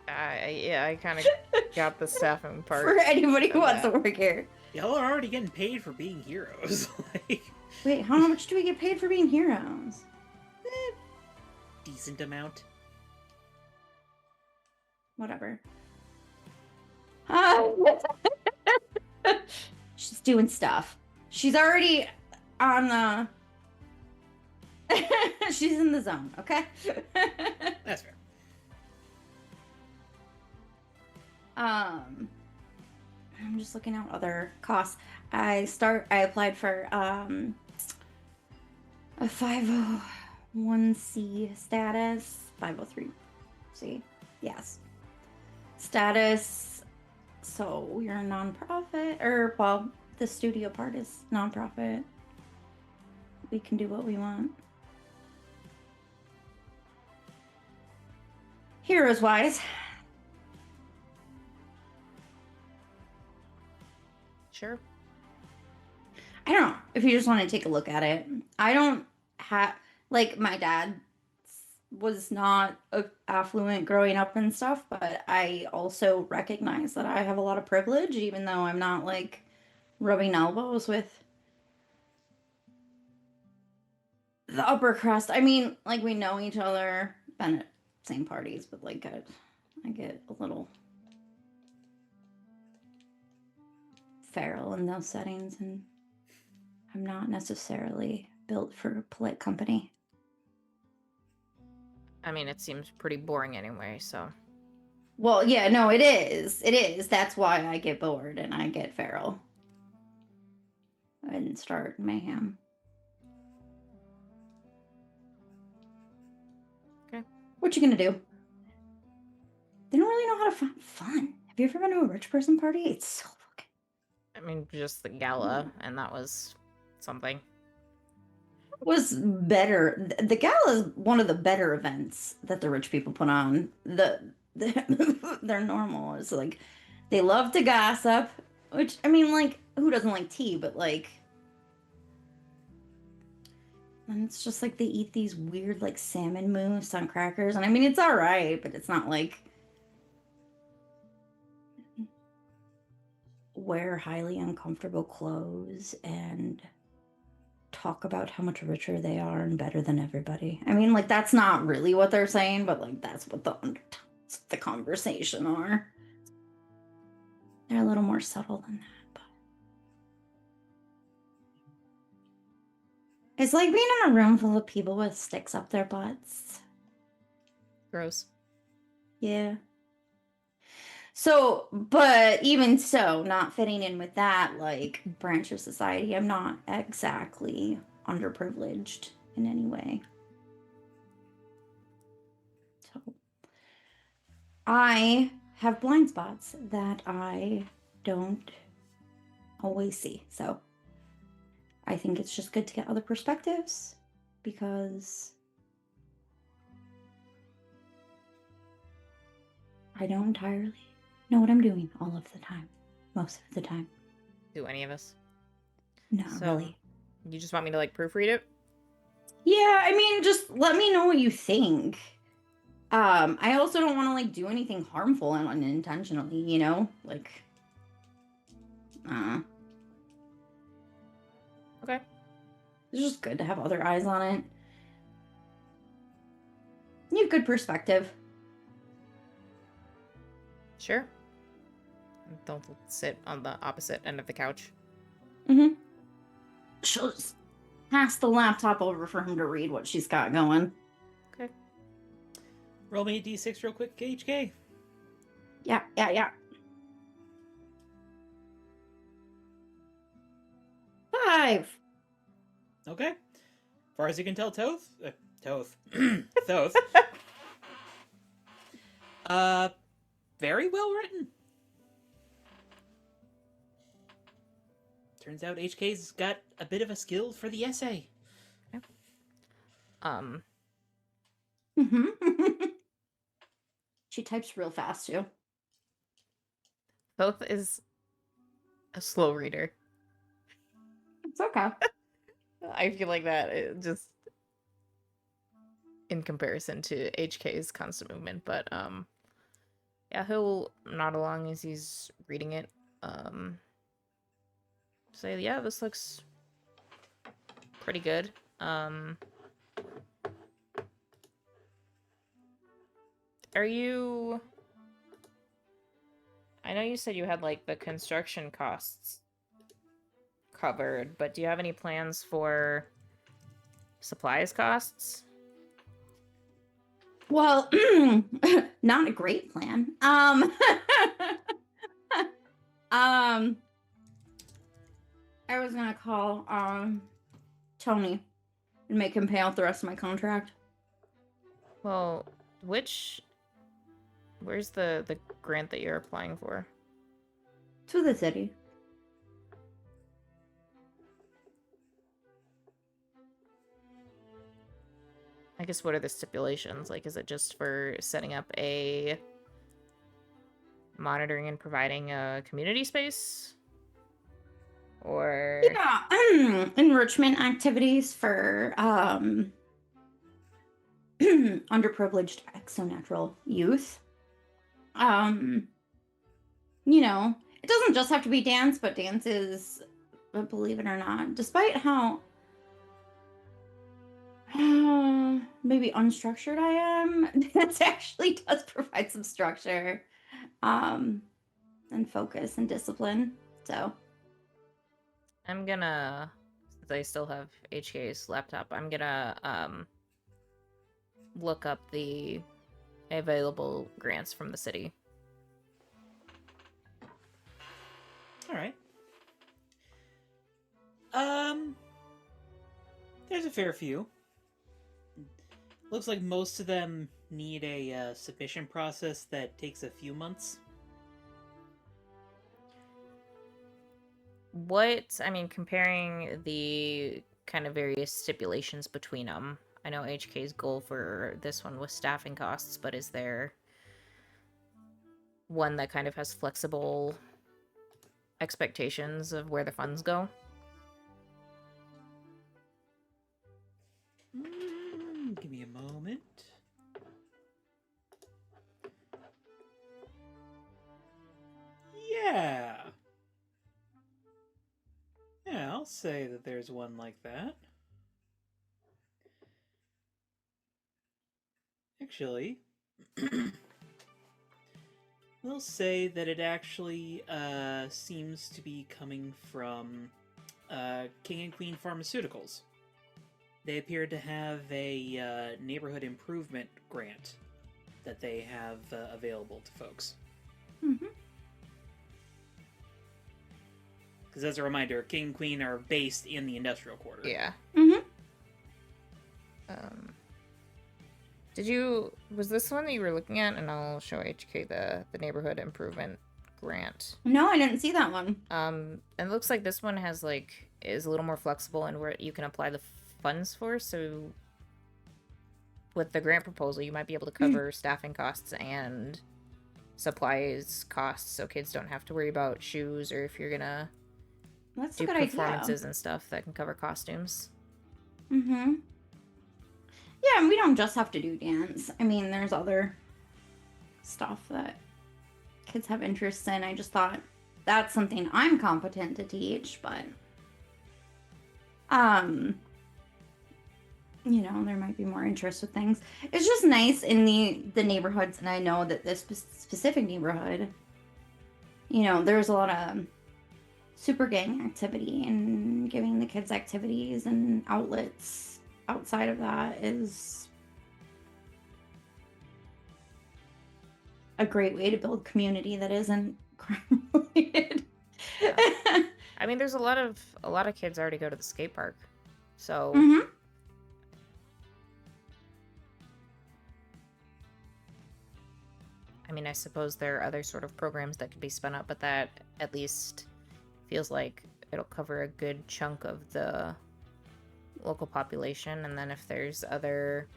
Yeah, I kind of got the staffing part. For anybody who of wants to that. work here. Y'all are already getting paid for being heroes. Like, Wait, how much do we get paid for being heroes? decent amount. Whatever. She's doing stuff. She's already on the... She's in the zone, okay? That's fair. I'm just looking at other costs. I applied for a 501c status. 503c. Yes. Status. So we're a nonprofit, or well, the studio part is nonprofit. We can do what we want. Heroes wise. Sure. I don't know if you just want to take a look at it. I don't have, like, my dad was not affluent growing up and stuff, but I also recognize that I have a lot of privilege, even though I'm not, like, rubbing elbows with the upper crust. I mean, like, we know each other, been at same parties, but, like, I get a little feral in those settings, and I'm not necessarily built for polite company. I mean, it seems pretty boring anyway, so. Well, yeah, no, it is. It is. That's why I get bored and I get feral. And start mayhem. Okay. What you gonna do? They don't really know how to find fun. Have you ever been to a rich person party? It's so fucking... I mean, just the gala, and that was something. was better. The gala is one of the better events that the rich people put on. They're normal. It's like they love to gossip, which I mean, like, who doesn't like tea? But like, and it's just like they eat these weird like salmon mousse on crackers, and I mean, it's all right, but it's not like wear highly uncomfortable clothes and talk about how much richer they are and better than everybody. I mean, like, that's not really what they're saying, but like that's what the undertones of the conversation are. They're a little more subtle than that, but it's like being in a room full of people with sticks up their butts. Gross. Yeah. So, but even so, not fitting in with that, like, branch of society, I'm not exactly underprivileged in any way. So, I have blind spots that I don't always see. So, I think it's just good to get other perspectives because I don't entirely know what I'm doing all of the time, most of the time. Do any of us? No, So, really. You just want me to, like, proofread it? Yeah, I mean, just let me know what you think. I also don't want to like do anything harmful and unintentionally, you know? Like, Okay. it's just good to have other eyes on it. You have good perspective. Sure. Don't sit on the opposite end of the couch. Mm-hmm. She'll just pass the laptop over for him to read what she's got going. Okay. Roll me a d6 real quick, HK. Yeah. 5. Okay. As far as you can tell, Thoth. Thoth. Very well written. Turns out HK's got a bit of a skill for the essay. Mm-hmm. She types real fast too. Thoth is a slow reader. It's okay. I feel like that just in comparison to HK's constant movement, but yeah, he'll nod along as he's reading it. Say, yeah, this looks pretty good. Are you... I know you said you had, like, the construction costs covered, but do you have any plans for supplies costs? Well, not a great plan. I was gonna call Tony and make him pay out the rest of my contract. Well, where's the grant that you're applying for? To the city. I guess what are the stipulations? Like, is it just for setting up a monitoring and providing a community space? Or... Yeah, enrichment activities for underprivileged exonatural youth. You know, it doesn't just have to be dance, but dance is, believe it or not, despite how maybe unstructured I am, dance actually does provide some structure, and focus and discipline. So I'm gonna, since I still have HK's laptop, I'm gonna look up the available grants from the city. All right. There's a fair few. Looks like most of them need a submission process that takes a few months. Comparing the kind of various stipulations between them, I know HK's goal for this one was staffing costs, but is there one that kind of has flexible expectations of where the funds go? Give me a moment. Yeah. Yeah, I'll say that there's one like that. Actually, we'll say that it actually seems to be coming from King and Queen Pharmaceuticals. They appear to have a neighborhood improvement grant that they have available to folks. mm-hmm. Because as a reminder, King and Queen are based in the industrial quarter. Yeah. Mm-hmm. Was this one that you were looking at? And I'll show HK the neighborhood improvement grant. No, I didn't see that one. And it looks like this one is a little more flexible in where you can apply the funds for, so with the grant proposal you might be able to cover staffing costs and supplies costs, so kids don't have to worry about shoes, or if you're gonna That's do a good performances idea. and stuff, that can cover costumes. Mm-hmm. Yeah, and we don't just have to do dance. I mean, there's other stuff that kids have interest in. I just thought that's something I'm competent to teach, but you know, there might be more interest with things. It's just nice in the neighborhoods, and I know that this specific neighborhood, there's a lot of super gang activity, and giving the kids activities and outlets outside of that is a great way to build community that isn't crime related. I mean, there's a lot of kids already go to the skate park, so Mm-hmm. I mean, I suppose there are other sort of programs that could be spun up, but that at least feels like it'll cover a good chunk of the local population. And then if there's other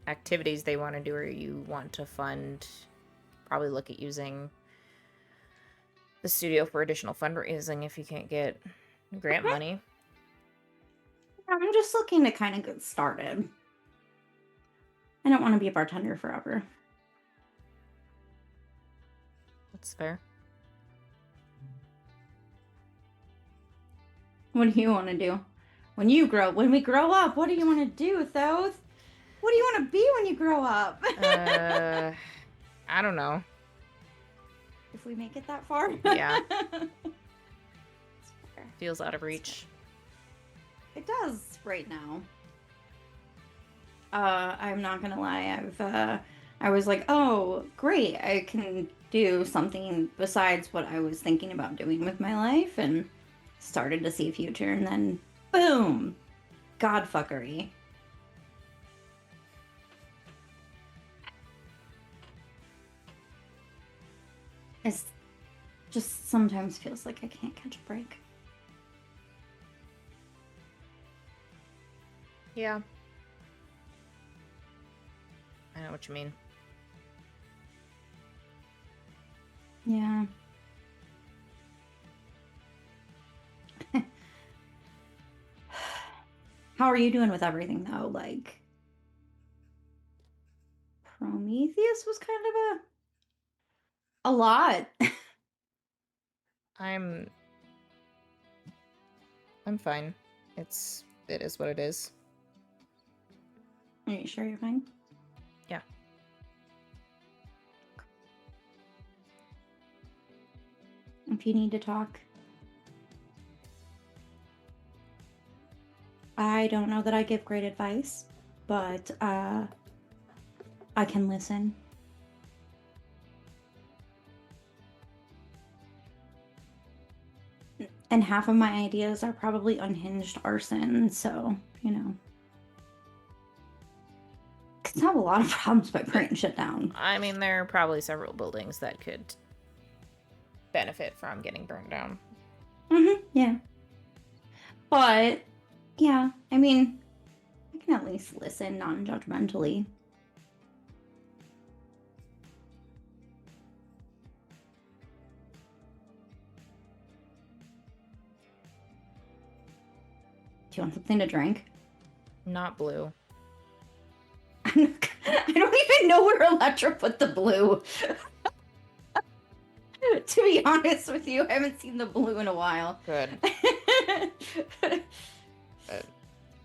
activities they want to do or you want to fund, probably look at using the studio for additional fundraising if you can't get grant money. I'm just looking to kind of get started. I don't want to be a bartender forever. That's fair. What do you want to do? When we grow up, what do you want to do, Thoth? What do you want to be when you grow up? I don't know. If we make it that far? Yeah. It's fair. Feels out of reach. It does right now. I'm not gonna lie. I was like, oh, great, I can do something besides what I was thinking about doing with my life, and started to see a future, and then boom, godfuckery. It just sometimes feels like I can't catch a break. Yeah. I know what you mean. Yeah. How are you doing with everything, though? Like, Prometheus was kind of a lot. I'm fine. It is what it is. Are you sure you're fine? Yeah. If you need to talk. I don't know that I give great advice, but I can listen. And half of my ideas are probably unhinged arson, so, Could have a lot of problems by burning shit down. I mean, there are probably several buildings that could benefit from getting burned down. Yeah. But, yeah, I mean, I can at least listen non-judgmentally. Do you want something to drink? Not blue. I don't even know where Electra put the blue. To be honest with you, I haven't seen the blue in a while. Good.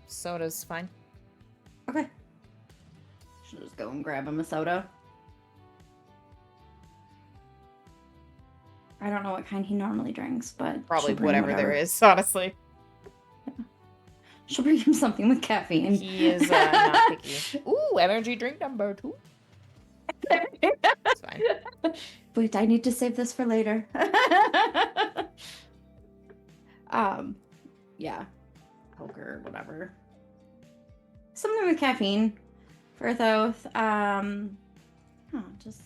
Soda's fine. Okay. Should just go and grab him a soda. I don't know what kind he normally drinks, but Probably she'll bring whatever there is, honestly. She'll bring him something with caffeine. He is not picky. Ooh, energy drink number 2. It's fine. Wait, I need to save this for later. Yeah. Poker, whatever. Something with caffeine for Thoth. Just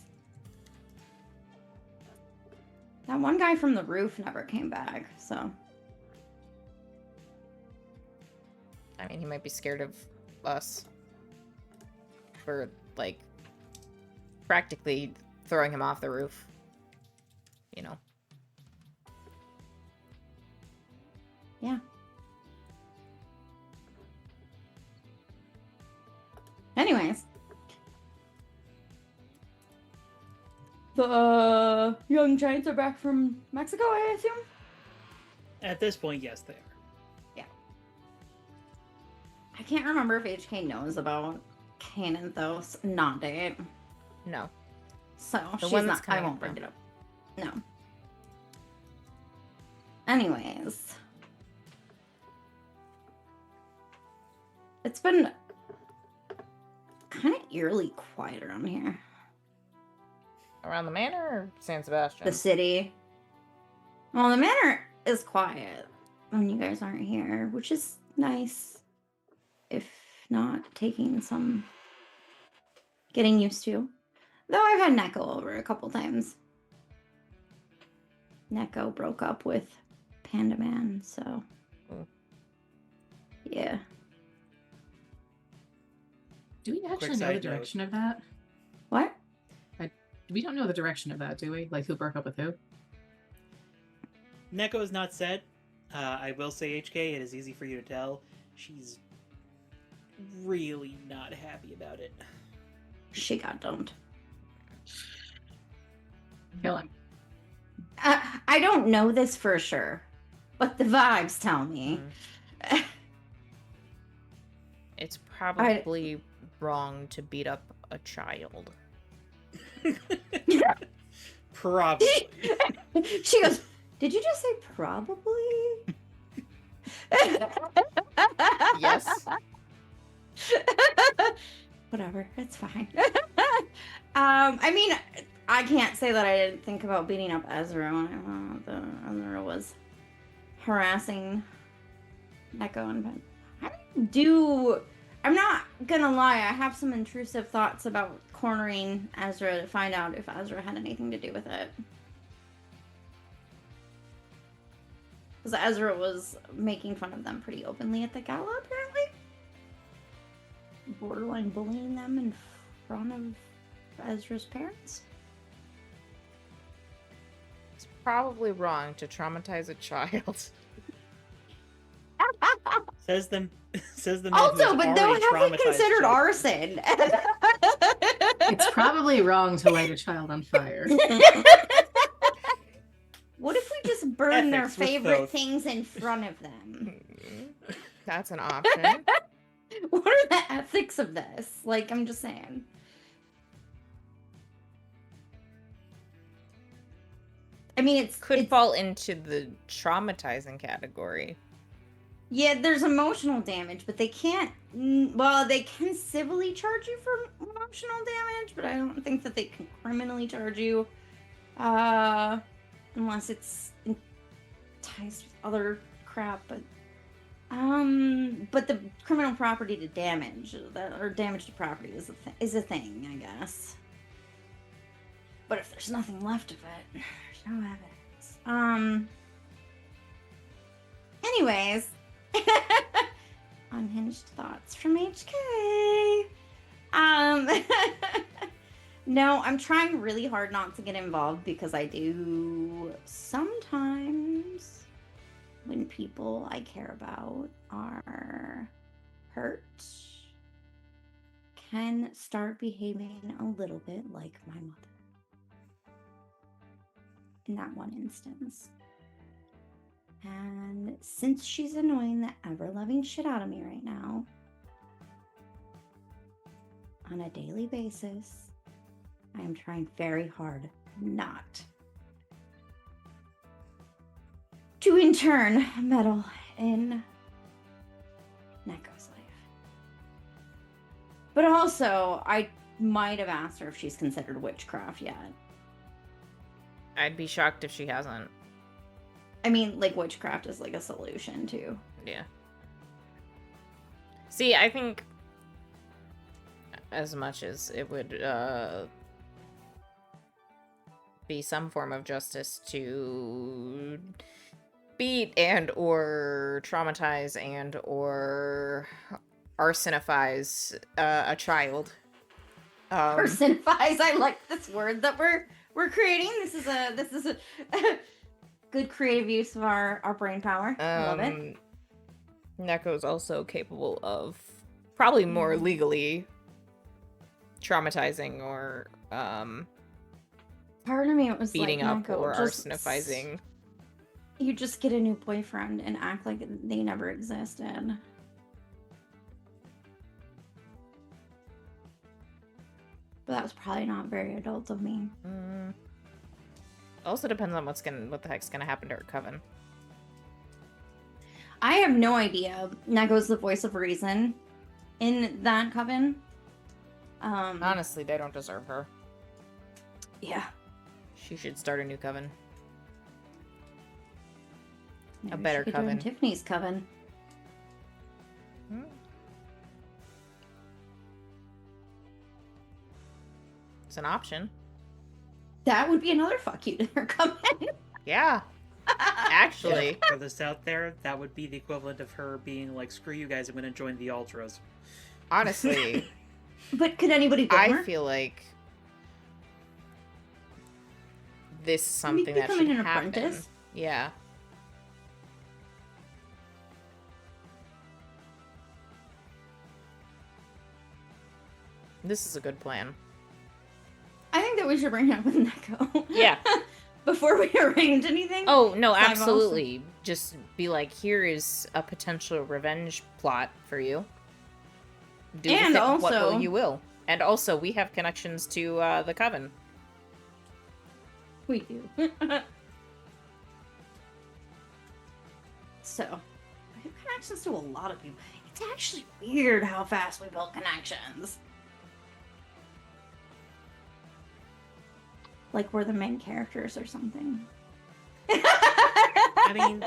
that one guy from the roof never came back, so. I mean, he might be scared of us. For, like, practically throwing him off the roof. You know. Yeah. Anyways. The young giants are back from Mexico, I assume? At this point, yes, they are. I can't remember if HK knows about Kane and Thos not date. No. So The she's one that's not. I coming won't bring from. it up. No. Anyways. It's been kind of eerily quiet around here. Around the manor or San Sebastian? The city. Well, the manor is quiet when you guys aren't here, which is nice. If not taking some getting used to. Though I've had Neko over a couple times. Neko broke up with Panda Man, so. Yeah. Do we actually Quick know the side note. direction of that? What? We don't know the direction of that, do we? Like, who broke up with who? Neko is not said. I will say, HK, it is easy for you to tell. She's really not happy about it. She got dumped. Kill him. I don't know this for sure, but the vibes tell me. It's probably wrong to beat up a child. Probably. She goes, did you just say probably? Yes. Whatever, it's fine. I mean, I can't say that I didn't think about beating up Ezra when Ezra was harassing Neko and Ben. I'm not gonna lie, I have some intrusive thoughts about cornering Ezra to find out if Ezra had anything to do with it. Because Ezra was making fun of them pretty openly at the gala, apparently. Borderline bullying them in front of Ezra's parents. It's probably wrong to traumatize a child. Says the man who Also, is but already don't have it traumatized considered children. arson. It's probably wrong to light a child on fire. What if we just burn their Ethics with favorite both. things in front of them? That's an option. What are the ethics of this? Like, I'm just saying. I mean, Could fall into the traumatizing category. Yeah, there's emotional damage, but they can't. Well, they can civilly charge you for emotional damage, but I don't think that they can criminally charge you, unless it's ties with other crap. But the criminal property to damage, or damage to property, is a thing, I guess. But if there's nothing left of it, there's no evidence. Anyways. Unhinged thoughts from HK. No, I'm trying really hard not to get involved because I do sometimes, when people I care about are hurt, can start behaving a little bit like my mother. In that one instance. And since she's annoying the ever-loving shit out of me right now, on a daily basis, I am trying very hard not to in turn meddle in Neko's life. But also, I might have asked her if she's considered witchcraft yet. I'd be shocked if she hasn't. I mean, like, witchcraft is like a solution too. Yeah. See, I think as much as it would be some form of justice to beat and or traumatize and or arsonifize a child. Personifies. I like this word that we're creating. This is a good creative use of our brain power. I love it. Neko's also capable of probably more legally traumatizing or Part of me it was beating like, up Neko, or just- arsonifying. You just get a new boyfriend and act like they never existed. But that was probably not very adult of me. Also depends on what the heck's gonna happen to her coven. I have no idea. Nego's the voice of reason in that coven. Honestly, they don't deserve her. Yeah. She should start a new coven. Maybe better she could join coven. Tiffany's coven. Hmm. It's an option. That would be another fuck you to her coven. Yeah, actually. For this out there, that would be the equivalent of her being like, "Screw you guys, I'm going to join the Ultras." Honestly, But could anybody blame I her? feel like this is Maybe something that should becoming an happen. apprentice? Yeah. This is a good plan. I think that we should bring it up with Neko. Yeah. Before we arrange anything. Oh, no, I've absolutely. Just be like, here is a potential revenge plot for you. Do And with it what also- will you will. And also, we have connections to the coven. We do. So, we have connections to a lot of people. It's actually weird how fast we build connections. Like we're the main characters or something. I mean,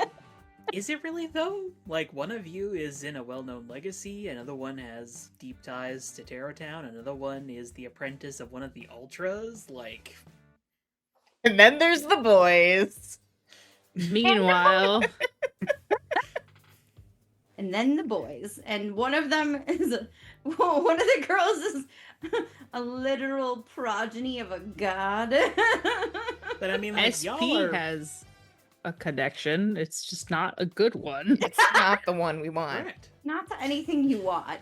is it really though? Like, one of you is in a well-known legacy, another one has deep ties to Terrortown, another one is the apprentice of one of the Ultras. Like, And then there's the boys. Meanwhile, And then the boys, and one of them is one of the girls is a literal progeny of a god. but I mean, like, SP y'all are... has a connection. It's just not a good one. It's not the one we want. Correct. Not to anything you want.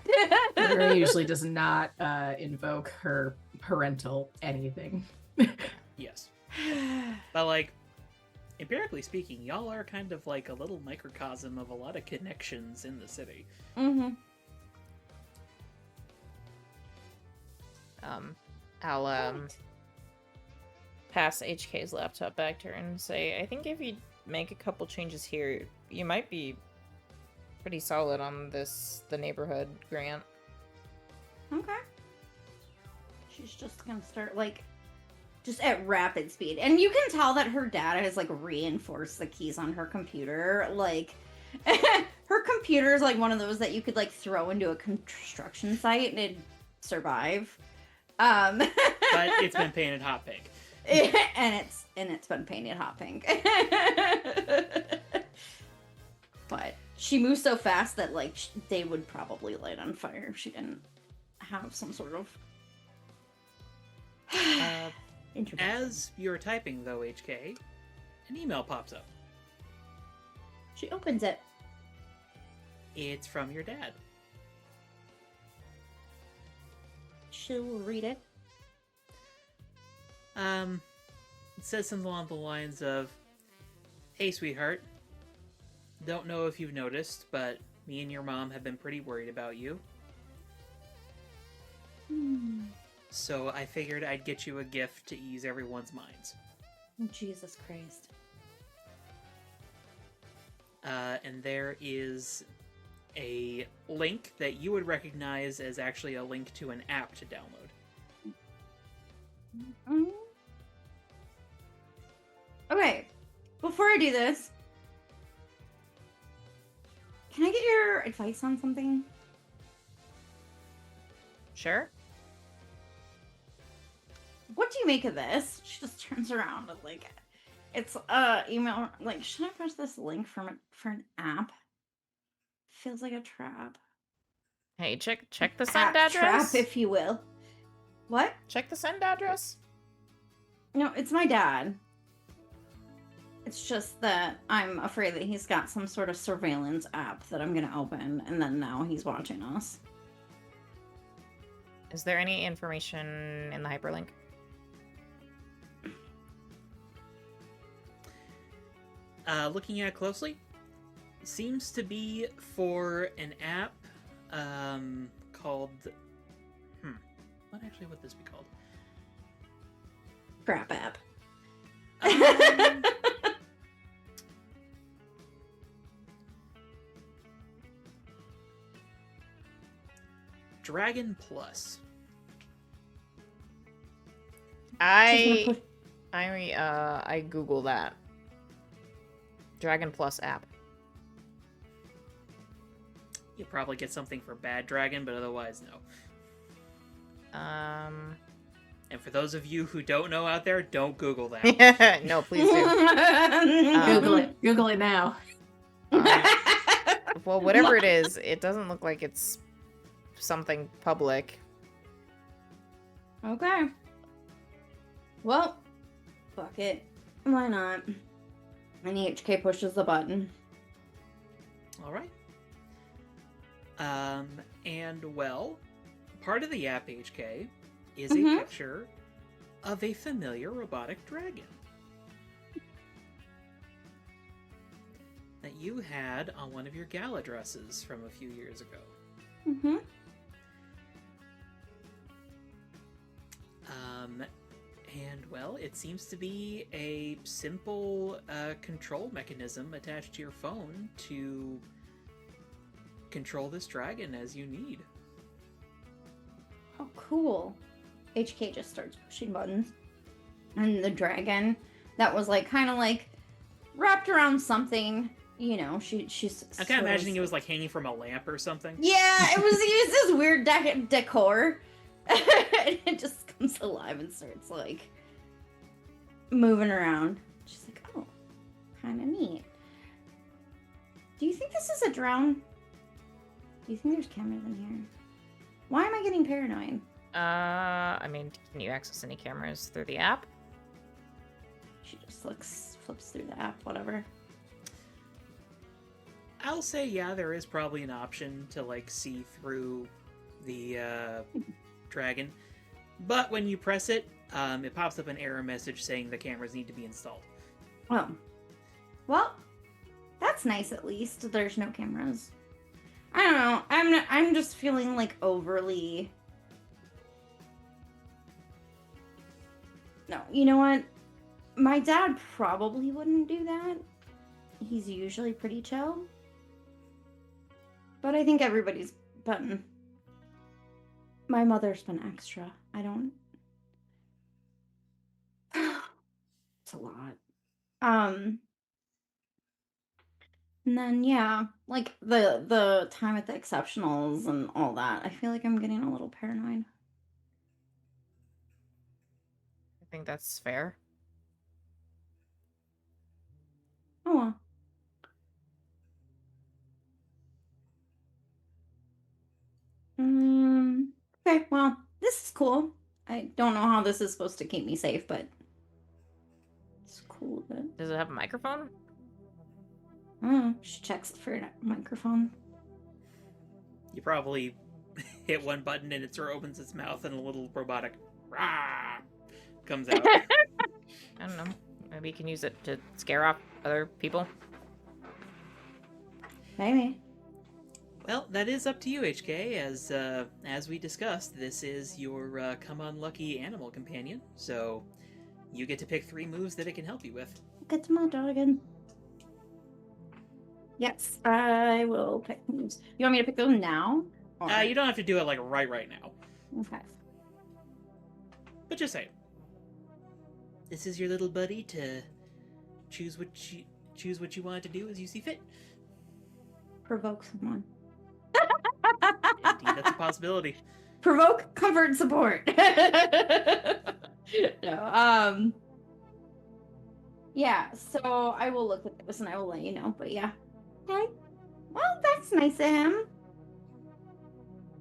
Mira usually does not invoke her parental anything. Yes. But, like, empirically speaking, y'all are kind of like a little microcosm of a lot of connections in the city. Mm-hmm. I'll pass HK's laptop back to her and say, I think if you make a couple changes here, you might be pretty solid on the neighborhood grant. Okay. She's just gonna start like just at rapid speed. And you can tell that her dad has like reinforced the keys on her computer. Like her computer is like one of those that you could like throw into a construction site and it'd survive. But it's been painted hot pink. and it's been painted hot pink. But she moves so fast that like they would probably light on fire if she didn't have some sort of introduction. As you're typing, though, HK, an email pops up. She opens it. It's from your dad. She'll read it. It says something along the lines of, "Hey, sweetheart. Don't know if you've noticed, but me and your mom have been pretty worried about you. So I figured I'd get you a gift to ease everyone's minds." Jesus Christ. And there is a link that you would recognize as actually a link to an app to download. Okay, before I do this, can I get your advice on something? Sure. What do you make of this? She just turns around and like, it's email. Like, should I press this link for an app? Feels like a trap. Hey, check the send App address. trap, if you will. What? Check the send address. No, it's my dad. It's just that I'm afraid that he's got some sort of surveillance app that I'm gonna open, and then now he's watching us. Is there any information in the hyperlink? Looking at it closely, seems to be for an app called... What actually would this be called? Crap app. Dragon Plus. I Google that. Dragon Plus app. You probably get something for Bad Dragon, but otherwise, no. And for those of you who don't know out there, don't Google that. No, please do. Google it. Google it now. Well, whatever it is, it doesn't look like it's something public. Okay. Well, fuck it. Why not? And HK pushes the button. All right. And well, part of the app HK is a picture of a familiar robotic dragon that you had on one of your gala dresses from a few years ago. Mm-hmm. And well, it seems to be a simple control mechanism attached to your phone to control this dragon as you need. Oh, cool. HK just starts pushing buttons. And the dragon that was like kind of like wrapped around something, you know, she's I'm kind of imagining it was like hanging from a lamp or something. Yeah, it was this weird decor. It just comes alive and starts like moving around. She's like, oh, kind of neat. Do you think this is a drone? Do you think there's cameras in here? Why am I getting paranoid? I mean, can you access any cameras through the app? She just flips through the app, whatever. I'll say, yeah, there is probably an option to like see through the dragon, but when you press it, it pops up an error message saying the cameras need to be installed. Oh. Well, that's nice at least. There's no cameras. I don't know. I'm just feeling like overly. No, you know what? My dad probably wouldn't do that. He's usually pretty chill. But I think everybody's been. My mother's been extra. I don't. It's a lot. And then yeah, like the time at the exceptionals and all that. I feel like I'm getting a little paranoid. I think that's fair. Oh well. Okay, well, this is cool. I don't know how this is supposed to keep me safe, but it's cool. But Does it have a microphone? she checks for a microphone. You probably hit one button and it sort of opens its mouth and a little robotic rah comes out. I don't know. Maybe you can use it to scare off other people. Maybe. Well, that is up to you, HK. As we discussed, this is your come on lucky animal companion, so you get to pick 3 moves that it can help you with. Get to my dragon. Yes, I will pick moves. You want me to pick those now? Or... You don't have to do it like right now, Okay. but just say, this is your little buddy to choose what you want it to do as you see fit. Provoke someone. Indeed, that's a possibility. Provoke, comfort, and support. No, yeah, so I will look at this and I will let you know, but yeah. Okay. Well, that's nice of him.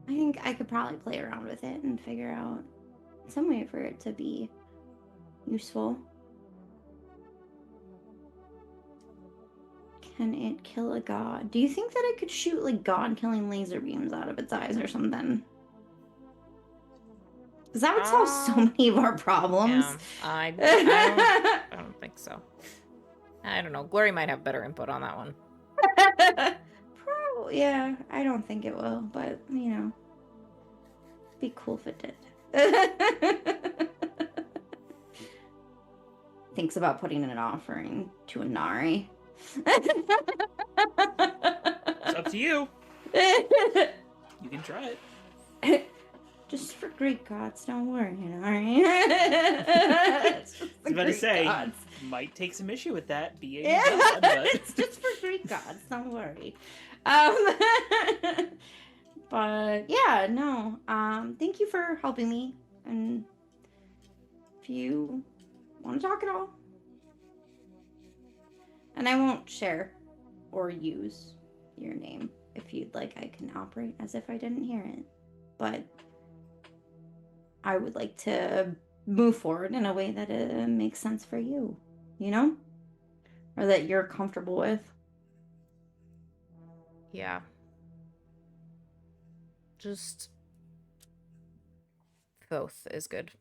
I think I could probably play around with it and figure out some way for it to be useful. Can it kill a god? Do you think that it could shoot like god-killing laser beams out of its eyes or something? Because that would solve so many of our problems. Yeah, I don't think so. I don't know. Glory might have better input on that one. Probably, yeah. I don't think it will, but you know, be cool if it did. Thinks about putting an offering to a Nari. It's up to you. You can try it. Just for Greek gods, don't worry, alright? I was about to say, might take some issue with that being a Yeah, god, but... it's just for Greek gods, don't worry. But yeah, no. Thank you for helping me. And if you want to talk at all, and I won't share or use your name. If you'd like, I can operate as if I didn't hear it. But I would like to move forward in a way that makes sense for you, you know? Or that you're comfortable with. Yeah. Just both is good.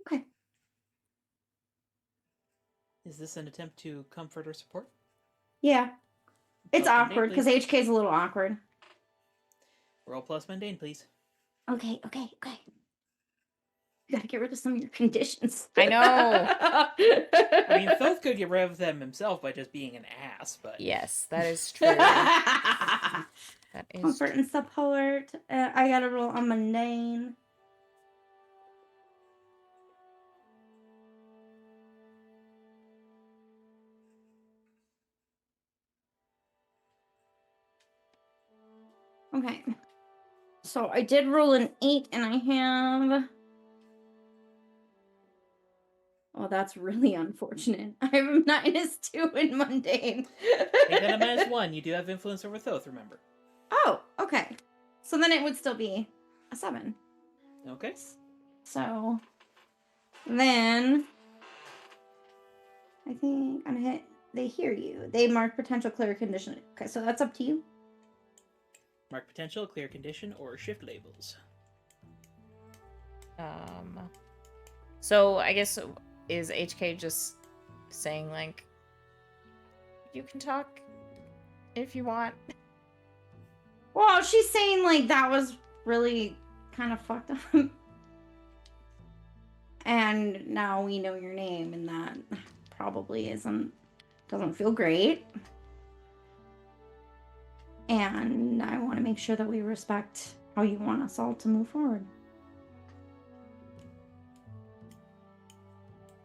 Okay. Is this an attempt to comfort or support? Yeah. It's Plus awkward because mundane, HK is a little awkward. Roll plus mundane, please. Okay. You gotta get rid of some of your conditions. I know. I mean, Thoth could get rid of them himself by just being an ass, but... Yes, that is true. That is Comfort true. and support. I gotta roll on mundane. Okay. So I did roll an 8 and I have... Oh, that's really unfortunate. I have a -2 in mundane. Take that a -1. You do have influence over Thoth, remember. Oh, okay. So then it would still be a 7. Okay. So then I think on a hit, they hear you. They mark potential clear condition. Okay, so that's up to you. Mark potential, clear condition, or shift labels. So I guess is HK just saying like, you can talk if you want. Well, she's saying like that was really kind of fucked up. And now we know your name, and that probably doesn't feel great. And I want to make sure that we respect how you want us all to move forward.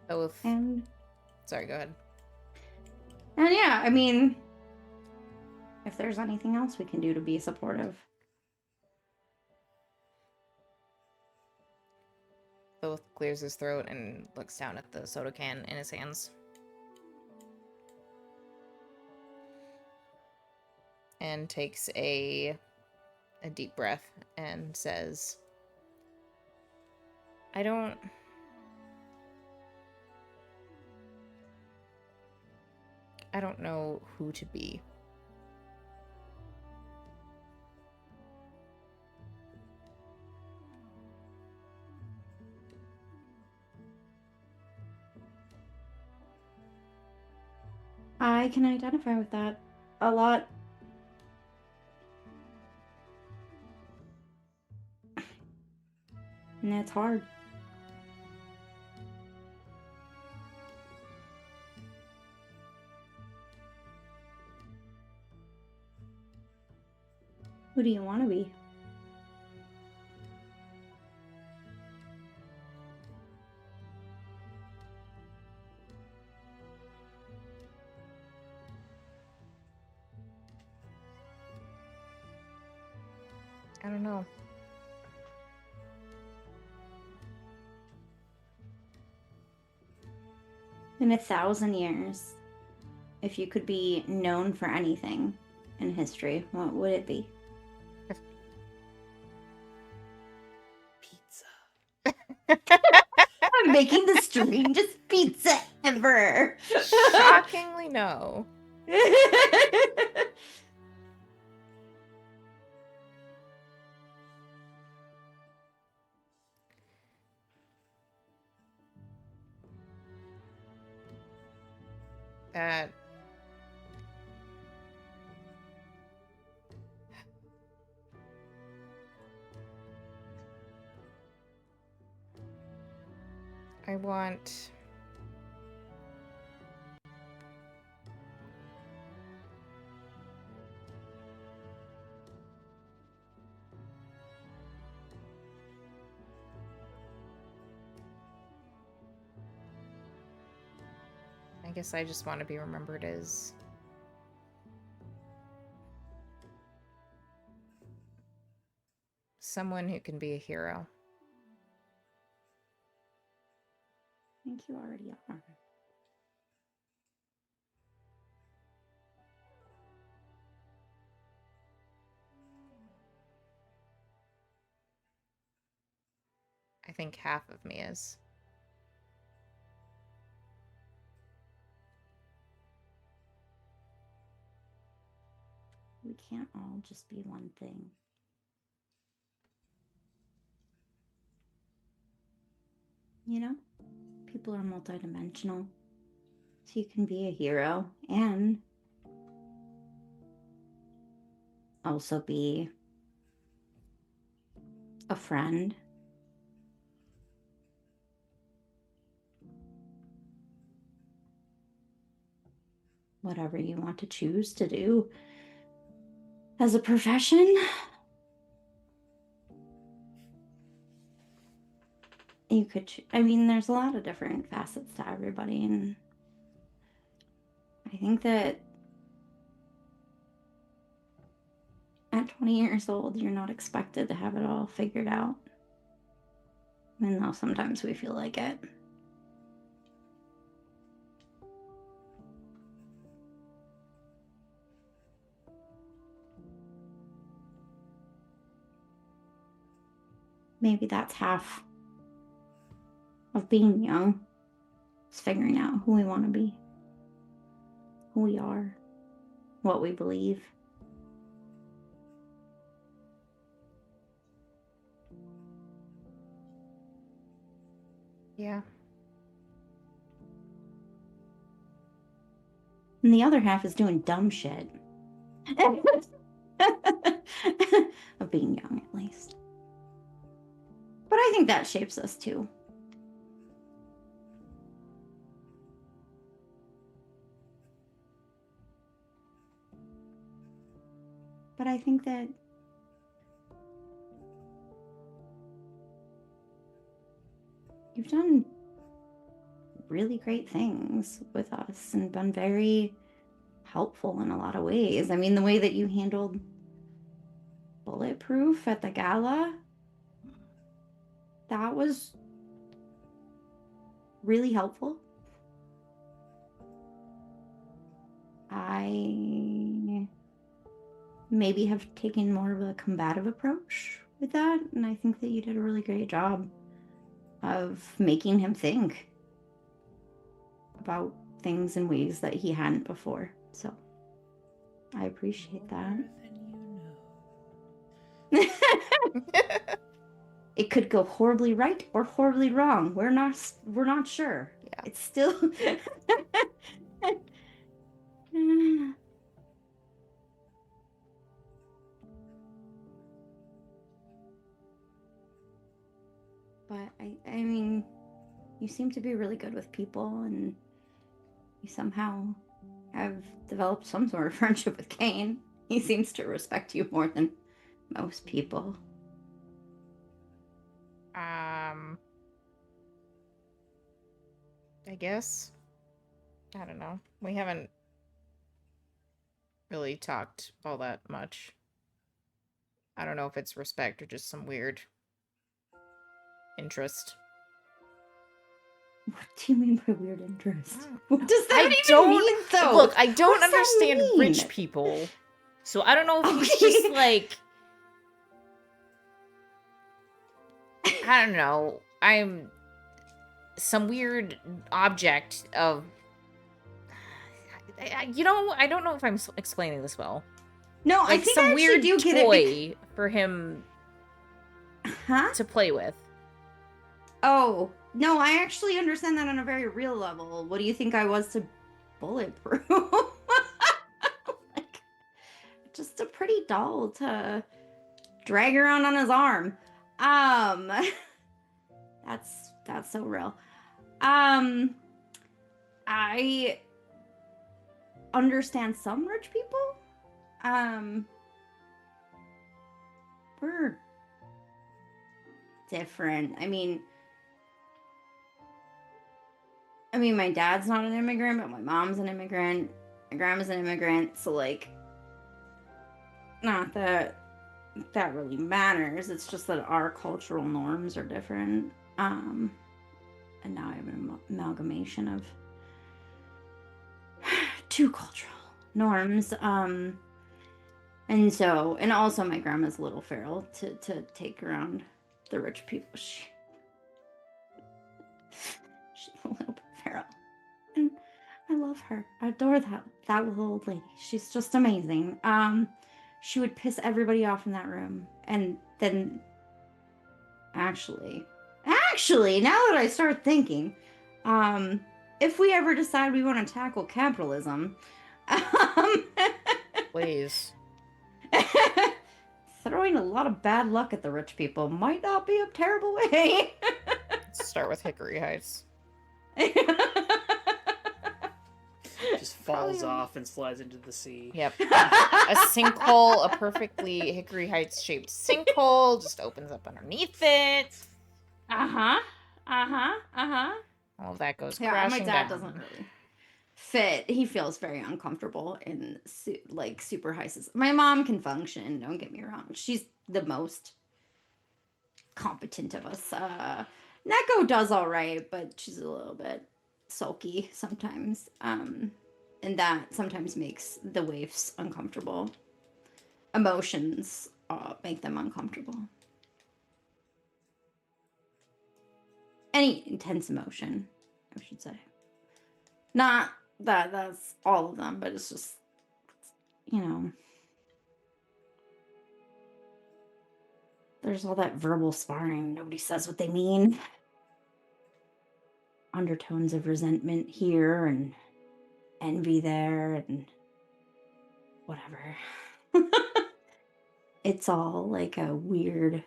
Both. And Sorry, go ahead. yeah, I mean, if there's anything else we can do to be supportive. Both clears his throat and looks down at the soda can in his hands. And takes a deep breath and says, I don't know who to be. I can identify with that a lot. And that's hard. Who do you want to be? I don't know. In 1,000 years, if you could be known for anything in history, what would it be? Pizza. I'm making the strangest pizza ever. Shockingly, no. That I want I guess I just want to be remembered as someone who can be a hero. I think you already are. I think half of me is. We can't all just be one thing. You know, people are multidimensional. So you can be a hero and also be a friend. Whatever you want to choose to do as a profession. You could, I mean, there's a lot of different facets to everybody, and I think that at 20 years old, you're not expected to have it all figured out. Even though sometimes we feel like it. Maybe that's half of being young. Is figuring out who we want to be. Who we are. What we believe. Yeah. And the other half is doing dumb shit. Of being young, at least. But I think that shapes us too. But I think that you've done really great things with us and been very helpful in a lot of ways. I mean, the way that you handled Bulletproof at the gala, that was really helpful. I maybe have taken more of a combative approach with that, and I think that you did a really great job of making him think about things in ways that he hadn't before. So I appreciate that. It could go horribly right or horribly wrong. We're not sure. Yeah. It's still But I mean, you seem to be really good with people, and you somehow have developed some sort of friendship with Kane. He seems to respect you more than most people. I guess. I don't know. We haven't really talked all that much. I don't know if it's respect or just some weird interest. What do you mean by weird interest? What does that even don't mean, though? Look, I don't What does that understand mean? rich people. So I don't know if he's just like, I don't know. I'm some weird object of, you know, I don't know if I'm explaining this well. No, Like I think some I actually weird do get toy it. for him Huh? to play with. Oh, no, I actually understand that on a very real level. What do you think I was to Bulletproof? Like, just a pretty doll to drag around on his arm. That's so real. I understand some rich people. We're different. I mean, I mean, my dad's not an immigrant, but my mom's an immigrant. My grandma's an immigrant, so like, not that that really matters. It's just that our cultural norms are different. And now I have an amalgamation of two cultural norms. And so, and also my grandma's a little feral to take around the rich people. She's a little bit feral. And I love her. I adore that little old lady. She's just amazing. She would piss everybody off in that room. And then actually, now that I start thinking, if we ever decide we want to tackle capitalism, Please. throwing a lot of bad luck at the rich people might not be a terrible way. Let's start with Hickory Heights. Just falls off and slides into the sea. Yep. A sinkhole, a perfectly Hickory Heights shaped sinkhole just opens up underneath it. Uh-huh. All of that goes Yeah, crashing my dad down. doesn't really fit. He feels very uncomfortable in like super high society. My mom can function, don't get me wrong. She's the most competent of us. Neko does all right, but she's a little bit sulky sometimes. And that sometimes makes the waifs uncomfortable. Emotions make them uncomfortable. Any intense emotion, I should say. Not that that's all of them, but it's just, you know, there's all that verbal sparring. Nobody says what they mean. Undertones of resentment here and envy there and whatever. It's all like a weird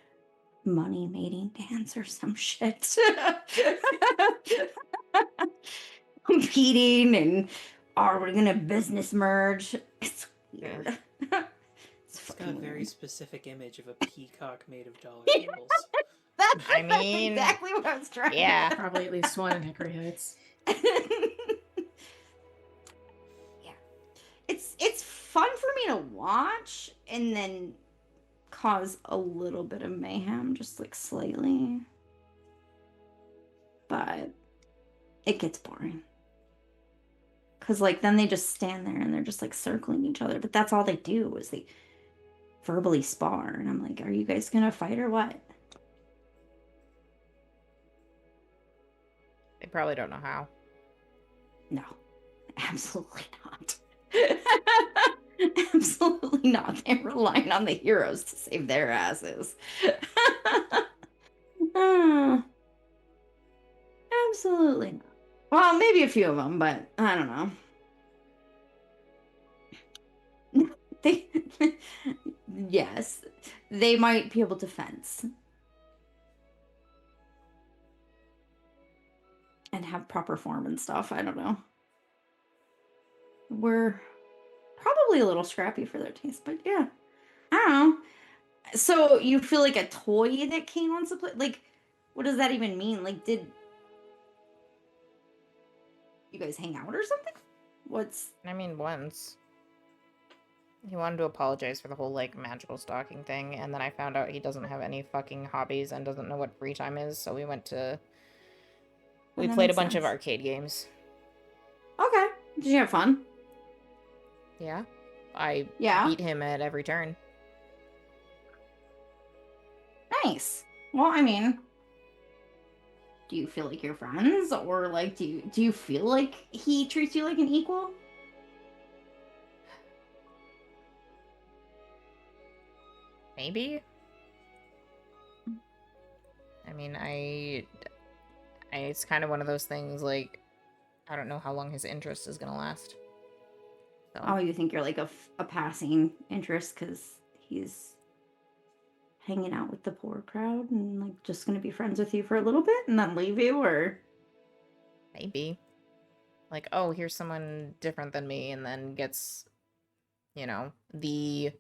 money mating dance or some shit. Competing and are we gonna business merge? It's weird. It's got a very specific image of a peacock made of dollar Yeah. bills. That's mean, exactly what I was trying. Yeah. Probably at least one in Hickory Heights. Yeah. It's fun for me to watch and then cause a little bit of mayhem, just like slightly. But it gets boring. Cause like then they just stand there and they're just like circling each other. But that's all they do is they verbally spar. And I'm like, are you guys gonna fight or what? They probably don't know how. No, absolutely not. Absolutely not. They're relying on the heroes to save their asses. Absolutely not. Well, maybe a few of them, but I don't know. They, yes, they might be able to fence and have proper form and stuff. I don't know. We're probably a little scrappy for their taste, but yeah, I don't know. So you feel like a toy that Kane wants to play? Like, what does that even mean? Like, did you guys hang out or something? I mean, once. He wanted to apologize for the whole, like, magical stalking thing, and then I found out he doesn't have any fucking hobbies and doesn't know what free time is, so we went to... We That played a makes bunch of sense. arcade games. Okay. Did you have fun? Yeah. I Yeah. beat him at every turn. Nice. Well, I mean, do you feel like you're friends, or like do you feel like he treats you like an equal? Maybe? I mean, it's kind of one of those things, like, I don't know how long his interest is gonna last. So. Oh, you think you're like a passing interest because he's hanging out with the poor crowd and like just gonna be friends with you for a little bit and then leave you, or Maybe. Like, oh, here's someone different than me, and then gets, you know, the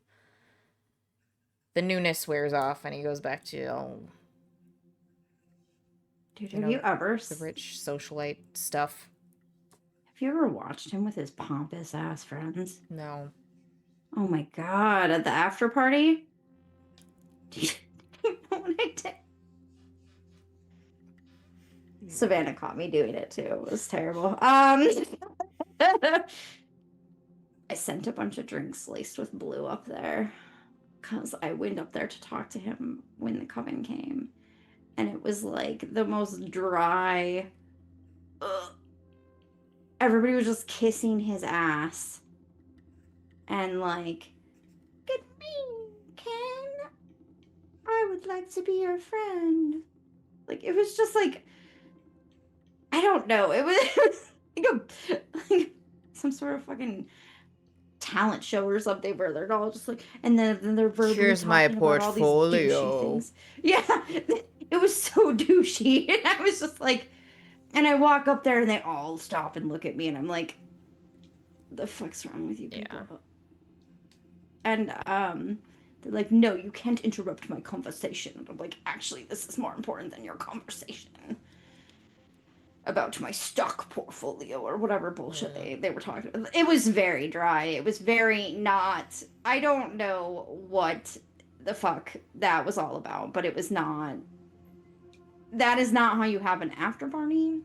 newness wears off, and he goes back to, dude, you have know, you ever the rich socialite stuff. Have you ever watched him with his pompous ass friends? No. Oh my god, at the after party? Do you know what I did? Savannah caught me doing it too. It was terrible. I sent a bunch of drinks laced with blue up there because I went up there to talk to him when the coven came. And it was like the most dry. Ugh. Everybody was just kissing his ass. And like, good me, Ken. I would like to be your friend. Like, it was just like, I don't know. It was like some sort of fucking talent show or something where they're all just like, and then they're verbally Here's my talking about all these douchey portfolio. things. Yeah, it was so douchey. And I was just like, and I walk up there and they all stop and look at me and I'm like, the fuck's wrong with you people? Yeah. And they're like, no, you can't interrupt my conversation. And I'm like, actually, this is more important than your conversation about my stock portfolio or whatever bullshit they were talking about. It was very dry. It was very not, I don't know what the fuck that was all about, but it was not, that is not how you have an after party.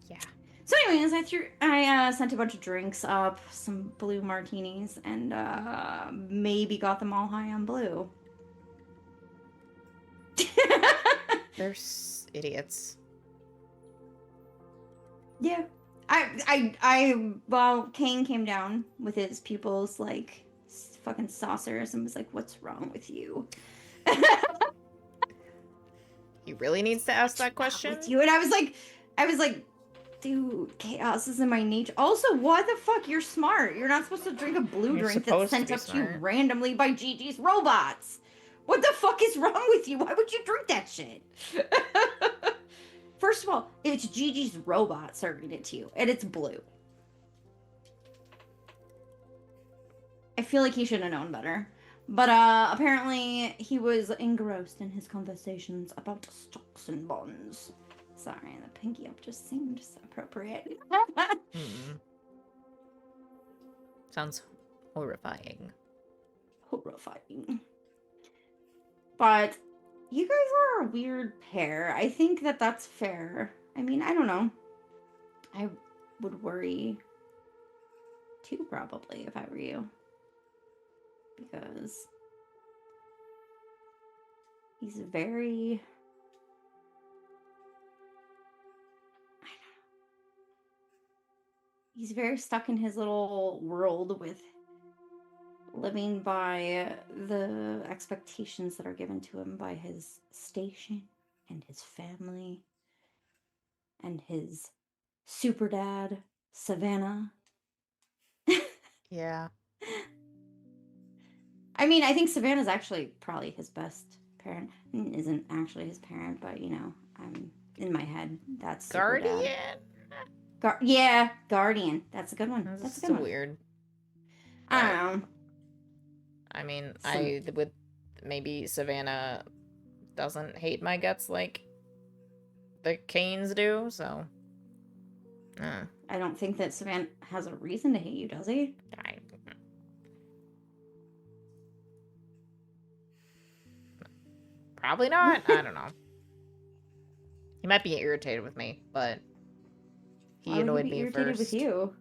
Yeah. So anyways, I sent a bunch of drinks up, some blue martinis, and maybe got them all high on blue. They're idiots. Yeah. Well, Kane came down with his pupils like fucking saucers and was like, what's wrong with you? He really needs to ask that What's question? wrong with you? And I was like, dude, chaos is in my nature. Also, why the fuck? You're smart. You're not supposed to drink a blue You're drink that's supposed to sent be up to you smart. randomly by Gigi's robots. What the fuck is wrong with you? Why would you drink that shit? First of all, it's Gigi's robot serving it to you, and it's blue. I feel like he should have known better. But apparently he was engrossed in his conversations about stocks and bonds. Sorry, the pinky up just seemed appropriate. Sounds horrifying. Horrifying. But you guys are a weird pair. I think that that's fair. I mean, I don't know. I would worry too, probably, if I were you. Because he's very... He's very stuck in his little world with living by the expectations that are given to him by his station and his family and his super dad, Savannah. Yeah. I mean, I think Savannah's actually probably his best parent. Isn't actually his parent, but you know, I'm in my head. That's super Guardian? dad. Yeah, Guardian. That's a good one. That's That's a good so one. weird. I don't know. I mean, I would maybe Savannah doesn't hate my guts like the Canes do, so. I don't think that Savannah has a reason to hate you, does he? Probably not. I don't know. He might be irritated with me, but he Why would annoyed he be me irritated first. with you?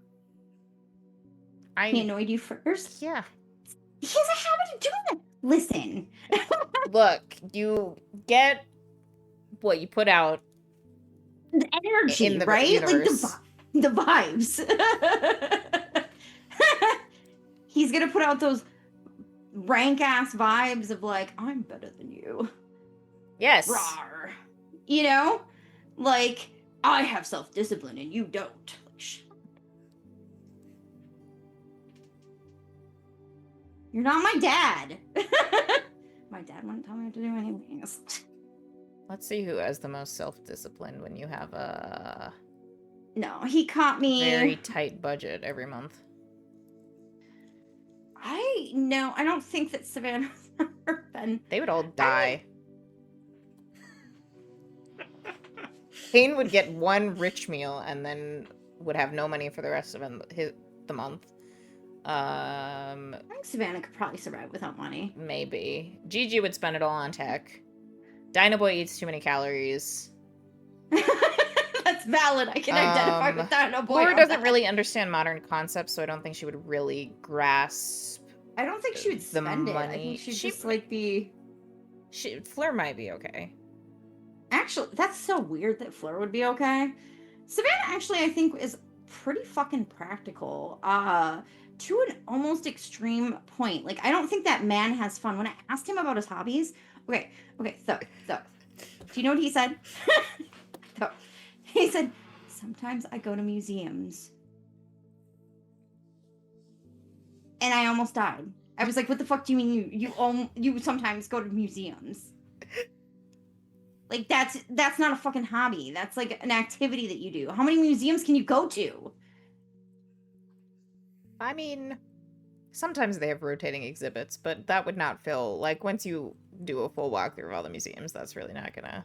He annoyed you first? Yeah. He has a habit of doing that. Listen. Look, you get what you put out. The energy, in the right? universe. Like the vibes. He's gonna put out those rank ass vibes of like, I'm better than you. Yes. Rawr. You know? Like, I have self-discipline and you don't. Like, you're not my dad. My dad wouldn't tell me what to do anyways. Let's see who has the most self-discipline when you have a No, he caught me. very tight budget every month. I don't think that Savannah's ever been. They would all die. Kane would get one rich meal and then would have no money for the rest of the month. I think Savannah could probably survive without money. Maybe. Gigi would spend it all on tech. Dinoboy eats too many calories. That's valid. I can identify with Dino Boy. Laura on doesn't that. really understand modern concepts, so I don't think she would really grasp I don't think she would the spend it. I money. think she'd She- just like be. Fleur might be okay. Actually, that's so weird that Fleur would be okay. Savannah actually, I think, is pretty fucking practical. To an almost extreme point. Like, I don't think that man has fun. When I asked him about his hobbies, okay, so, do you know what he said? So, he said, sometimes I go to museums. And I almost died. I was like, what the fuck do you mean you sometimes go to museums? Like, that's not a fucking hobby. That's like an activity that you do. How many museums can you go to? I mean, sometimes they have rotating exhibits, but that would not fill, like, once you do a full walkthrough of all the museums, that's really not gonna...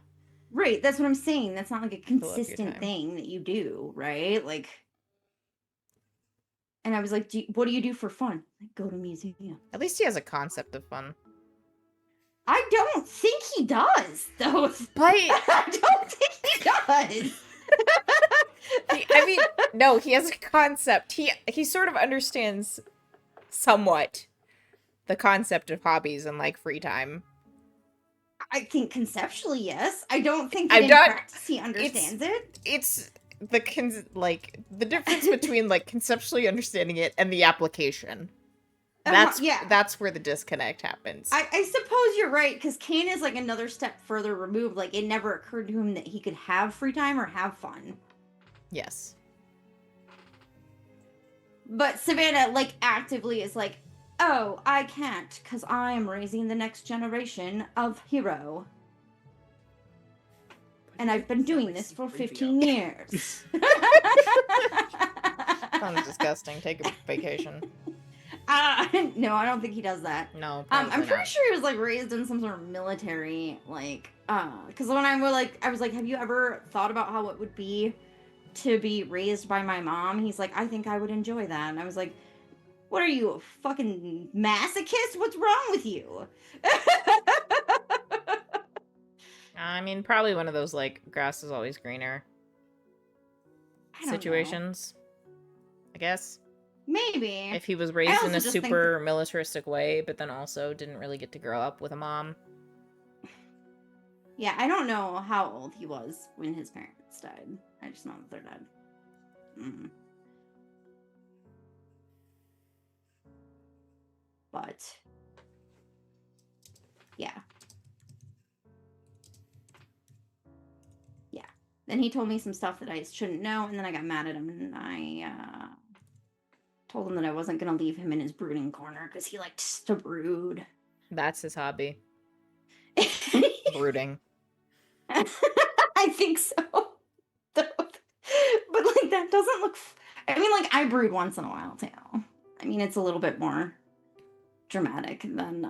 Right, that's what I'm saying. That's not like a up your consistent time. thing that you do, right? Like, and I was like, what do you do for fun? Like, go to museum. At least he has a concept of fun. I don't think he does, though. But, I don't think he does. I mean, no, he has a concept. He sort of understands somewhat the concept of hobbies and, like, free time. I think conceptually, yes. I don't think I'm that in not- practice he understands it. It's the difference between, like, conceptually understanding it and the application. Yeah. That's where the disconnect happens. I suppose you're right, because Kane is like another step further removed. Like, it never occurred to him that he could have free time or have fun. Yes. But Savannah, like, actively is like, oh, I can't, because I am raising the next generation of hero. And I've been doing this for 15 years. Sounds disgusting. Take a vacation. No, I don't think he does that. No, I'm probably pretty not. sure he was like raised in some sort of military, like, because when I was like, have you ever thought about how it would be to be raised by my mom? He's like, I think I would enjoy that. And I was like, what are you, a fucking masochist? What's wrong with you? I mean, probably one of those, like, grass is always greener I don't know. situations. I guess. Maybe. If he was raised in also a just think super militaristic way, but then also didn't really get to grow up with a mom. Yeah, I don't know how old he was when his parents died. I just know that they're dead. But yeah. Then he told me some stuff that I shouldn't know, and then I got mad at him, and I told him that I wasn't gonna leave him in his brooding corner because he likes to brood. That's his hobby. Brooding. I think so. But like, that doesn't look. I mean, like, I brood once in a while too. I mean, it's a little bit more dramatic than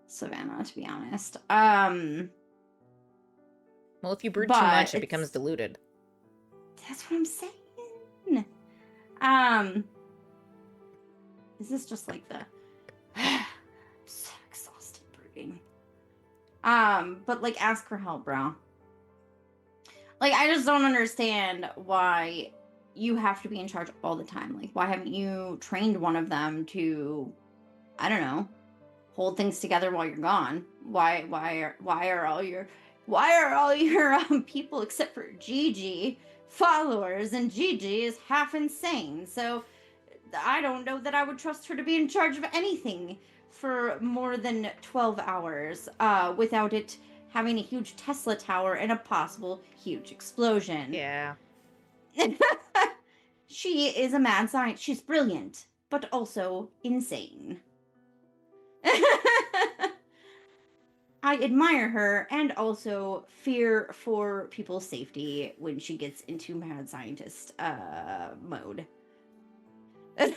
Savannah, to be honest. Well, if you brood But too much, it it's- becomes diluted. That's what I'm saying. Is this just like the I'm so exhausted brooding? But like, ask for help, bro. Like, I just don't understand why you have to be in charge all the time. Like, why haven't you trained one of them to, I don't know, hold things together while you're gone? Why are all your people except for Gigi followers, and Gigi is half insane, so I don't know that I would trust her to be in charge of anything for more than 12 hours without it having a huge Tesla tower and a possible huge explosion. Yeah. She is a mad scientist. She's brilliant, but also insane. I admire her and also fear for people's safety when she gets into mad scientist mode. That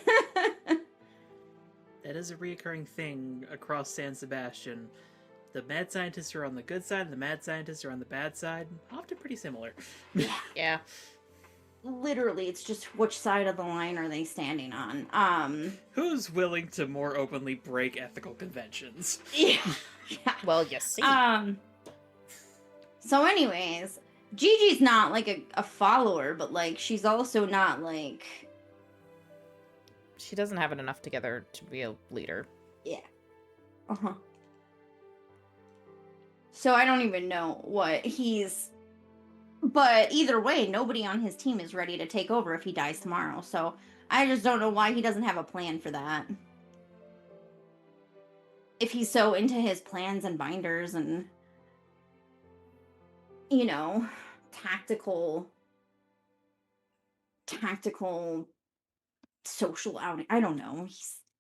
is a reoccurring thing across San Sebastian. The mad scientists are on the good side, and the mad scientists are on the bad side. Often pretty similar. Yeah. literally, it's just which side of the line are they standing on. Who's willing to more openly break ethical conventions? Yeah. Well, you see. So anyways, Gigi's not like a follower, but like she's also not like, She doesn't have it enough together to be a leader. yeah. Uh-huh. So I don't even know what he's, but either way, nobody on his team is ready to take over if he dies tomorrow. So I just don't know why he doesn't have a plan for that. If he's so into his plans and binders and, you know, tactical social outing. I don't know.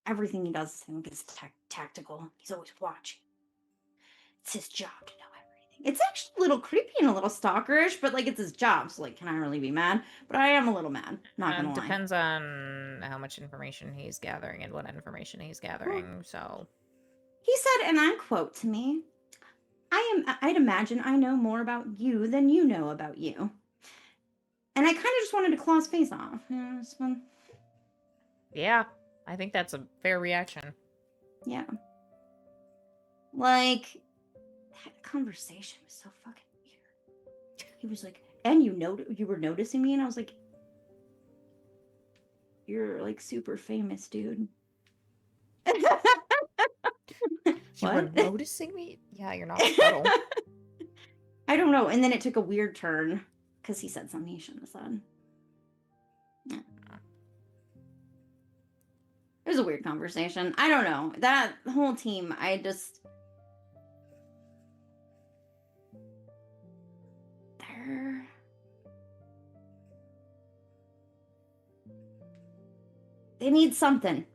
Everything he does, I think, is tactical. He's always watching. It's his job to know everything. It's actually a little creepy and a little stalkerish, but like it's his job, so like, can I really be mad? But I am a little mad. Not gonna lie. Depends on how much information he's gathering and what information he's gathering. So He said, and I quote to me, I'd imagine I know more about you than you know about you. And I kind of just wanted to claw his face off. Yeah, it's fun. yeah, I think that's a fair reaction. Yeah. Like, that conversation was so fucking weird. He was like, and you were noticing me? And I was like, you're like super famous, dude. You were What? noticing me? Yeah, you're not subtle. I don't know. And then it took a weird turn because he said something he shouldn't have said. Yeah. It was a weird conversation. I don't know. That whole team, they need something.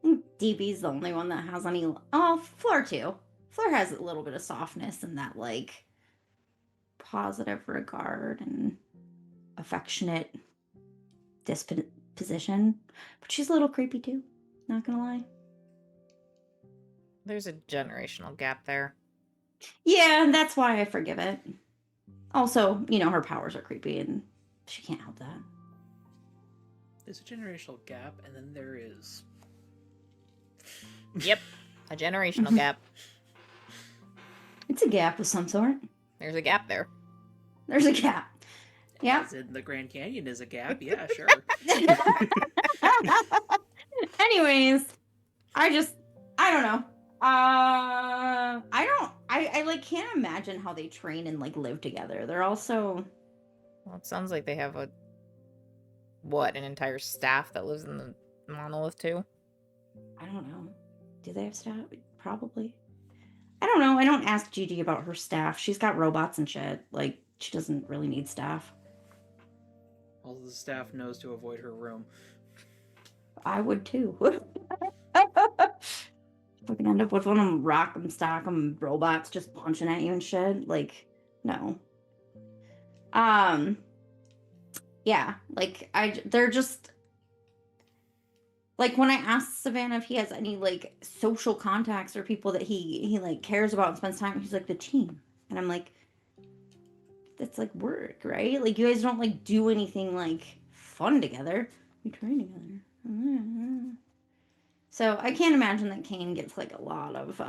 I think DB's the only one that has any. Oh, Fleur too. Fleur has a little bit of softness and that like positive regard and affectionate disposition, but she's a little creepy too. Not gonna lie. There's a generational gap there. Yeah, and that's why I forgive it. Also, you know, her powers are creepy and she can't help that. There's a generational gap, and then there is. Yep, a generational gap. It's a gap of some sort. There's a gap there. There's a gap. Yeah. As in the Grand Canyon is a gap, yeah, sure. Anyways, I don't know. I like can't imagine how they train and like live together. They're also, Well, it sounds like they have an entire staff that lives in the monolith too? I don't know. Do they have staff? Probably. I don't know. I don't ask Gigi about her staff. She's got robots and shit. Like, she doesn't really need staff. All the staff knows to avoid her room. I would too. Fucking end up with one of them rock'em stock'em robots just punching at you and shit. Like, no. Yeah, like they're just like when I asked Savannah if he has any like social contacts or people that he like cares about and spends time, he's like the team, and I'm like, that's like work, right? Like you guys don't like do anything like fun together. We train together. So I can't imagine that Kane gets like a lot of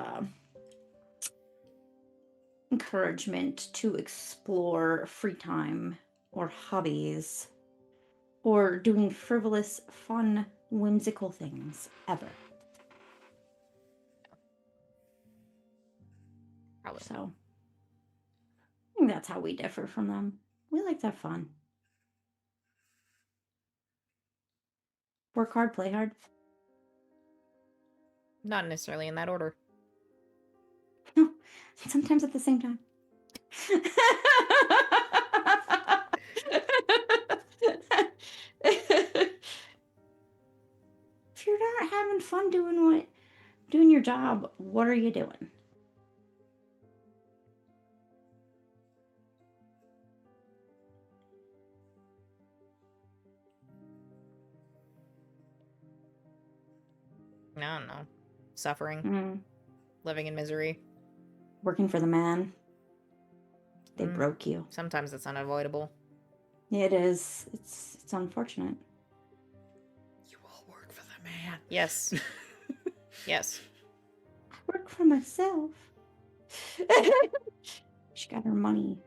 encouragement to explore free time or hobbies or doing frivolous, fun, whimsical things ever. Probably. So I think that's how we differ from them. We like to have fun. Work hard, play hard. Not necessarily in that order. No, sometimes at the same time. If you're not having fun doing your job, what are you doing? I don't know. Suffering. Living in misery. Working for the man. They broke you. Sometimes it's unavoidable. It is. It's unfortunate. You all work for the man. Yes. Yes. I work for myself. She got her money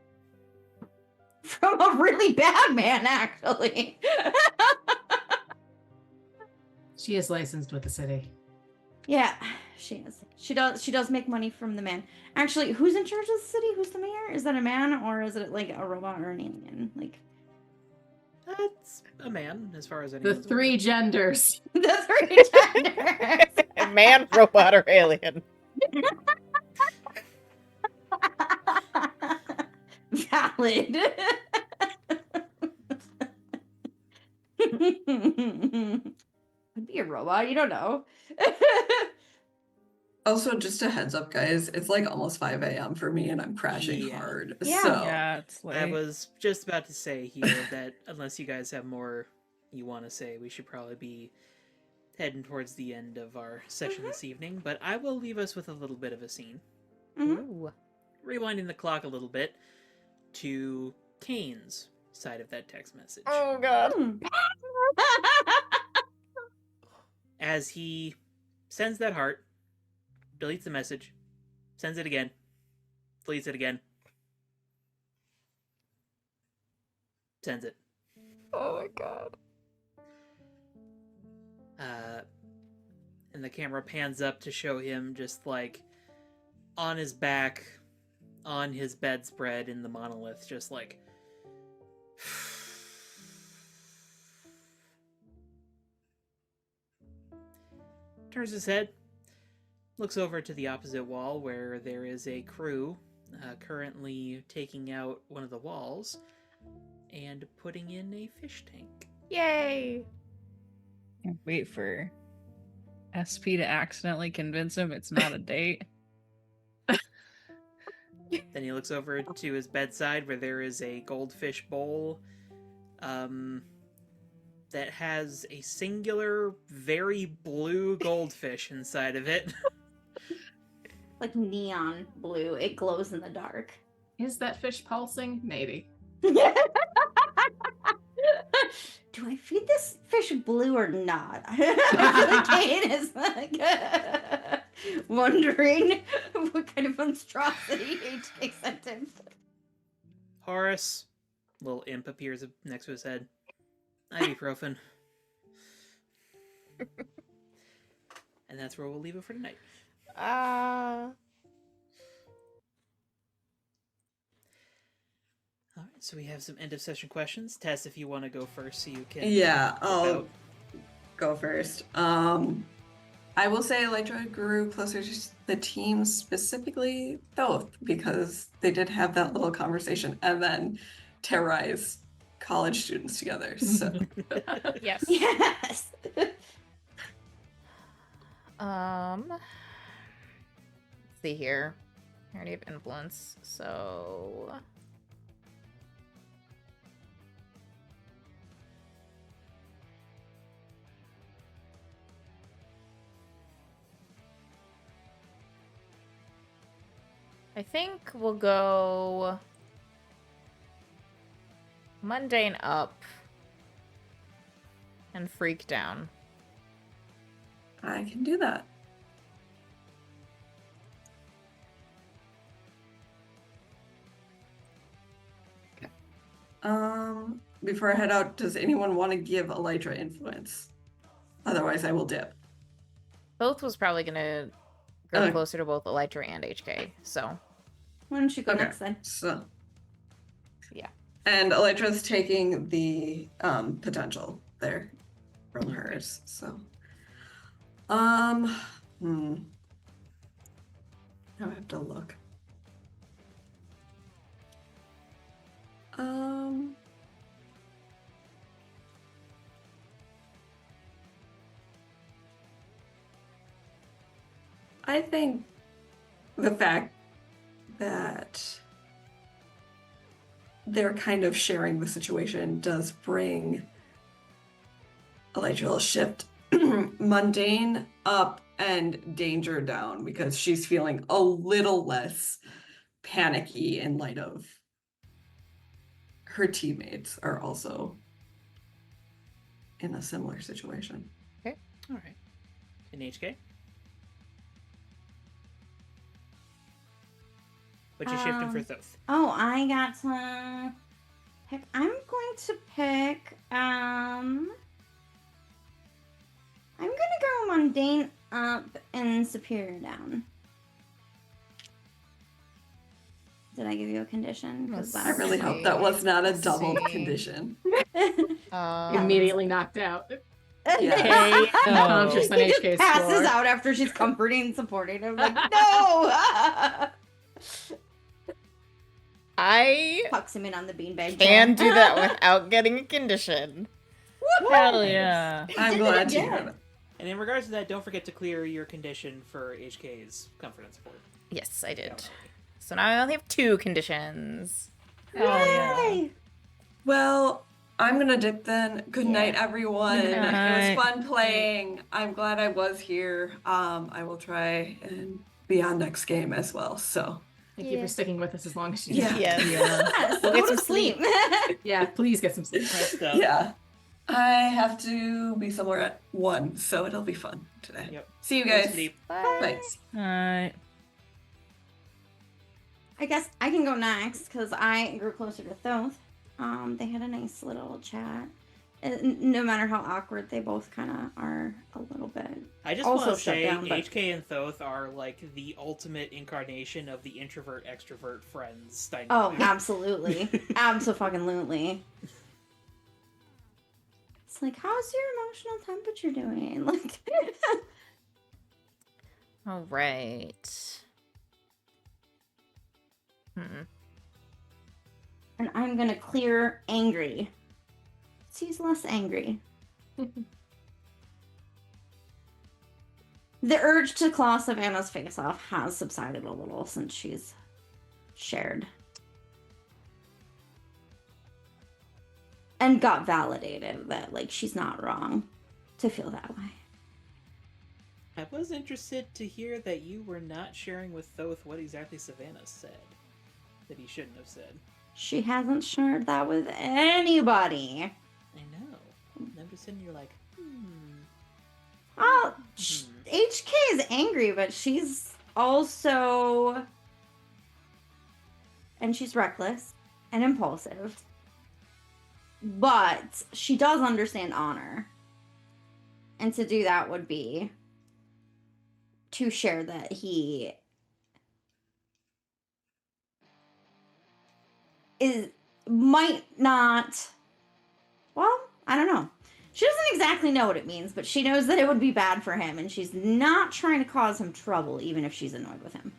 from a really bad man, actually. She is licensed with the city. Yeah, she is. She does make money from the man. Actually, who's in charge of the city? Who's the mayor? Is that a man or is it like a robot or an alien? Like That's a man, as far as I know. The three genders. the three genders. Man, robot, or alien. Valid. Could be a robot. You don't know. Also, just a heads up, guys. It's like almost 5 a.m. for me, and I'm crashing Yeah. hard. Yeah. So Yeah, it's I like was just about to say here that unless you guys have more you want to say, we should probably be heading towards the end of our session this evening, but I will leave us with a little bit of a scene. Mhm. Ooh. Rewinding the clock a little bit to Kane's side of that text message. Oh god. Hmm. As he sends that heart, deletes the message, sends it again, deletes it again, sends it. Oh my god. And the camera pans up to show him just like on his back, on his bedspread in the monolith, just like turns his head, looks over to the opposite wall where there is a crew currently taking out one of the walls and putting in a fish tank. Yay. can't wait for SP to accidentally convince him it's not a date. Then he looks over to his bedside where there is a goldfish bowl that has a singular, very blue goldfish inside of it. Like neon blue. It glows in the dark. Is that fish pulsing? Maybe. Do I feed this fish blue or not? Kane is like wondering what kind of monstrosity HK sent him. Horace, little imp appears next to his head. Ibuprofen. And that's where we'll leave it for tonight. All right, so we have some end of session questions. Tess, if you want to go first, so you can. yeah, help I'll out. go first. I will say Electra grew closer to the team, specifically both, because they did have that little conversation and then terrorize college students together. So Yes. Yes. Let's see here. I already have influence, so I think we'll go mundane up and freak down. I can do that. Before I head out, does anyone want to give Elytra influence? Otherwise, I will dip. Both was probably gonna grow Okay. closer to both Elytra and HK, so Why don't you go Okay. next then? So, yeah. and Elytra's taking the potential there from hers. So, now I have to look. I think the fact that they're kind of sharing the situation does bring Elytra will shift mundane up and danger down because she's feeling a little less panicky in light of her teammates are also in a similar situation. All right. In HK? What you shifting for Thoth? Oh, I got to pick. I'm going to pick. I'm gonna go mundane up and superior down. Did I give you a condition? 'Cause I really that's- hope that was not a double See. condition. Immediately knocked out. Yeah. Unconscious on He just HK's passes floor. out after she's comforting and supporting him. Like, no! I Pucks him in on the beanbag. can chair. do that without getting a condition. Hell yeah. I'm Did glad it to hear again. that. And in regards to that, don't forget to clear your condition for HK's comfort and support. Yes, I did. So now I only have 2 conditions. Hell yeah. Yay! Well, I'm gonna dip then. Good night, Yeah. everyone. Good It night. was fun playing. I'm glad I was here. I will try and be on next game as well. So Thank you Yeah. for sticking with us as long as you Yeah. did. Yes. Yes, We'll go get to some sleep. Yeah, please get some sleep. Rest up. yeah, I have to be somewhere at 1, so it'll be fun today. Yep. See you Go guys. sleep. Bye. Alright. I guess I can go next because I grew closer to Thoth. They had a nice little chat. No matter how awkward, they both kind of are a little bit. I just Also want to shut say down, but- HK and Thoth are like the ultimate incarnation of the introvert extrovert friends dynamic. Oh, absolutely, absolutely. It's like, how's your emotional temperature doing? Like, All right. and I'm gonna clear angry. She's less angry. The urge to claw Savannah's face off has subsided a little since she's shared. And got validated that, like, she's not wrong to feel that way. I was interested to hear that you were not sharing with Thoth what exactly Savannah said that he shouldn't have said. She hasn't shared that with anybody. I know. I'm just sitting here like, Oh, HK is angry, but she's also... And she's reckless and impulsive. But she does understand honor. And to do that would be to share that he might not... Well, I don't know. She doesn't exactly know what it means, but she knows that it would be bad for him, and she's not trying to cause him trouble, even if she's annoyed with him.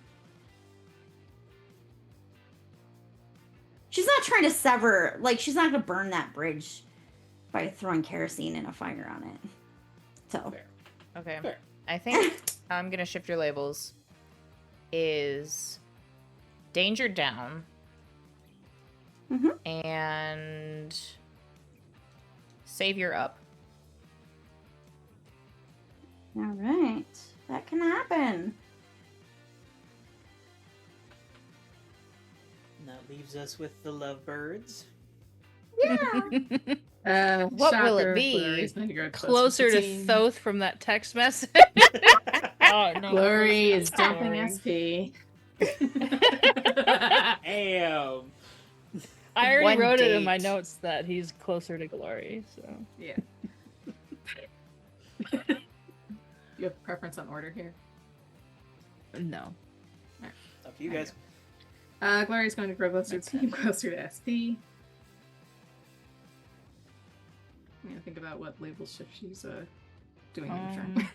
She's not trying to sever, like, she's not going to burn that bridge by throwing kerosene and a fire on it. So, fair. Okay. Fair. I think I'm gonna shift your labels. Is danger down and savior up. all right. That can happen. And that leaves us with the lovebirds. Yeah. What will it shocker, be? Glory's going to go Closer to team. Thoth from that text message. Oh, no. Glory is dumping Glory. SP. Damn. I already One wrote it in my date. notes that he's closer to Glory, so. Yeah. You have a preference on order here? No. Up to you guys. Glory's going to grow closer to team, closer to SP. I'm going to think about what label shift she's doing in her turn.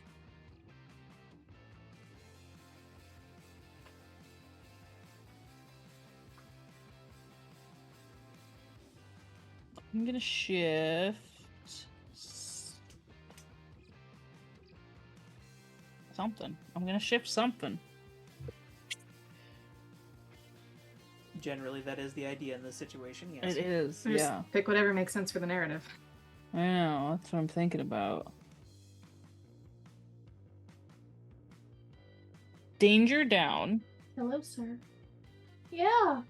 I'm gonna shift something. I'm gonna shift something. Generally, that is the idea in this situation, yes. It is, So just yeah. pick whatever makes sense for the narrative. I know, that's what I'm thinking about. Danger down. Hello, sir. Yeah.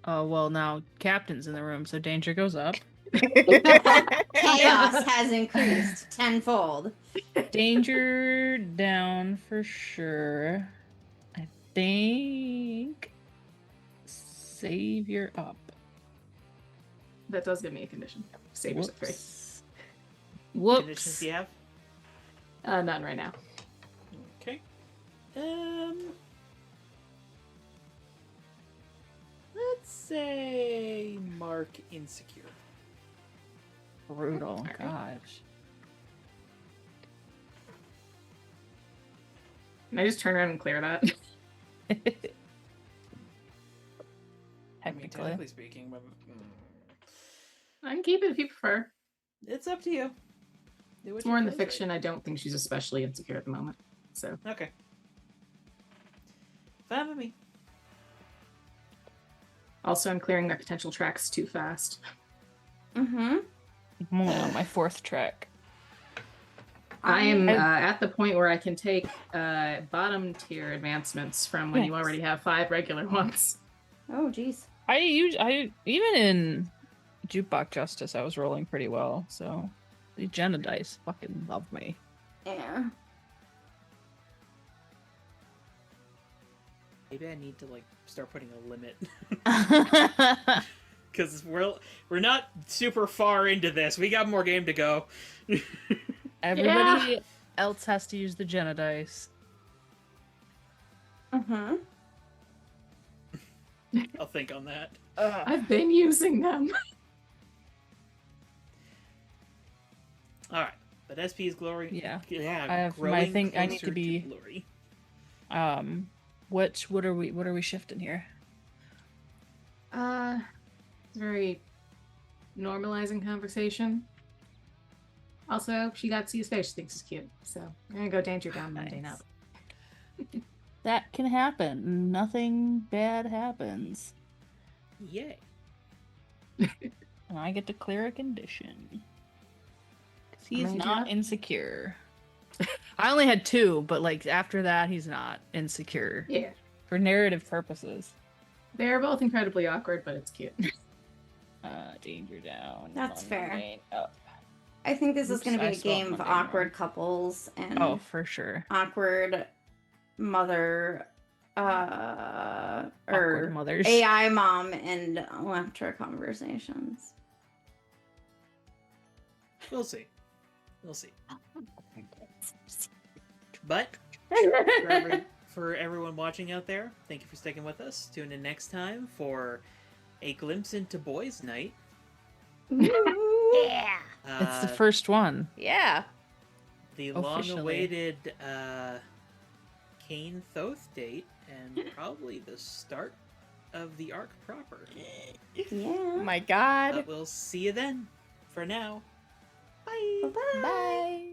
Oh, well, now Captain's in the room, so danger goes up. Chaos has increased tenfold. Danger down for sure. I think Savior up. That does give me a condition. Savior's at 3. Whoops. Conditions do you have? None right now. Okay. Let's say mark insecure. Brutal. Alright. Gosh. Can I just turn around and clear that? I mean, Technically. technically speaking, but I can keep it if you prefer. it's up to you. Do what It's you more in the feel is right. fiction. I don't think she's especially insecure at the moment. So Okay. Fine with me. also I'm clearing their potential tracks too fast. Mm-hmm. I'm only on my 4th track. I am I- at the point where I can take bottom tier advancements from when you Nice. already have 5 regular ones. Oh, jeez. I even in Jukebox Justice, I was rolling pretty well. So the Jenna dice fucking love me. Yeah. Maybe I need to like start putting a limit because we're not super far into this. We got more game to go. Everybody else has to use the Jenna dice. Mm-hmm. I'll think on that. I've been using them. All right, but SP's glory. Yeah. Yeah. I have my growing thing- I need to closer be- glory. What are we shifting here? It's very normalizing conversation. Also, she got to see his face. She thinks he's cute. So I'm gonna go danger down Monday Nice. now. That can happen. Nothing bad happens. Yay. And I get to clear a condition. Because he's Mind not you. insecure. I only had 2, but like after that, he's not insecure. Yeah. For narrative purposes. They're both incredibly awkward, but it's cute. Danger down. That's fair. Mundane up. I think this is Oops, going to be I a spelled game of Monday wrong. awkward couples and Oh, for sure. awkward mother, Awkward or mothers. AI mom and Electra conversations. We'll see. We'll see. But for everyone watching out there, thank you for sticking with us. Tune in next time for a glimpse into Boys Night. Yeah. It's the first one. Yeah. The Officially. long-awaited Kane Thoth date, and probably the start of the arc proper. Oh Yeah. my god. But we'll see you then. For now, bye. Bye-bye. Bye.